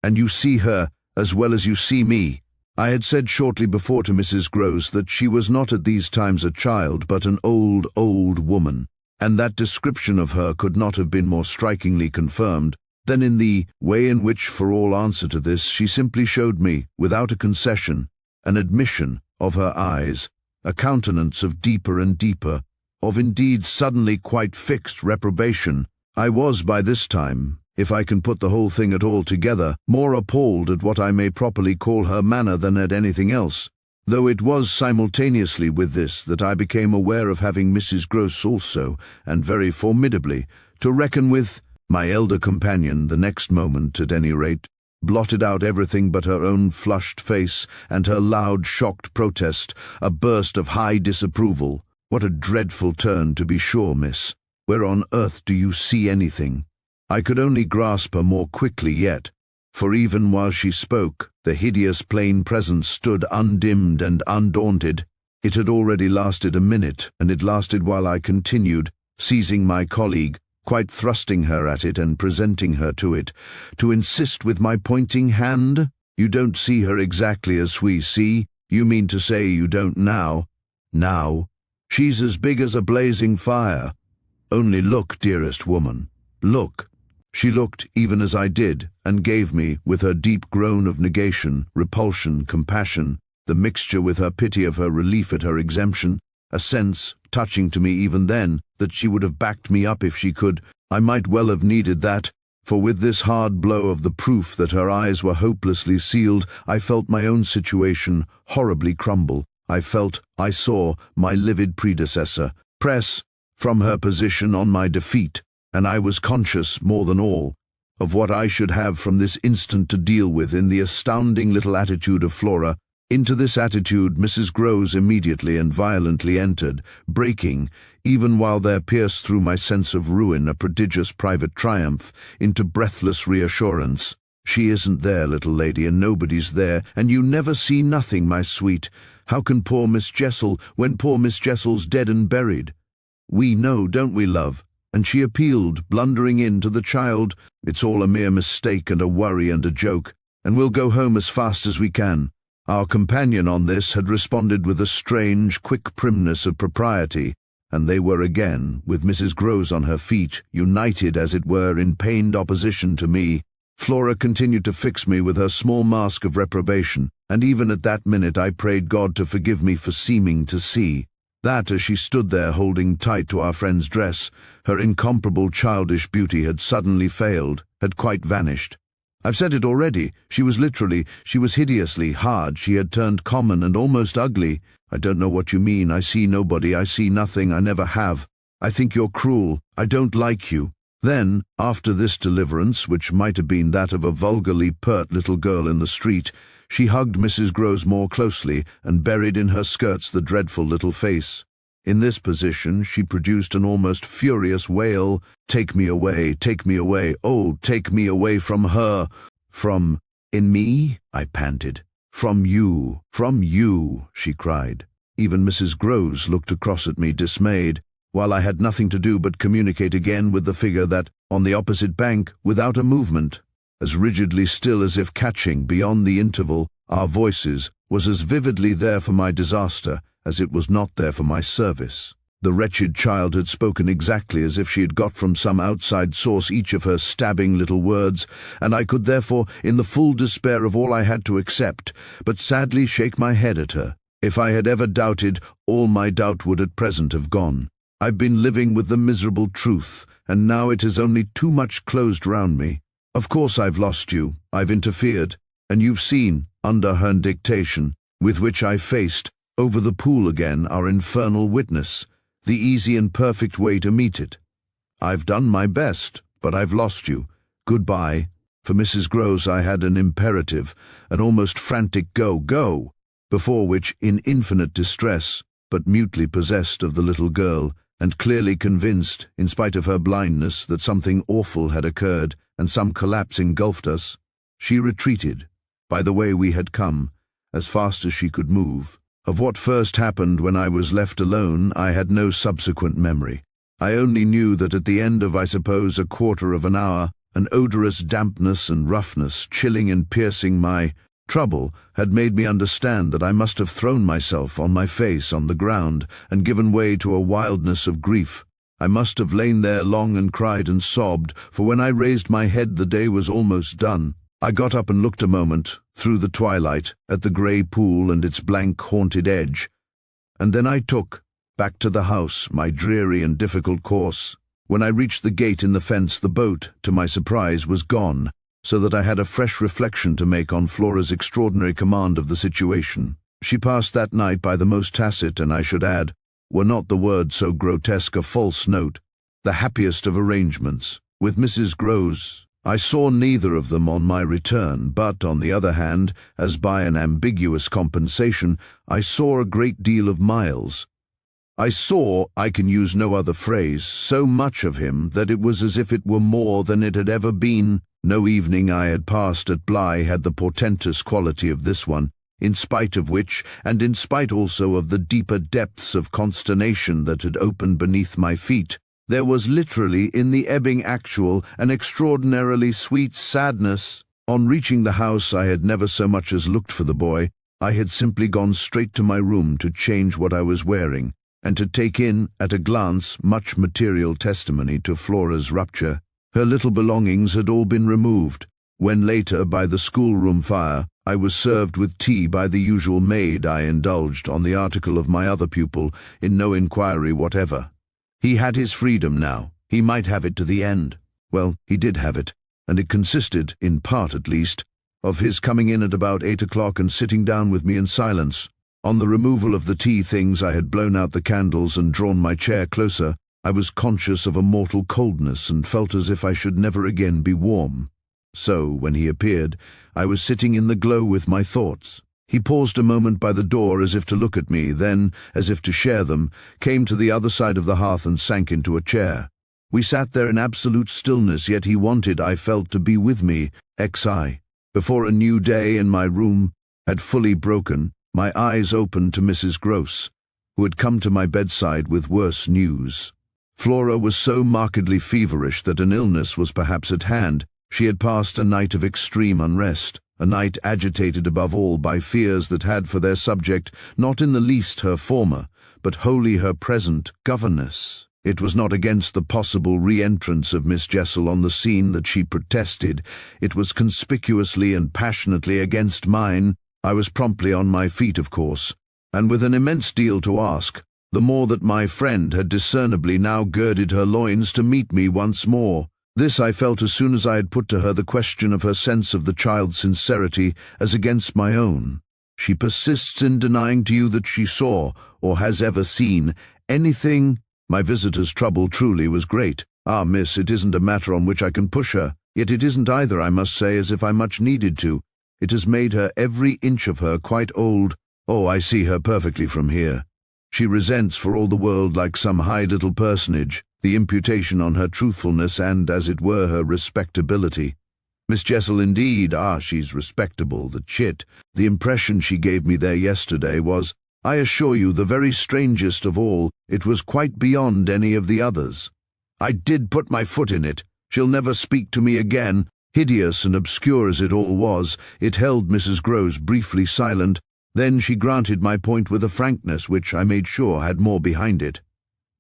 Speaker 1: And you see her as well as you see me." I had said shortly before to Mrs. Groves that she was not at these times a child, but an old, old woman, and that description of her could not have been more strikingly confirmed than in the way in which, for all answer to this, she simply showed me, without a concession, an admission of her eyes, a countenance of deeper and deeper, of indeed suddenly quite fixed reprobation. I was by this time, if I can put the whole thing at all together, more appalled at what I may properly call her manner than at anything else, though it was simultaneously with this that I became aware of having Mrs. Grose also, and very formidably, to reckon with. My elder companion, the next moment at any rate, blotted out everything but her own flushed face and her loud, shocked protest, a burst of high disapproval. "What a dreadful turn, to be sure, miss. Where on earth do you see anything?" I could only grasp her more quickly yet, for even while she spoke, the hideous plain presence stood undimmed and undaunted. It had already lasted a minute, and it lasted while I continued, seizing my colleague, quite thrusting her at it and presenting her to it, to insist with my pointing hand. "You don't see her exactly as we see. You mean to say you don't now? Now? She's as big as a blazing fire. Only look, dearest woman, look." She looked even as I did, and gave me, with her deep groan of negation, repulsion, compassion, the mixture with her pity of her relief at her exemption, a sense, touching to me even then, that she would have backed me up if she could. I might well have needed that, for with this hard blow of the proof that her eyes were hopelessly sealed, I felt my own situation horribly crumble. I saw my livid predecessor press from her position on my defeat, and I was conscious, more than all, of what I should have from this instant to deal with in the astounding little attitude of Flora. Into this attitude Mrs. Grose immediately and violently entered, breaking, even while there pierced through my sense of ruin a prodigious private triumph, into breathless reassurance. "She isn't there, little lady, and nobody's there, and you never see nothing, my sweet. How can poor Miss Jessel, when poor Miss Jessel's dead and buried? We know, don't we, love?" And she appealed, blundering in, to the child. "It's all a mere mistake and a worry and a joke, and we'll go home as fast as we can." Our companion on this had responded with a strange, quick primness of propriety, and they were again, with Mrs. Grose on her feet, united, as it were, in pained opposition to me. Flora continued to fix me with her small mask of reprobation, and even at that minute I prayed God to forgive me for seeming to see. That, as she stood there holding tight to our friend's dress, her incomparable childish beauty had suddenly failed, had quite vanished. I've said it already, she was hideously hard, she had turned common and almost ugly. "I don't know what you mean, I see nobody, I see nothing, I never have. I think you're cruel, I don't like you." Then, after this deliverance, which might have been that of a vulgarly pert little girl in the street, she hugged Mrs. Grose more closely and buried in her skirts the dreadful little face. In this position she produced an almost furious wail. Take me away, oh, take me away from her." "From in me?" I panted. From you," she cried. Even Mrs. Grose looked across at me dismayed, while I had nothing to do but communicate again with the figure that, on the opposite bank, without a movement, as rigidly still as if catching, beyond the interval, our voices, was as vividly there for my disaster as it was not there for my service. The wretched child had spoken exactly as if she had got from some outside source each of her stabbing little words, and I could therefore, in the full despair of all I had to accept, but sadly shake my head at her. If I had ever doubted, all my doubt would at present have gone. I've been living with the miserable truth, and now it is only too much closed round me. Of course I've lost you, I've interfered, and you've seen, under her dictation, with which I faced, over the pool again, our infernal witness, the easy and perfect way to meet it. I've done my best, but I've lost you. Goodbye." For Mrs. Grose I had an imperative, an almost frantic go, before which, in infinite distress, but mutely possessed of the little girl, and clearly convinced, in spite of her blindness, that something awful had occurred, and some collapse engulfed us, she retreated, by the way we had come, as fast as she could move. Of what first happened when I was left alone, I had no subsequent memory. I only knew that at the end of, I suppose, a quarter of an hour, an odorous dampness and roughness, chilling and piercing my trouble, had made me understand that I must have thrown myself on my face on the ground and given way to a wildness of grief. I must have lain there long and cried and sobbed, for when I raised my head the day was almost done. I got up and looked a moment, through the twilight, at the grey pool and its blank haunted edge, and then I took, back to the house, my dreary and difficult course. When I reached the gate in the fence, the boat, to my surprise, was gone, so that I had a fresh reflection to make on Flora's extraordinary command of the situation. She passed that night by the most tacit, and I should add, were not the word so grotesque a false note, the happiest of arrangements. With Mrs. Grose, I saw neither of them on my return, but, on the other hand, as by an ambiguous compensation, I saw a great deal of Miles. I saw, I can use no other phrase, so much of him that it was as if it were more than it had ever been. No evening I had passed at Bly had the portentous quality of this one, in spite of which, and in spite also of the deeper depths of consternation that had opened beneath my feet, there was literally in the ebbing actual an extraordinarily sweet sadness. On reaching the house I had never so much as looked for the boy. I had simply gone straight to my room to change what I was wearing, and to take in, at a glance, much material testimony to Flora's rupture. Her little belongings had all been removed. When later, by the schoolroom fire, I was served with tea by the usual maid, I indulged on the article of my other pupil, in no inquiry whatever. He had his freedom now. He might have it to the end. Well, he did have it, and it consisted, in part at least, of his coming in at about 8 o'clock and sitting down with me in silence. On the removal of the tea things, I had blown out the candles and drawn my chair closer. I was conscious of a mortal coldness and felt as if I should never again be warm. So, when he appeared, I was sitting in the glow with my thoughts. He paused a moment by the door as if to look at me, then, as if to share them, came to the other side of the hearth and sank into a chair. We sat there in absolute stillness, yet he wanted, I felt, to be with me, XI. Before a new day in my room had fully broken, my eyes opened to Mrs. Grose, who had come to my bedside with worse news. Flora was so markedly feverish that an illness was perhaps at hand. She had passed a night of extreme unrest, a night agitated above all by fears that had for their subject not in the least her former, but wholly her present governess. It was not against the possible re-entrance of Miss Jessel on the scene that she protested. It was conspicuously and passionately against mine. I was promptly on my feet, of course, and with an immense deal to ask, the more that my friend had discernibly now girded her loins to meet me once more. This I felt as soon as I had put to her the question of her sense of the child's sincerity as against my own. She persists in denying to you that she saw, or has ever seen, anything. My visitor's trouble truly was great. Ah, miss, it isn't a matter on which I can push her, yet it isn't either, I must say, as if I much needed to. It has made her, every inch of her, quite old. Oh, I see her perfectly from here. She resents for all the world, like some high little personage, the imputation on her truthfulness and, as it were, her respectability. Miss Jessel, indeed, she's respectable, the chit. The impression she gave me there yesterday was, I assure you, the very strangest of all. It was quite beyond any of the others. I did put my foot in it. She'll never speak to me again. Hideous and obscure as it all was, it held Mrs. Grose briefly silent. Then she granted my point with a frankness which I made sure had more behind it.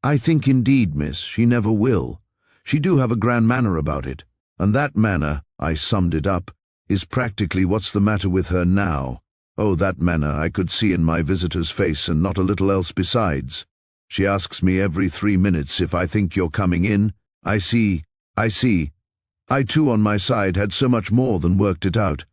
Speaker 1: I think indeed, miss, she never will. She do have a grand manner about it, and that manner, I summed it up, is practically what's the matter with her now. Oh, that manner I could see in my visitor's face, and not a little else besides. She asks me every 3 minutes if I think you're coming in. I see. I too on my side had so much more than worked it out.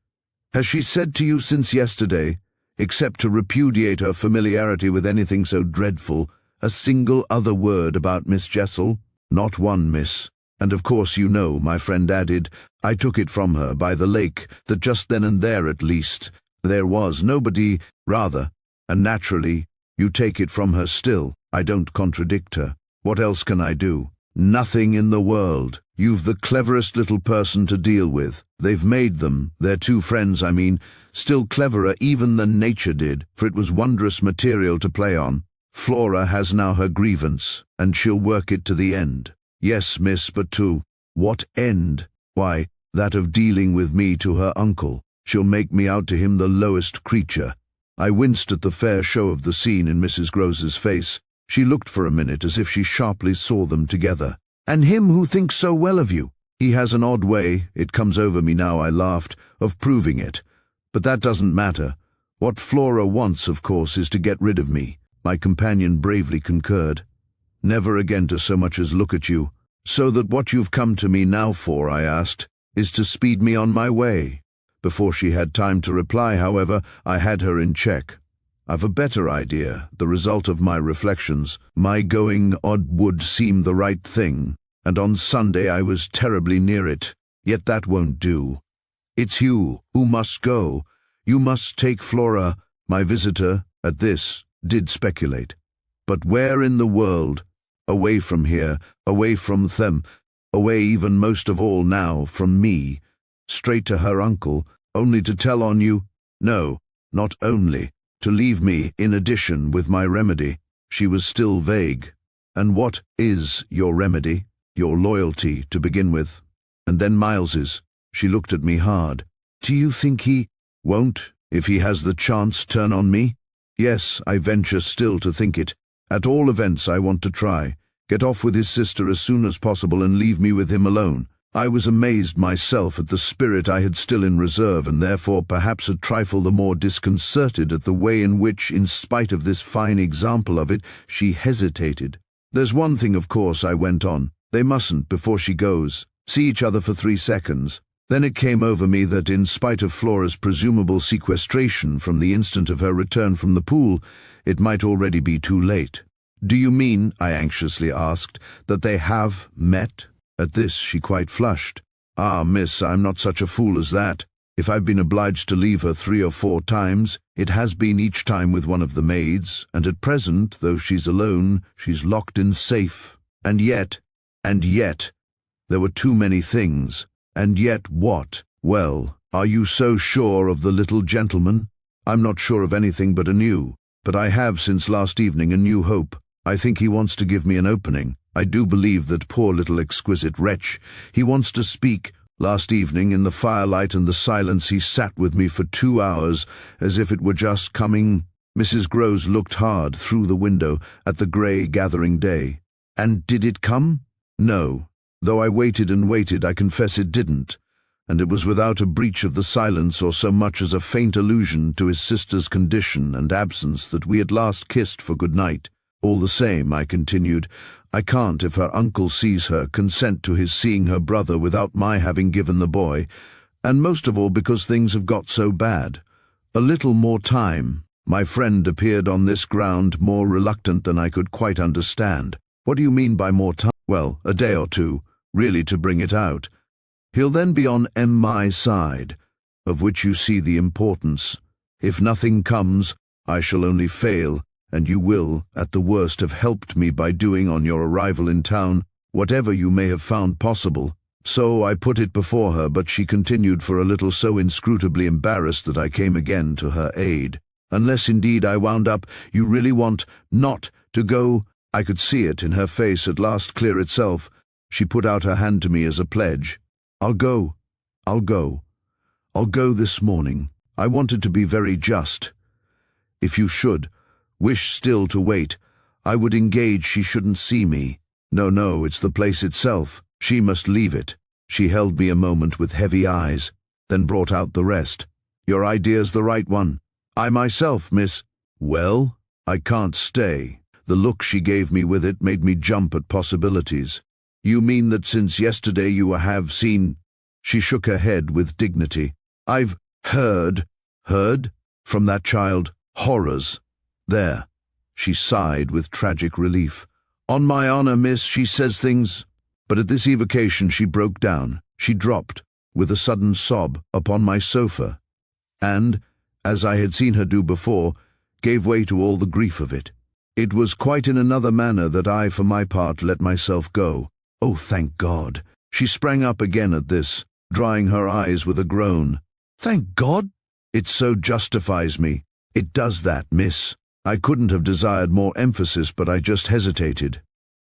Speaker 1: Has she said to you since yesterday, except to repudiate her familiarity with anything so dreadful, a single other word about Miss Jessel? Not one, miss. And of course you know, my friend added, I took it from her by the lake that just then and there at least there was nobody, rather, and naturally you take it from her still. I don't contradict her. What else can I do? Nothing in the world. You've the cleverest little person to deal with. They've made them, their two friends I mean, still cleverer even than nature did, for it was wondrous material to play on. Flora has now her grievance, and she'll work it to the end. Yes, miss, but to what end? Why, that of dealing with me to her uncle. She'll make me out to him the lowest creature. I winced at the fair show of the scene in Mrs. Grose's face. She looked for a minute as if she sharply saw them together. And him who thinks so well of you. He has an odd way, it comes over me now, I laughed, of proving it. But that doesn't matter. What Flora wants, of course, is to get rid of me. My companion bravely concurred. Never again to so much as look at you. So that what you've come to me now for, I asked, is to speed me on my way. Before she had time to reply, however, I had her in check. I've a better idea, the result of my reflections. My going odd would seem the right thing, and on Sunday I was terribly near it. Yet that won't do. It's you who must go. You must take Flora. My visitor, at this, did speculate. But where in the world? Away from here, away from them, away even most of all now from me. Straight to her uncle, only to tell on you. No, not only. To leave me, in addition, with my remedy. She was still vague. And what is your remedy? Your loyalty, to begin with. And then Miles's. She looked at me hard. Do you think he won't, if he has the chance, turn on me? Yes, I venture still to think it. At all events, I want to try. Get off with his sister as soon as possible and leave me with him alone. I was amazed myself at the spirit I had still in reserve, and therefore perhaps a trifle the more disconcerted at the way in which, in spite of this fine example of it, she hesitated. There's one thing, of course, I went on. They mustn't, before she goes, see each other for 3 seconds. Then it came over me that, in spite of Flora's presumable sequestration from the instant of her return from the pool, it might already be too late. Do you mean, I anxiously asked, that they have met? At this she quite flushed. Ah, miss, I'm not such a fool as that. If I've been obliged to leave her 3 or 4 times, it has been each time with one of the maids, and at present, though she's alone, she's locked in safe. And yet, there were too many things. And yet what? Well, are you so sure of the little gentleman? I'm not sure of anything but anew. But I have, since last evening, a new hope. I think he wants to give me an opening. I do believe that poor little exquisite wretch. He wants to speak. Last evening, in the firelight and the silence, he sat with me for 2 hours, as if it were just coming. Mrs. Groves looked hard through the window at the grey gathering day. And did it come? No. Though I waited and waited, I confess it didn't, and it was without a breach of the silence or so much as a faint allusion to his sister's condition and absence that we at last kissed for good night. All the same, I continued, I can't, if her uncle sees her, consent to his seeing her brother without my having given the boy, and most of all because things have got so bad. A little more time. My friend appeared on this ground more reluctant than I could quite understand. What do you mean by more time? Well, a day or 2. Really, to bring it out. He'll then be on my side, of which you see the importance. If nothing comes, I shall only fail, and you will, at the worst, have helped me by doing, on your arrival in town, whatever you may have found possible. So I put it before her, but she continued for a little, so inscrutably embarrassed that I came again to her aid. Unless, indeed, I wound up, you really want not to go. I could see it in her face at last clear itself. She put out her hand to me as a pledge. I'll go. I'll go this morning. I wanted to be very just. If you should wish still to wait, I would engage she shouldn't see me. No, it's the place itself. She must leave it. She held me a moment with heavy eyes, then brought out the rest. Your idea's the right one. I myself, miss. Well, I can't stay. The look she gave me with it made me jump at possibilities. You mean that since yesterday you have seen? She shook her head with dignity. I've heard from that child horrors. There. She sighed with tragic relief. On my honor, miss, she says things. But at this evocation she broke down. She dropped, with a sudden sob, upon my sofa, and, as I had seen her do before, gave way to all the grief of it. It was quite in another manner that I, for my part, let myself go. Oh, thank God! She sprang up again at this, drying her eyes with a groan. Thank God! It so justifies me. It does that, miss. I couldn't have desired more emphasis, but I just hesitated.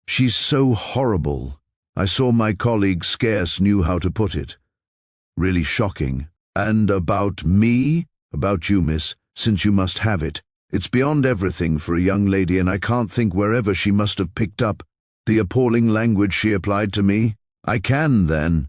Speaker 1: She's so horrible. I saw my colleague scarce knew how to put it. Really shocking. And about me? About you, miss, since you must have it. It's beyond everything for a young lady, and I can't think wherever she must have picked up the appalling language she applied to me. I can, then.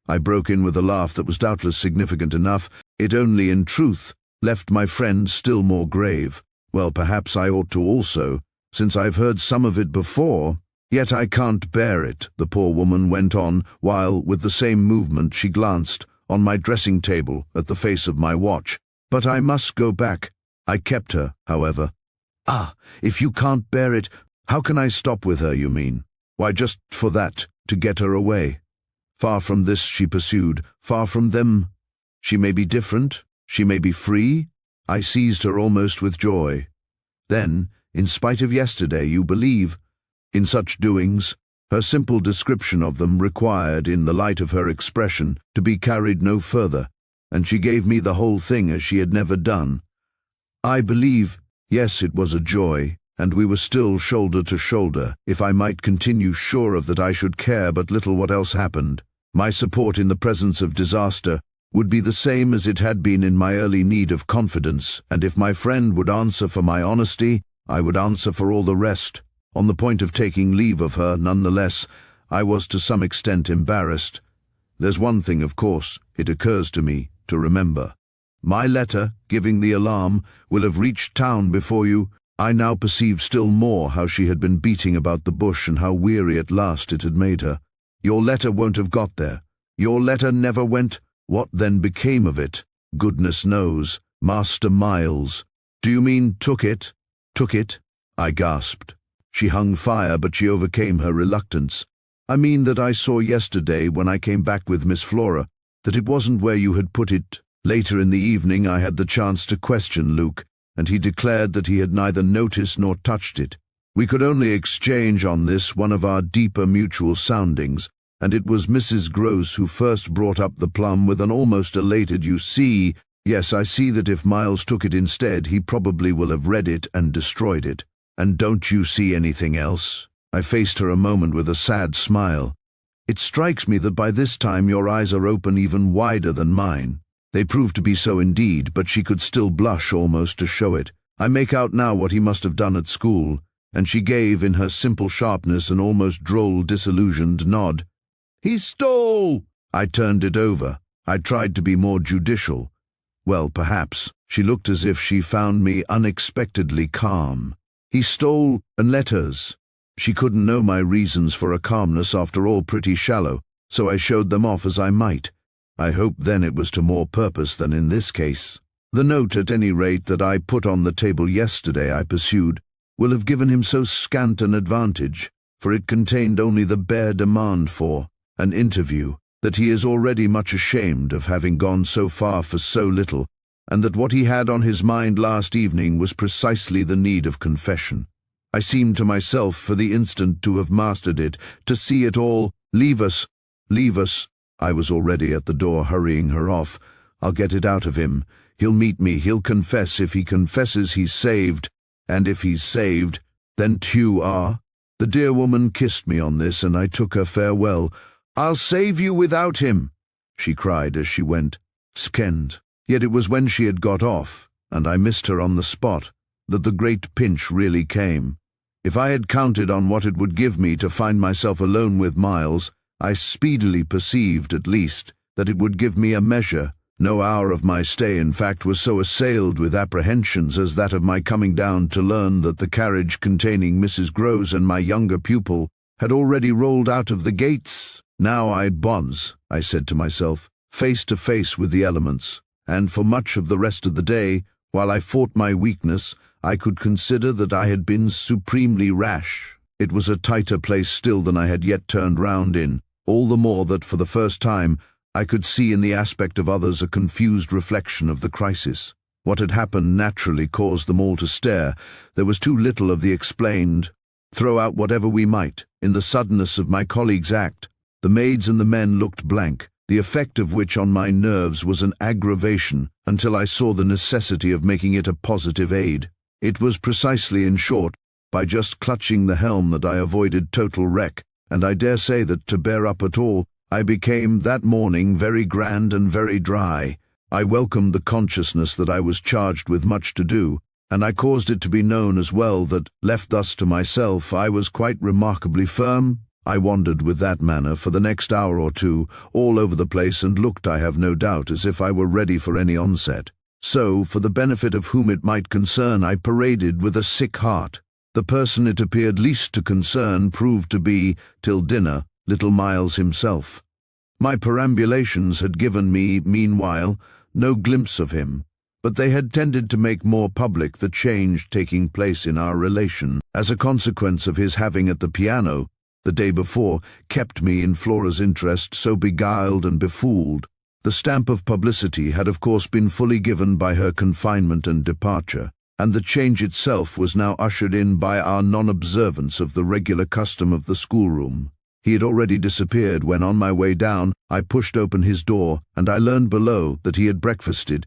Speaker 1: I broke in with a laugh that was doubtless significant enough. It only, in truth, left my friend still more grave. Well, perhaps I ought to also, since I've heard some of it before. Yet I can't bear it," the poor woman went on, while, with the same movement, she glanced, on my dressing table, at the face of my watch. "But I must go back." I kept her, however. "Ah, if you can't bear it, how can I stop with her, you mean? Why, just for that, to get her away." "Far from this," she pursued, "far from them. She may be different, she may be free." I seized her almost with joy. "Then, in spite of yesterday, you believe in such doings?" Her simple description of them required, in the light of her expression, to be carried no further, and she gave me the whole thing as she had never done. "I believe, yes, it was a joy, and we were still shoulder to shoulder, if I might continue sure of that I should care but little what else happened. My support in the presence of disaster would be the same as it had been in my early need of confidence, and if my friend would answer for my honesty, I would answer for all the rest. On the point of taking leave of her, nonetheless, I was to some extent embarrassed. There's one thing, of course, it occurs to me, to remember. My letter, giving the alarm, will have reached town before you. I now perceived still more how she had been beating about the bush and how weary at last it had made her. Your letter won't have got there. Your letter never went. What then became of it? Goodness knows. Master Miles. Do you mean took it? Took it? I gasped. She hung fire, but she overcame her reluctance. I mean that I saw yesterday, when I came back with Miss Flora, that it wasn't where you had put it. Later in the evening I had the chance to question Luke, and he declared that he had neither noticed nor touched it. We could only exchange on this one of our deeper mutual soundings, and it was Mrs. Gross who first brought up the plum with an almost elated "You see, yes, I see that if Miles took it instead, he probably will have read it and destroyed it. And don't you see anything else?" I faced her a moment with a sad smile. "It strikes me that by this time your eyes are open even wider than mine." They proved to be so indeed, but she could still blush almost to show it. "I make out now what he must have done at school," and she gave, in her simple sharpness, an almost droll, disillusioned nod. "He stole!" I turned it over. I tried to be more judicial. Well, perhaps. She looked as if she found me unexpectedly calm. "He stole letters." She couldn't know my reasons for a calmness, after all, pretty shallow, so I showed them off as I might. I hoped then it was to more purpose than in this case. "The note, at any rate, that I put on the table yesterday," I pursued, "will have given him so scant an advantage, for it contained only the bare demand for an interview, that he is already much ashamed of having gone so far for so little, and that what he had on his mind last evening was precisely the need of confession. I seemed to myself for the instant to have mastered it, to see it all. Leave us. I was already at the door, hurrying her off. "I'll get it out of him. He'll meet me, he'll confess. If he confesses, he's saved. And if he's saved, then tu are." The dear woman kissed me on this, and I took her farewell. "I'll save you without him," she cried as she went. Skend. Yet it was when she had got off, and I missed her on the spot, that the great pinch really came. If I had counted on what it would give me to find myself alone with Miles, I speedily perceived, at least, that it would give me a measure. No hour of my stay, in fact, was so assailed with apprehensions as that of my coming down to learn that the carriage containing Mrs. Groves and my younger pupil had already rolled out of the gates. Now I was, I said to myself, face to face with the elements, and for much of the rest of the day, while I fought my weakness, I could consider that I had been supremely rash. It was a tighter place still than I had yet turned round in, all the more that for the first time I could see in the aspect of others a confused reflection of the crisis. What had happened naturally caused them all to stare. There was too little of the explained. Throw out whatever we might, in the suddenness of my colleague's act, the maids and the men looked blank, the effect of which on my nerves was an aggravation until I saw the necessity of making it a positive aid. It was precisely, in short, by just clutching the helm that I avoided total wreck, and I dare say that, to bear up at all, I became that morning very grand and very dry. I welcomed the consciousness that I was charged with much to do, and I caused it to be known as well that, left thus to myself, I was quite remarkably firm. I wandered with that manner for the next hour or two, all over the place, and looked, I have no doubt, as if I were ready for any onset. So, for the benefit of whom it might concern, I paraded with a sick heart. The person it appeared least to concern proved to be, till dinner, little Miles himself. My perambulations had given me, meanwhile, no glimpse of him, but they had tended to make more public the change taking place in our relation, as a consequence of his having at the piano, the day before, kept me in Flora's interest so beguiled and befooled. The stamp of publicity had of course been fully given by her confinement and departure, and the change itself was now ushered in by our non-observance of the regular custom of the schoolroom. He had already disappeared when, on my way down, I pushed open his door, and I learned below that he had breakfasted,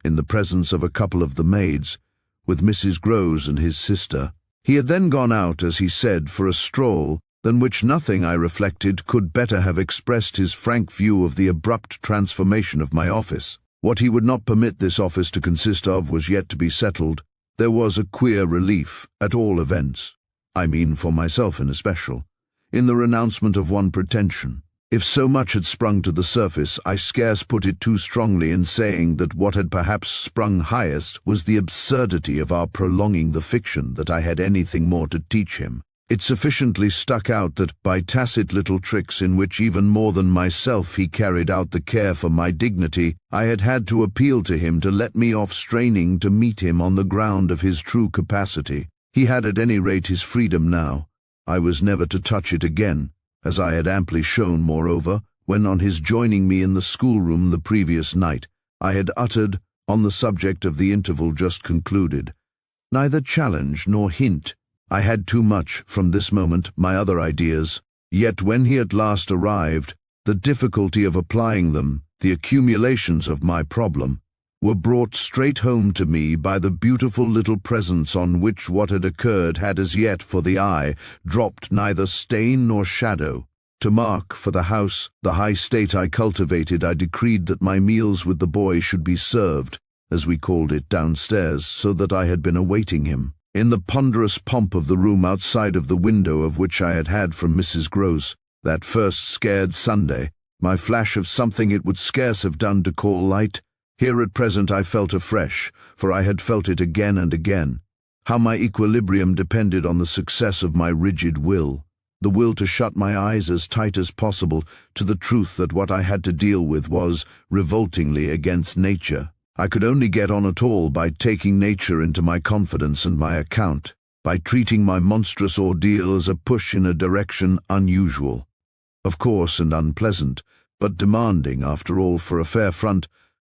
Speaker 1: in the presence of a couple of the maids, with Mrs. Grose and his sister. He had then gone out, as he said, for a stroll, than which nothing, I reflected, could better have expressed his frank view of the abrupt transformation of my office. What he would not permit this office to consist of was yet to be settled. There was a queer relief, at all events, I mean for myself in especial, in the renouncement of one pretension. If so much had sprung to the surface, I scarce put it too strongly in saying that what had perhaps sprung highest was the absurdity of our prolonging the fiction that I had anything more to teach him. It sufficiently stuck out that, by tacit little tricks in which even more than myself he carried out the care for my dignity, I had had to appeal to him to let me off straining to meet him on the ground of his true capacity. He had at any rate his freedom now. I was never to touch it again, as I had amply shown, moreover, when on his joining me in the schoolroom the previous night, I had uttered, on the subject of the interval just concluded, neither challenge nor hint. I had too much, from this moment, my other ideas, yet when he at last arrived, the difficulty of applying them, the accumulations of my problem, were brought straight home to me by the beautiful little presence on which what had occurred had as yet, for the eye, dropped neither stain nor shadow. To mark, for the house, the high state I cultivated, I decreed that my meals with the boy should be served, as we called it, downstairs, so that I had been awaiting him. In the ponderous pomp of the room outside of the window of which I had had from Mrs. Grose, that first scared Sunday, my flash of something it would scarce have done to call light, here at present I felt afresh, for I had felt it again and again, how my equilibrium depended on the success of my rigid will, the will to shut my eyes as tight as possible to the truth that what I had to deal with was, revoltingly, against nature. I could only get on at all by taking nature into my confidence and my account, by treating my monstrous ordeal as a push in a direction unusual, of course, and unpleasant, but demanding, after all, for a fair front,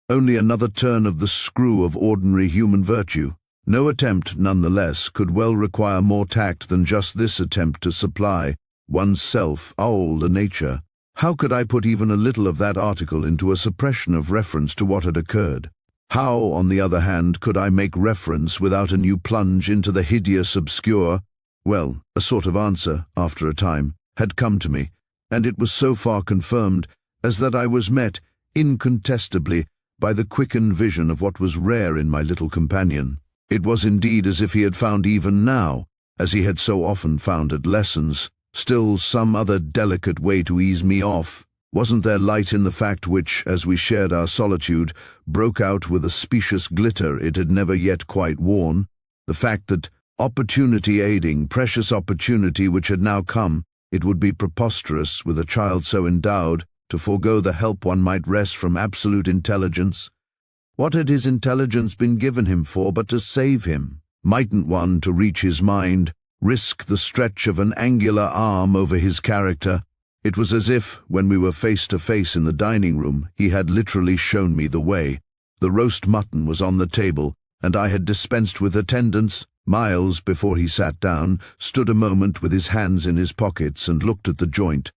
Speaker 1: only another turn of the screw of ordinary human virtue. No attempt, none the less, could well require more tact than just this attempt to supply one's self, the nature. How could I put even a little of that article into a suppression of reference to what had occurred? How, on the other hand, could I make reference without a new plunge into the hideous obscure? Well, a sort of answer, after a time, had come to me, and it was so far confirmed as that I was met, incontestably, by the quickened vision of what was rare in my little companion. It was indeed as if he had found even now, as he had so often found at lessons, still some other delicate way to ease me off. Wasn't there light in the fact which, as we shared our solitude, broke out with a specious glitter it had never yet quite worn? The fact that, opportunity aiding, precious opportunity which had now come, it would be preposterous, with a child so endowed, to forego the help one might wrest from absolute intelligence. What had his intelligence been given him for but to save him? Mightn't one, to reach his mind, risk the stretch of an angular arm over his character? It was as if, when we were face to face in the dining room, he had literally shown me the way. The roast mutton was on the table, and I had dispensed with attendance. Miles, before he sat down, stood a moment with his hands in his pockets and looked at the joint,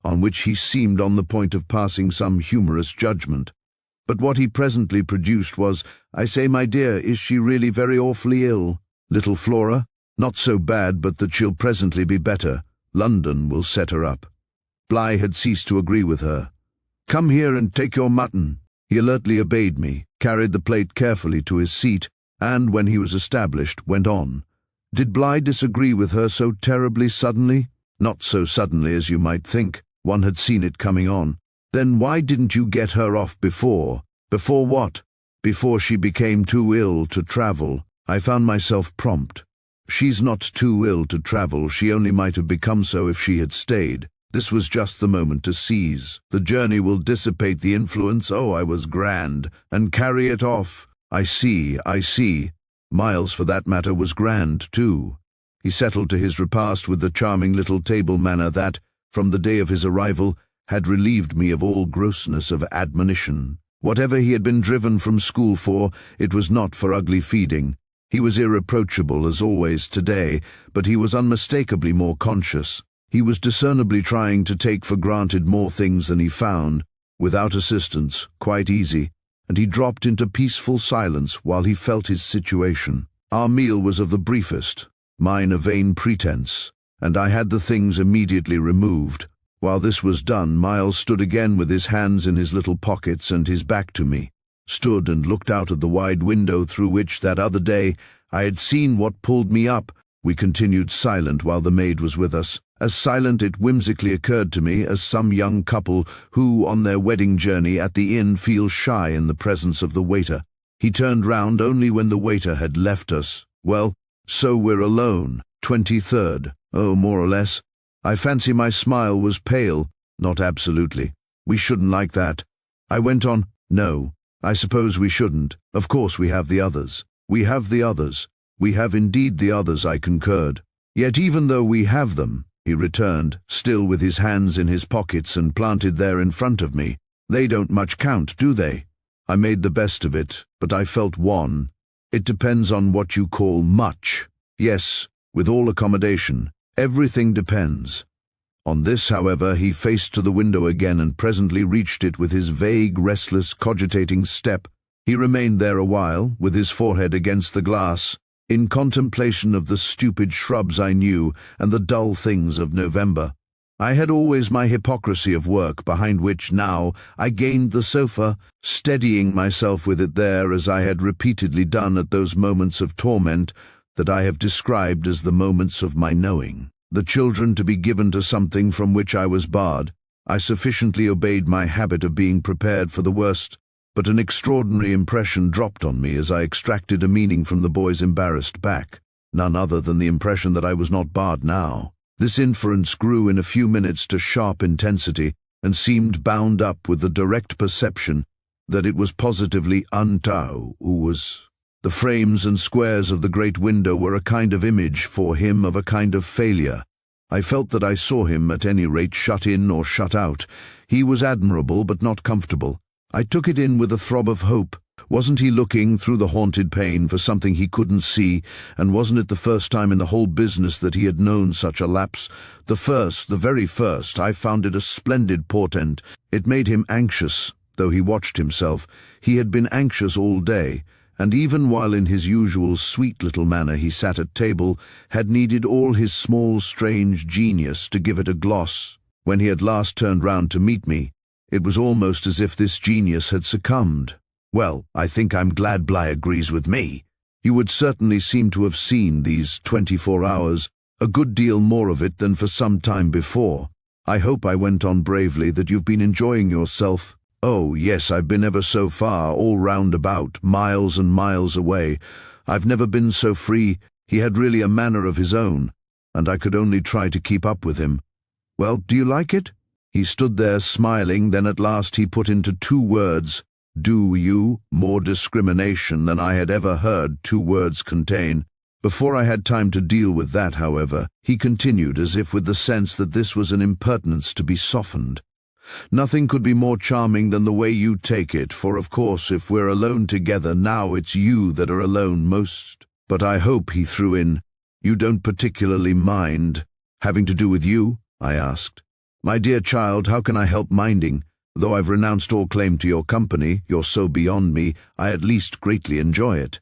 Speaker 1: on which he seemed on the point of passing some humorous judgment. But what he presently produced was, "I say, my dear, is she really very awfully ill? Little Flora? Not so bad but that she'll presently be better. London will set her up." Bligh had ceased to agree with her. "Come here and take your mutton." He alertly obeyed me, carried the plate carefully to his seat, and, when he was established, went on. Did Bligh disagree with her so terribly suddenly? Not so suddenly as you might think. One had seen it coming on. Then why didn't you get her off before? Before what? Before she became too ill to travel. I found myself prompt. She's not too ill to travel, she only might have become so if she had stayed. This was just the moment to seize. The journey will dissipate the influence, oh, I was grand, and carry it off. I see. Miles, for that matter, was grand, too. He settled to his repast with the charming little table manner that, from the day of his arrival, had relieved me of all grossness of admonition. Whatever he had been driven from school for, it was not for ugly feeding. He was irreproachable, as always, today, but he was unmistakably more conscious. He was discernibly trying to take for granted more things than he found, without assistance, quite easy, and he dropped into peaceful silence while he felt his situation. Our meal was of the briefest, mine a vain pretense, and I had the things immediately removed. While this was done, Miles stood again with his hands in his little pockets and his back to me, stood and looked out of the wide window through which that other day I had seen what pulled me up. We continued silent while the maid was with us, as silent, it whimsically occurred to me, as some young couple who, on their wedding journey at the inn, feel shy in the presence of the waiter. He turned round only when the waiter had left us. Well, so we're alone. 23rd. Oh, more or less. I fancy my smile was pale. Not absolutely. We shouldn't like that. I went on. No, I suppose we shouldn't. Of course we have the others. We have the others. We have indeed the others, I concurred. Yet even though we have them, he returned, still with his hands in his pockets and planted there in front of me, they don't much count, do they? I made the best of it, but I felt wan. It depends on what you call much. Yes, with all accommodation, everything depends. On this, however, he faced to the window again and presently reached it with his vague, restless, cogitating step. He remained there a while, with his forehead against the glass, in contemplation of the stupid shrubs I knew and the dull things of November. I had always my hypocrisy of work, behind which now I gained the sofa, steadying myself with it there as I had repeatedly done at those moments of torment that I have described as the moments of my knowing. The children to be given to something from which I was barred. I sufficiently obeyed my habit of being prepared for the worst, but an extraordinary impression dropped on me as I extracted a meaning from the boy's embarrassed back, none other than the impression that I was not barred now. This inference grew in a few minutes to sharp intensity and seemed bound up with the direct perception that it was positively Antau who was. The frames and squares of the great window were a kind of image for him of a kind of failure. I felt that I saw him, at any rate, shut in or shut out. He was admirable but not comfortable. I took it in with a throb of hope. Wasn't he looking through the haunted pane for something he couldn't see, and wasn't it the first time in the whole business that he had known such a lapse? The very first. I found it a splendid portent. It made him anxious, though he watched himself. He had been anxious all day, and even while in his usual sweet little manner he sat at table, had needed all his small, strange genius to give it a gloss. When he had last turned round to meet me, it was almost as if this genius had succumbed. Well, I think I'm glad Bly agrees with me. You would certainly seem to have seen these 24 hours, a good deal more of it than for some time before. I hope, I went on bravely, that you've been enjoying yourself. Oh, yes, I've been ever so far, all round about, miles and miles away. I've never been so free. He had really a manner of his own, and I could only try to keep up with him. Well, do you like it? He stood there smiling, then at last he put into 2 words, "Do you?" more discrimination than I had ever heard 2 words contain. Before I had time to deal with that, however, he continued, as if with the sense that this was an impertinence to be softened. "Nothing could be more charming than the way you take it, for of course if we're alone together now it's you that are alone most. But I hope," he threw in, "you don't particularly mind." "Having to do with you?" I asked. "My dear child, how can I help minding? Though I've renounced all claim to your company, you're so beyond me, I at least greatly enjoy it.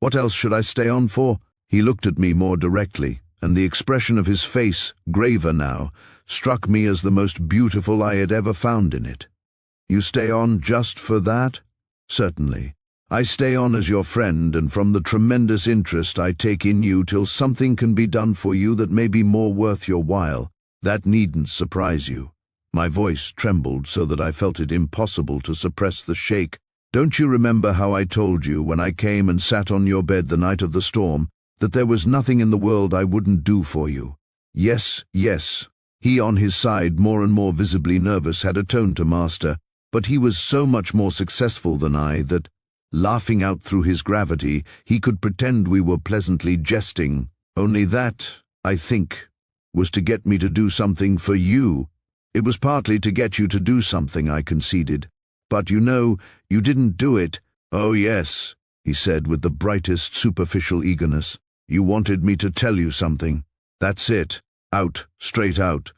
Speaker 1: What else should I stay on for?" He looked at me more directly, and the expression of his face, graver now, struck me as the most beautiful I had ever found in it. "You stay on just for that?" "Certainly. I stay on as your friend, and from the tremendous interest I take in you till something can be done for you that may be more worth your while. That needn't surprise you." My voice trembled so that I felt it impossible to suppress the shake. "Don't you remember how I told you when I came and sat on your bed the night of the storm? that there was nothing in the world I wouldn't do for you. Yes, yes. He on his side, more and more visibly nervous, had a tone to master, but he was so much more successful than I that, laughing out through his gravity, he could pretend we were pleasantly jesting. Only that, I think, was to get me to do something for you. It was partly to get you to do something, I conceded. But you know, you didn't do it. Oh yes, he said with the brightest superficial eagerness. You wanted me to tell you something. That's it. Out, straight out.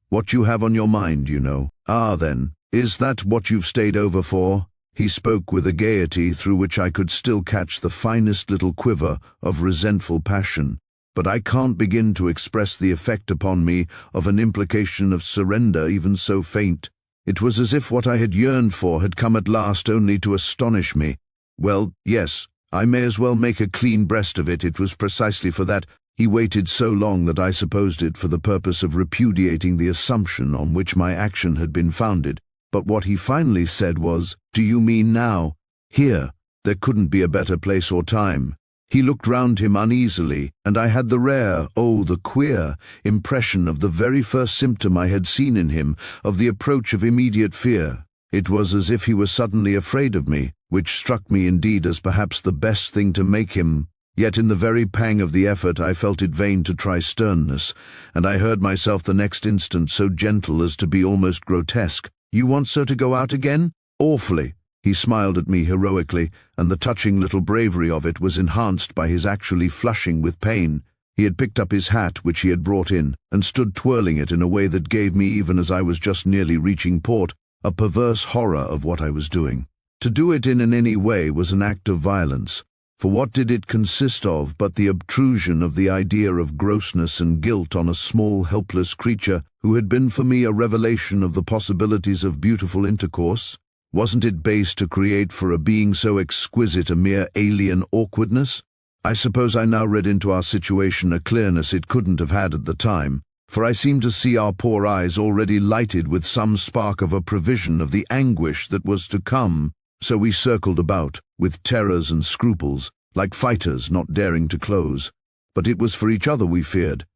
Speaker 1: What you have on your mind, you know. Ah, then, is that what you've stayed over for? He spoke with a gaiety through which I could still catch the finest little quiver of resentful passion. But I can't begin to express the effect upon me of an implication of surrender even so faint. It was as if what I had yearned for had come at last only to astonish me. Well, yes, I may as well make a clean breast of it. It was precisely for that he waited so long that I supposed it for the purpose of repudiating the assumption on which my action had been founded. But what he finally said was, "Do you mean now? Here, there couldn't be a better place or time." He looked round him uneasily, and I had the rare, oh, the queer, impression of the very first symptom I had seen in him, of the approach of immediate fear. It was as if he was suddenly afraid of me, which struck me indeed as perhaps the best thing to make him. Yet in the very pang of the effort I felt it vain to try sternness, and I heard myself the next instant so gentle as to be almost grotesque. "You want Sir to go out again?" "Awfully." He smiled at me heroically, and the touching little bravery of it was enhanced by his actually flushing with pain. He had picked up his hat, which he had brought in, and stood twirling it in a way that gave me, even as I was just nearly reaching port, a perverse horror of what I was doing. To do it in any way was an act of violence, for what did it consist of but the obtrusion of the idea of grossness and guilt on a small, helpless creature who had been for me a revelation of the possibilities of beautiful intercourse? Wasn't it base to create for a being so exquisite a mere alien awkwardness? I suppose I now read into our situation a clearness it couldn't have had at the time, for I seemed to see our poor eyes already lighted with some spark of a prevision of the anguish that was to come. So we circled about, with terrors and scruples, like fighters not daring to close. But it was for each other we feared.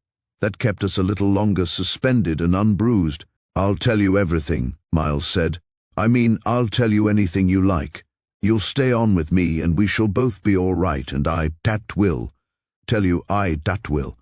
Speaker 1: That kept us a little longer suspended and unbruised. "I'll tell you everything," Miles said. "I mean, I'll tell you anything you like. You'll stay on with me, and we shall both be all right, and dat will. Tell you dat will.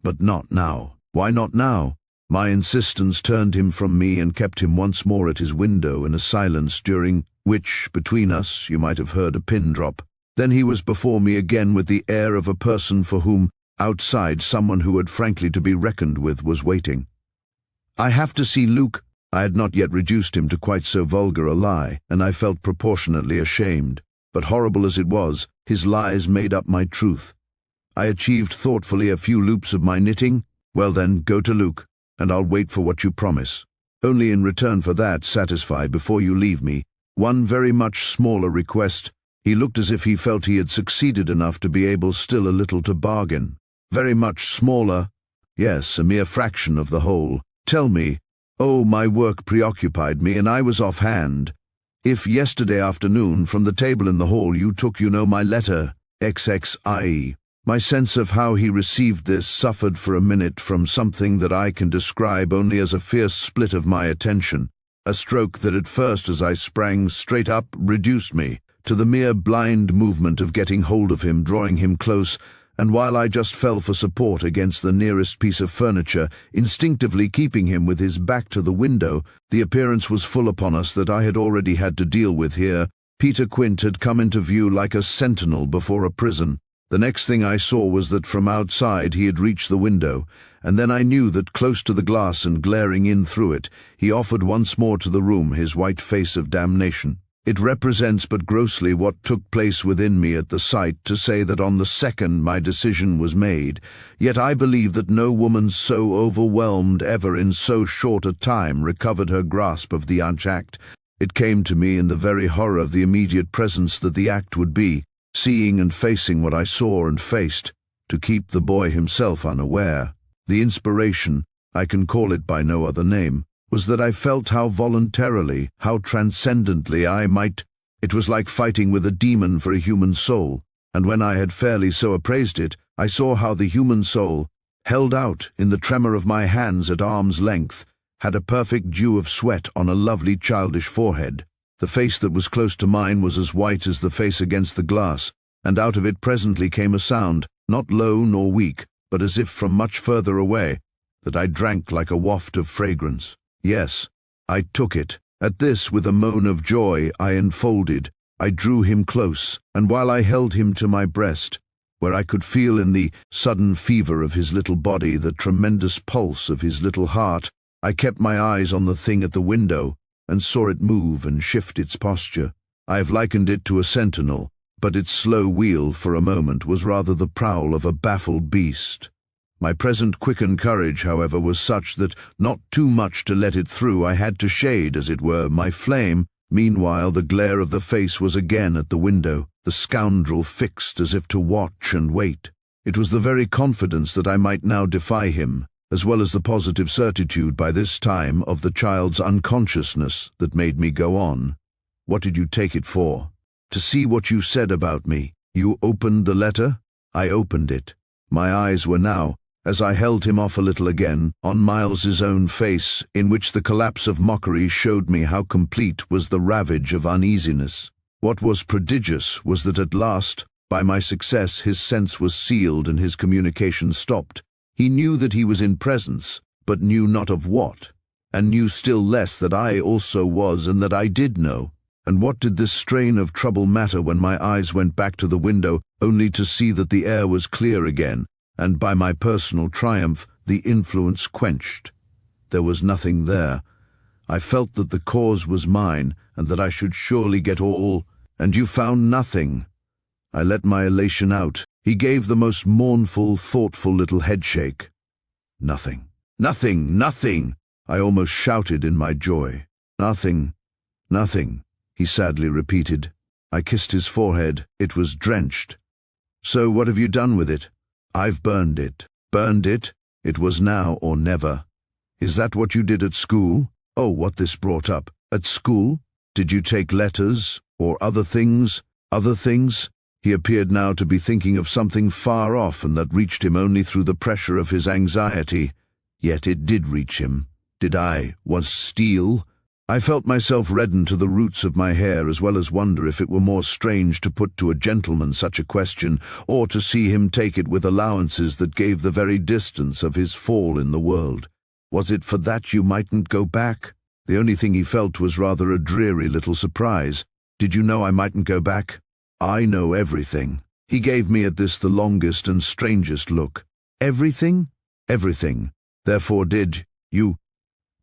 Speaker 1: But not now." "Why not now?" My insistence turned him from me and kept him once more at his window in a silence during which, between us, you might have heard a pin drop. Then he was before me again with the air of a person for whom, outside, someone who had frankly to be reckoned with was waiting. "I have to see Luke." I had not yet reduced him to quite so vulgar a lie, and I felt proportionately ashamed. But horrible as it was, his lies made up my truth. I achieved thoughtfully a few loops of my knitting. "Well then, go to Luke, and I'll wait for what you promise. Only in return for that, satisfy, before you leave me, one very much smaller request." He looked as if he felt he had succeeded enough to be able still a little to bargain. "Very much smaller?" "Yes, a mere fraction of the whole. Tell me." Oh, my work preoccupied me, and I was off-hand. "If yesterday afternoon, from the table in the hall, you took, my letter, XXIE." My sense of how he received this suffered for a minute from something that I can describe only as a fierce split of my attention, a stroke that at first, as I sprang straight up, reduced me to the mere blind movement of getting hold of him, drawing him close, and while I just fell for support against the nearest piece of furniture, instinctively keeping him with his back to the window, the appearance was full upon us that I had already had to deal with here. Peter Quint had come into view like a sentinel before a prison. The next thing I saw was that from outside he had reached the window, and then I knew that close to the glass and glaring in through it, he offered once more to the room his white face of damnation. It represents but grossly what took place within me at the sight to say that on the second my decision was made, yet I believe that no woman so overwhelmed ever in so short a time recovered her grasp of the act. It came to me in the very horror of the immediate presence that the act would be, seeing and facing what I saw and faced, to keep the boy himself unaware. The inspiration, I can call it by no other name, was that I felt how voluntarily, how transcendently I might. It was like fighting with a demon for a human soul, and when I had fairly so appraised it, I saw how the human soul, held out in the tremor of my hands at arm's length, had a perfect dew of sweat on a lovely childish forehead. The face that was close to mine was as white as the face against the glass, and out of it presently came a sound, not low nor weak, but as if from much further away, that I drank like a waft of fragrance. Yes, I took it. At this, with a moan of joy, I enfolded. I drew him close, and while I held him to my breast, where I could feel in the sudden fever of his little body the tremendous pulse of his little heart, I kept my eyes on the thing at the window, and saw it move and shift its posture. I have likened it to a sentinel, but its slow wheel for a moment was rather the prowl of a baffled beast. My present quickened courage, however, was such that, not too much to let it through, I had to shade, as it were, my flame. Meanwhile the glare of the face was again at the window, the scoundrel fixed as if to watch and wait. It was the very confidence that I might now defy him, as well as the positive certitude by this time of the child's unconsciousness, that made me go on. What did you take it for? To see what you said about me. You opened the letter? I opened it. My eyes were now, as I held him off a little again, on Miles's own face, in which the collapse of mockery showed me how complete was the ravage of uneasiness. What was prodigious was that at last, by my success, his sense was sealed and his communication stopped. He knew that he was in presence, but knew not of what, and knew still less that I also was and that I did know. And what did this strain of trouble matter when my eyes went back to the window, only to see that the air was clear again, and by my personal triumph the influence quenched? There was nothing there. I felt that the cause was mine, and that I should surely get all, and you found nothing. I let my elation out. He gave the most mournful, thoughtful little headshake. Nothing. Nothing, nothing, I almost shouted in my joy. Nothing, nothing, he sadly repeated. I kissed his forehead. It was drenched. So what have you done with it? I've burned it. Burned it? It was now or never. Is that what you did at school? Oh, what this brought up. At school? Did you take letters, or other things? Other things? He appeared now to be thinking of something far off and that reached him only through the pressure of his anxiety. Yet it did reach him. Was steal? I felt myself redden to the roots of my hair, as well as wonder if it were more strange to put to a gentleman such a question, or to see him take it with allowances that gave the very distance of his fall in the world. Was it for that you mightn't go back? The only thing he felt was rather a dreary little surprise. Did you know I mightn't go back? I know everything. He gave me at this the longest and strangest look. Everything? Everything. Therefore did you?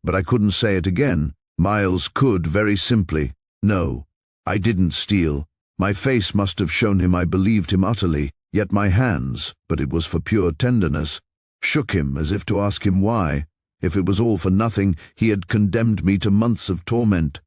Speaker 1: But I couldn't say it again. Miles could very simply. No, I didn't steal. My face must have shown him I believed him utterly, yet my hands, but it was for pure tenderness, shook him as if to ask him why. If it was all for nothing, he had condemned me to months of torment.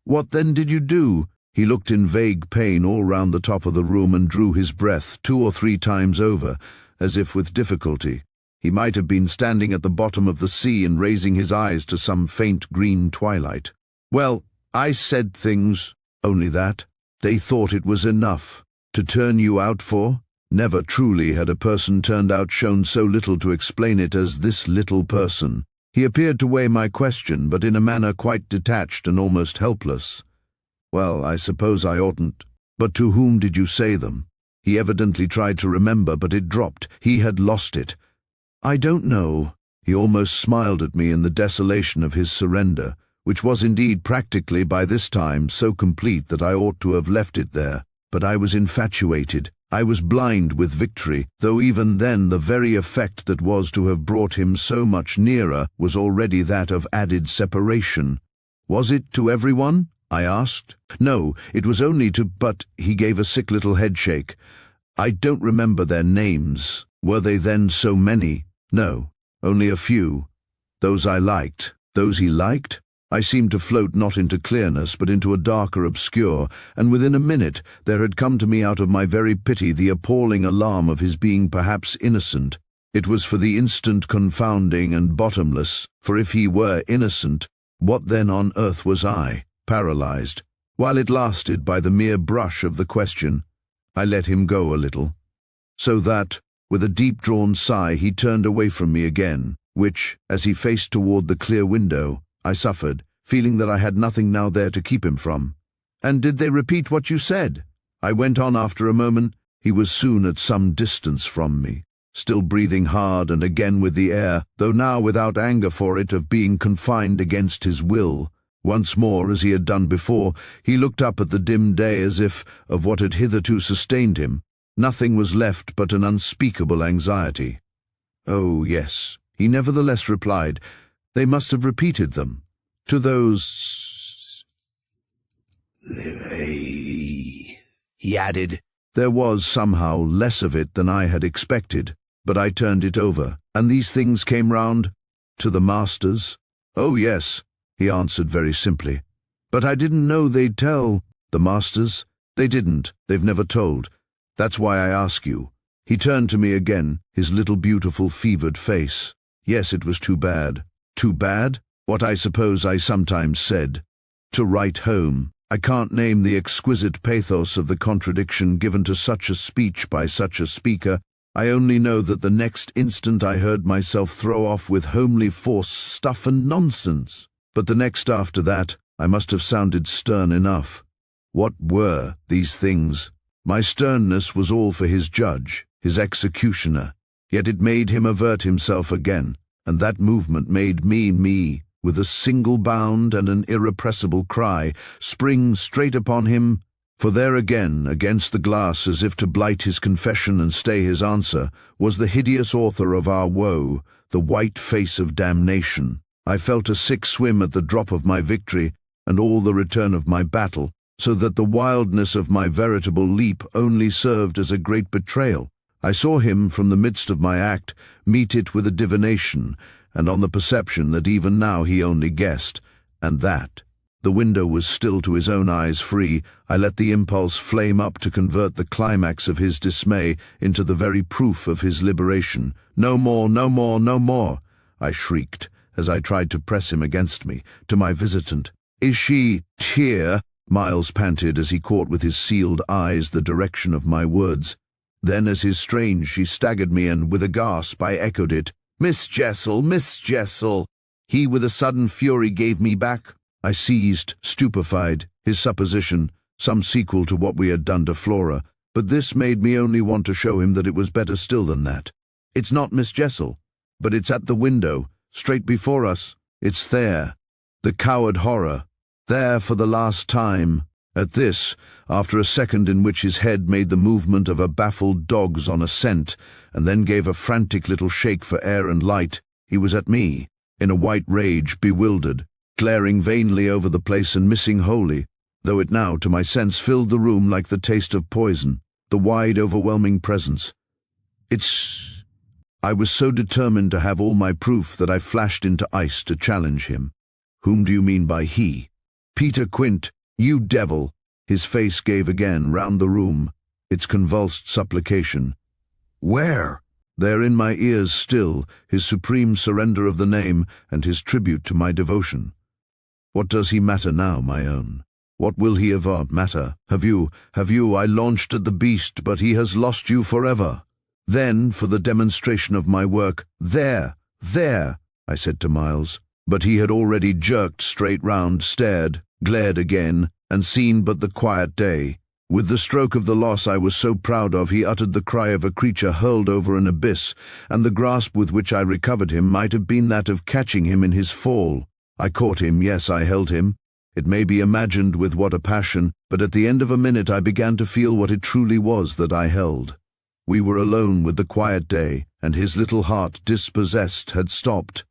Speaker 1: What then did you do? He looked in vague pain all round the top of the room and drew his breath 2 or 3 times over, as if with difficulty. He might have been standing at the bottom of the sea and raising his eyes to some faint green twilight. Well, I said things, only that. They thought it was enough. To turn you out for? Never truly had a person turned out shown so little to explain it as this little person. He appeared to weigh my question, but in a manner quite detached and almost helpless. Well, I suppose I oughtn't. But to whom did you say them? He evidently tried to remember, but it dropped. He had lost it. I don't know. He almost smiled at me in the desolation of his surrender, which was indeed practically by this time so complete that I ought to have left it there. But I was infatuated. I was blind with victory, though even then the very effect that was to have brought him so much nearer was already that of added separation. Was it to everyone? I asked. No, it was only to, but he gave a sick little headshake. I don't remember their names. Were they then so many? No, only a few. Those I liked. Those he liked? I seemed to float not into clearness, but into a darker obscure, and within a minute there had come to me out of my very pity the appalling alarm of his being perhaps innocent. It was for the instant confounding and bottomless, for if he were innocent, what then on earth was I? Paralyzed. While it lasted, by the mere brush of the question, I let him go a little. So that, With a deep-drawn sigh, he turned away from me again, which, as he faced toward the clear window, I suffered, feeling that I had nothing now there to keep him from. "And did they repeat what you said?" I went on after a moment. He was soon at some distance from me, still breathing hard and again with the air, though now without anger for it, of being confined against his will. Once more, as he had done before, he looked up at the dim day as if, of what had hitherto sustained him, nothing was left but an unspeakable anxiety. "Oh, yes," he nevertheless replied. "They must have repeated them. To those—" he added. There was, somehow, less of it than I had expected, but I turned it over. "And these things came round to the masters?" "Oh, yes," he answered very simply. "But I didn't know they'd tell." "The masters? They didn't. They've never told. That's why I ask you." He turned to me again, his little beautiful fevered face. Yes, it was too bad. Too bad? What I suppose I sometimes said. To write home. I can't name the exquisite pathos of the contradiction given to such a speech by such a speaker. I only know that the next instant I heard myself throw off with homely force stuff and nonsense. But the next after that, I must have sounded stern enough. What were these things? My sternness was all for his judge, his executioner, yet it made him avert himself again, and that movement made me, with a single bound and an irrepressible cry, spring straight upon him, for there again, against the glass, as if to blight his confession and stay his answer, was the hideous author of our woe, the white face of damnation. I felt a sick swim at the drop of my victory, and all the return of my battle, so that the wildness of my veritable leap only served as a great betrayal. I saw him, from the midst of my act, meet it with a divination, and on the perception that even now he only guessed, and that the window was still to his own eyes free, I let the impulse flame up to convert the climax of his dismay into the very proof of his liberation. "No more, no more, no more!" I shrieked, as I tried to press him against me, to my visitant. "Is she here?" Miles panted as he caught with his sealed eyes the direction of my words. Then, as his strange, she staggered me, and with a gasp I echoed it. "Miss Jessel, Miss Jessel!" He, with a sudden fury, gave me back. I seized, stupefied, his supposition, some sequel to what we had done to Flora, but this made me only want to show him that it was better still than that. "It's not Miss Jessel, but it's at the window, straight before us. It's there. The coward horror. There for the last time." At this, after a second in which his head made the movement of a baffled dog's on a scent, and then gave a frantic little shake for air and light, he was at me, in a white rage, bewildered, glaring vainly over the place and missing wholly, though it now, to my sense, filled the room like the taste of poison, the wide, overwhelming presence. I was so determined to have all my proof that I flashed into ice to challenge him. "Whom do you mean by he?" "Peter Quint, you devil!" His face gave again round the room, its convulsed supplication. "Where?" There in my ears still, his supreme surrender of the name, and his tribute to my devotion. What does he matter now, my own? What will he ever matter? Have you, I launched at the beast, but he has lost you forever. Then, for the demonstration of my work, there, I said to Miles, but he had already jerked straight round, stared, glared again, and seen but the quiet day. With the stroke of the loss I was so proud of, he uttered the cry of a creature hurled over an abyss, and the grasp with which I recovered him might have been that of catching him in his fall. I caught him, yes, I held him. It may be imagined with what a passion, but at the end of a minute I began to feel what it truly was that I held. We were alone with the quiet day, and his little heart, dispossessed, had stopped.